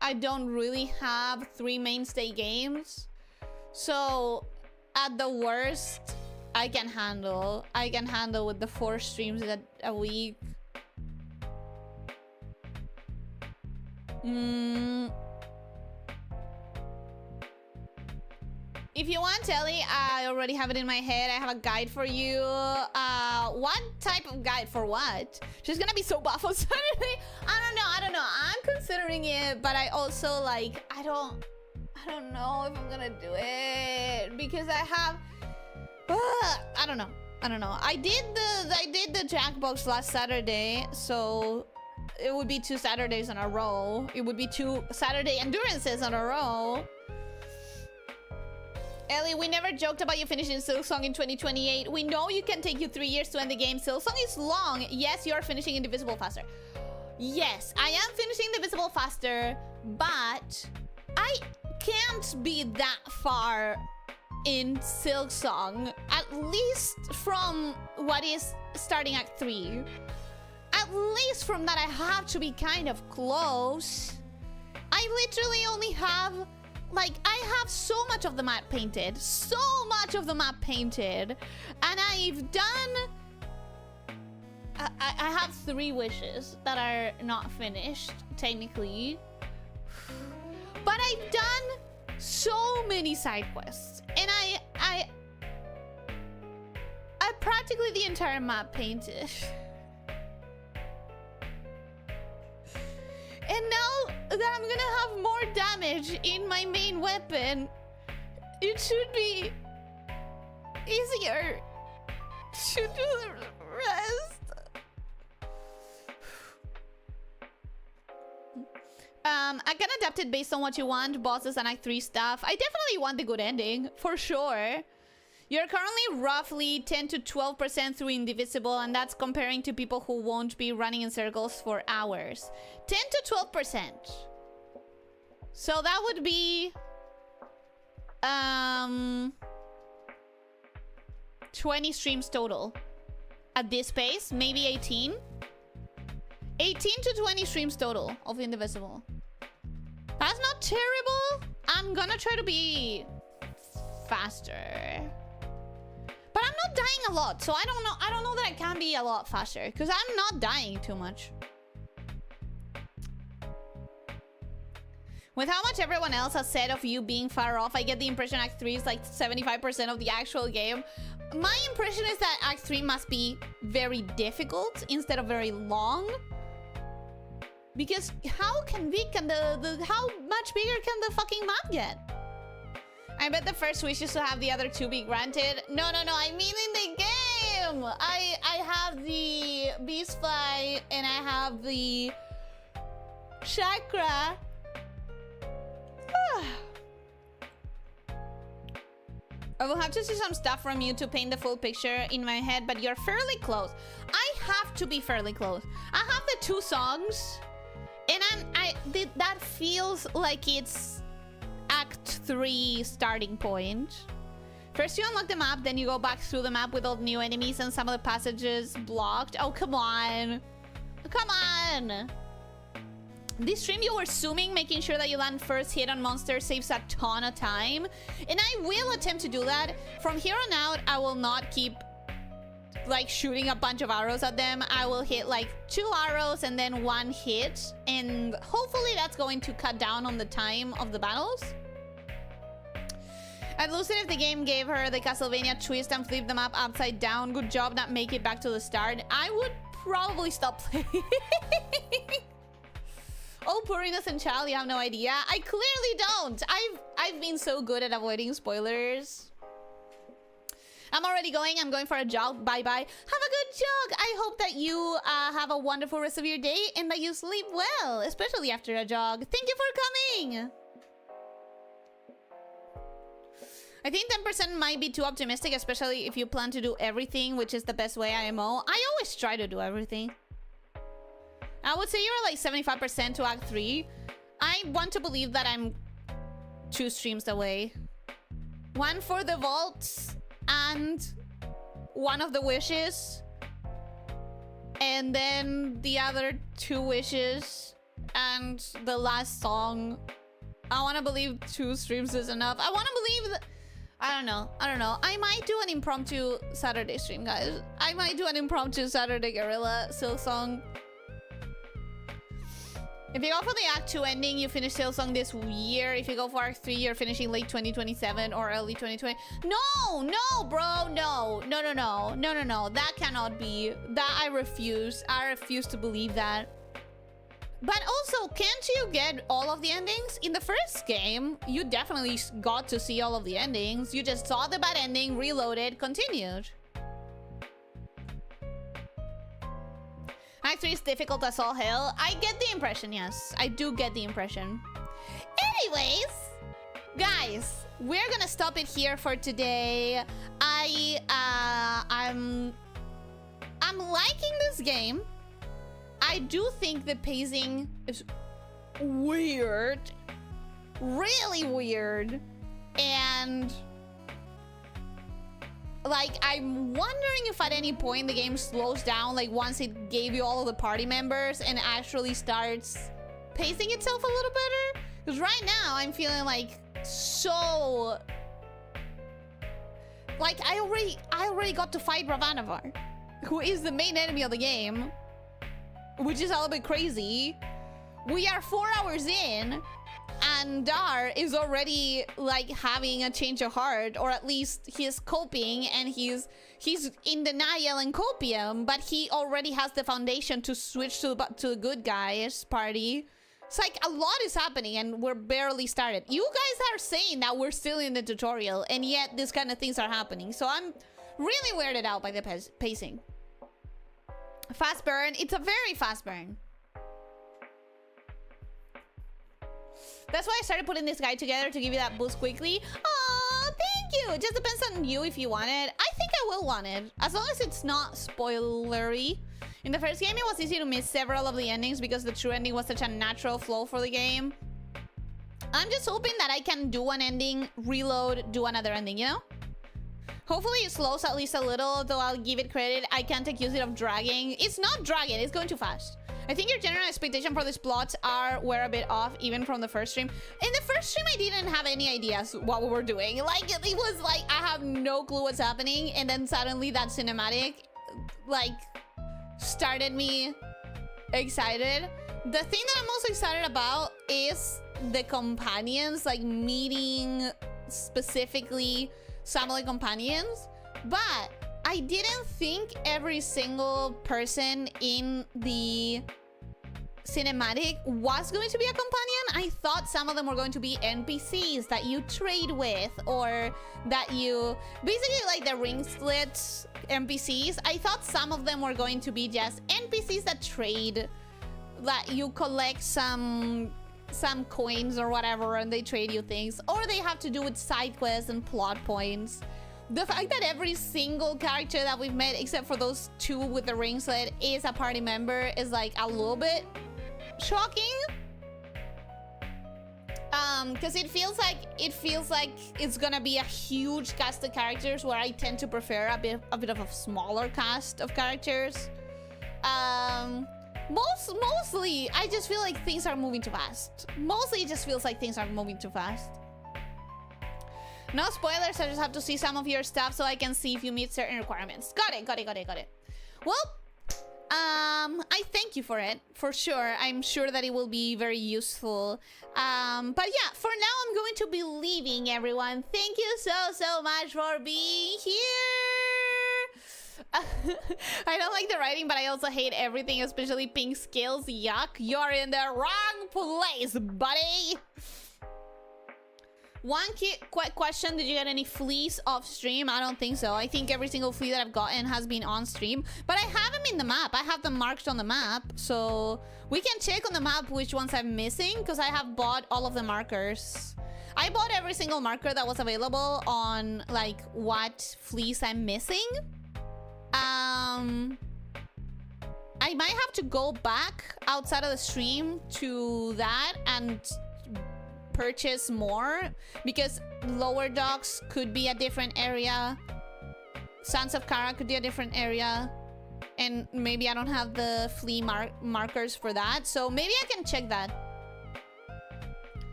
I don't really have 3 mainstay games. So, at the worst, I can handle with the 4 streams a week. If you want, Ellie, I already have it in my head. I have a guide for you. What type of guide for what? She's gonna be so buff on Saturday. I don't know. I'm considering it, but I also like I don't know if I'm gonna do it because I have. I don't know. I did the Jackbox last Saturday, so it would be 2 Saturdays in a row. It would be 2 Saturday endurances in a row. Ellie, we never joked about you finishing Silksong in 2028. We know you can take you 3 years to end the game. Silksong is long. Yes, you're finishing Indivisible faster. Yes, I am finishing Indivisible faster, but I can't be that far in Silksong, at least from what is starting Act 3. At least from that, I have to be kind of close. I literally only have... Like, I have so much of the map painted. So much of the map painted. And I've done... I have 3 wishes that are not finished, technically. But I've done so many side quests. And I practically the entire map painted. And now that I'm gonna have more damage in my main weapon, it should be easier to do the rest. I can adapt it based on what you want, bosses and Act 3 stuff. I definitely want the good ending, for sure. You're currently roughly 10 to 12% through Indivisible, and that's comparing to people who won't be running in circles for hours. 10 to 12%. So that would be... 20 streams total. At this pace, maybe 18. 18 to 20 streams total of Indivisible. That's not terrible. I'm gonna try to be faster. But I'm not dying a lot, so I don't know that I can be a lot faster, because I'm not dying too much. With how much everyone else has said of you being far off, I get the impression Act 3 is like 75% of the actual game. My impression is that Act 3 must be very difficult instead of very long. Because how much bigger can the fucking map get? I bet the first wish is to have the other 2 be granted. No, I mean in the game. I have the Beast Fly and I have the Chakra. I will have to see some stuff from you to paint the full picture in my head, but you're fairly close. I have to be fairly close. I have the 2 songs, and that feels like it's Act 3 starting point. First you unlock the map, then you go back through the map with all the new enemies and some of the passages blocked. Oh, come on. Come on. This stream you were zooming, making sure that you land first hit on monsters saves a ton of time. And I will attempt to do that. From here on out, I will not keep like shooting a bunch of arrows at them. I will hit like 2 arrows and then 1 hit. And hopefully that's going to cut down on the time of the battles. I'd lose it if the game gave her the Castlevania twist and flip them up upside down. Good job not make it back to the start. I would probably stop playing. Oh, poor innocent child, you have no idea. I clearly don't. I've been so good at avoiding spoilers. I'm already going. I'm going for a jog. Bye-bye. Have a good jog. I hope that you have a wonderful rest of your day and that you sleep well, especially after a jog. Thank you for coming. I think 10% might be too optimistic, especially if you plan to do everything, which is the best way IMO. I always try to do everything. I would say you're like 75% to Act 3. I want to believe that I'm 2 streams away. One for the vaults and one of the wishes. And then the other 2 wishes and the last song. I want to believe 2 streams is enough. I want to believe that... I don't know. I might do an impromptu Saturday stream, guys. I might do an impromptu Saturday Gorilla Silksong. If you go for the Act 2 ending, you finish Silksong this year. If you go for Act 3, you're finishing late 2027 or early 2020. No, bro, no. That cannot be. That I refuse. I refuse to believe that. But also, can't you get all of the endings? In the first game, you definitely got to see all of the endings. You just saw the bad ending, reloaded, continued. Act 3 is difficult as all hell. I get the impression, yes. I do get the impression. Anyways, guys, we're gonna stop it here for today. I'm liking this game. I do think the pacing is weird. Really weird. And like, I'm wondering if at any point the game slows down, like once it gave you all of the party members and actually starts pacing itself a little better. Because right now I'm feeling like so... Like, I already got to fight Ravanavar, who is the main enemy of the game. Which is a little bit crazy. We are 4 hours in, and Dar is already like having a change of heart, or at least he's coping, and he's in denial and copium, but he already has the foundation to switch to the good guys party. It's like a lot is happening, and we're barely started. You guys are saying that we're still in the tutorial, and yet these kind of things are happening. So I'm really weirded out by the pacing. Fast burn. It's a very fast burn. That's why I started putting this guide together, to give you that boost quickly. Aw, thank you. It just depends on you if you want it. I think I will want it, as long as it's not spoilery. In the first game, it was easy to miss several of the endings because the true ending was such a natural flow for the game. I'm just hoping that I can do one ending, reload, do another ending, you know? Hopefully it slows at least a little, though I'll give it credit. I can't accuse it of dragging. It's not dragging, it's going too fast. I think your general expectation for these plots were a bit off, even from the first stream. In the first stream, I didn't have any ideas what we were doing. Like, it was like, I have no clue what's happening, and then suddenly that cinematic, like, started me excited. The thing that I'm most excited about is the companions, like, meeting specifically some of the companions, but I didn't think every single person in the cinematic was going to be a companion. I thought some of them were going to be NPCs that you trade with, or that you basically like the ring split NPCs. I thought some of them were going to be just NPCs that trade, that you collect some coins or whatever and they trade you things, or they have to do with side quests and plot points. The fact that every single character that we've met, except for those 2 with the ring slit, is a party member is like a little bit shocking. Because it feels like it's gonna be a huge cast of characters, where I tend to prefer a bit of a smaller cast of characters. Mostly, I just feel like things are moving too fast. Mostly, it just feels like things are moving too fast. No spoilers, I just have to see some of your stuff so I can see if you meet certain requirements. Got it. Well, I thank you for it, for sure. I'm sure that it will be very useful. But yeah, for now, I'm going to be leaving, everyone. Thank you so much for being here. I don't like the writing, but I also hate everything, especially pink skills. Yuck, you're in the wrong place, buddy. One quick question, did you get any fleas off stream? I don't think so. I think every single flea that I've gotten has been on stream, but I have them in the map. I have them marked on the map, so we can check on the map which ones I'm missing, because I have bought all of the markers. I bought every single marker that was available on like what fleas I'm missing. I might have to go back outside of the stream to that and purchase more, because Lower Docks could be a different area. Sands of Kara could be a different area. And maybe I don't have the flea markers for that. So maybe I can check that.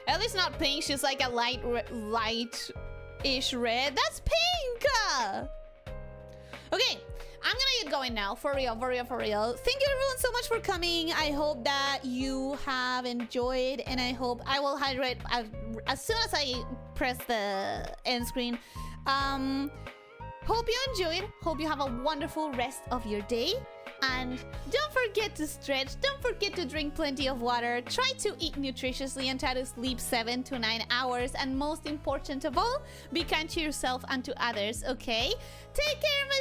Ellie's not pink. She's like a light-ish red. That's pink! Okay, I'm gonna get going now. For real, for real, for real. Thank you everyone so much for coming. I hope that you have enjoyed. And I hope I will hydrate as soon as I press the end screen. Hope you enjoyed. Hope you have a wonderful rest of your day. And don't forget to stretch. Don't forget to drink plenty of water. Try to eat nutritiously and try to sleep 7 to 9 hours. And most important of all, be kind to yourself and to others, okay? Take care, my